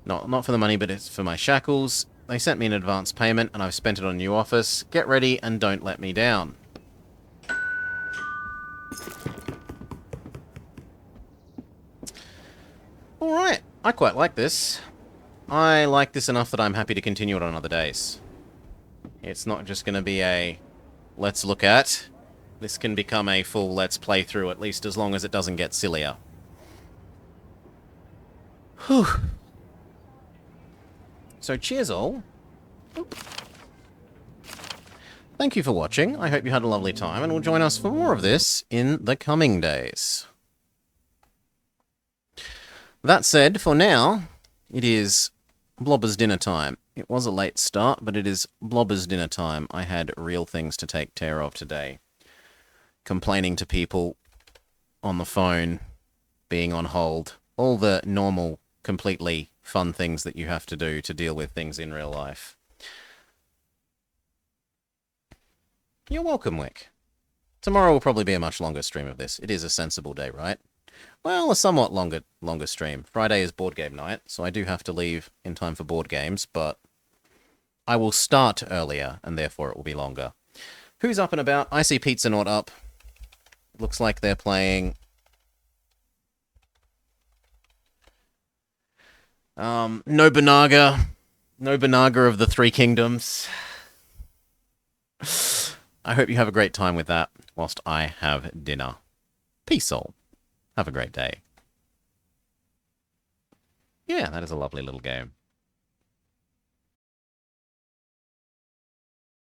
Not for the money, but it's for my shackles. They sent me an advance payment and I've spent it on a new office. Get ready and don't let me down. Alright, I quite like this. I like this enough that I'm happy to continue it on other days. It's not just going to be a let's look at. This can become a full let's play through, at least as long as it doesn't get sillier. Whew. So cheers all. Thank you for watching. I hope you had a lovely time and will join us for more of this in the coming days. That said, for now, it is Blobber's dinner time. It was a late start, but it is Blobber's dinner time. I had real things to take care of today. Complaining to people on the phone, being on hold, all the normal, completely fun things that you have to do to deal with things in real life. You're welcome, Wick. Tomorrow will probably be a much longer stream of this. It is a sensible day, right? Well, a somewhat longer stream. Friday is board game night, so I do have to leave in time for board games, but I will start earlier, and therefore it will be longer. Who's up and about? I see Pizza Not up. Looks like they're playing... Nobunaga. Nobunaga of the Three Kingdoms. I hope you have a great time with that, whilst I have dinner. Peace all. Have a great day. Yeah, that is a lovely little game.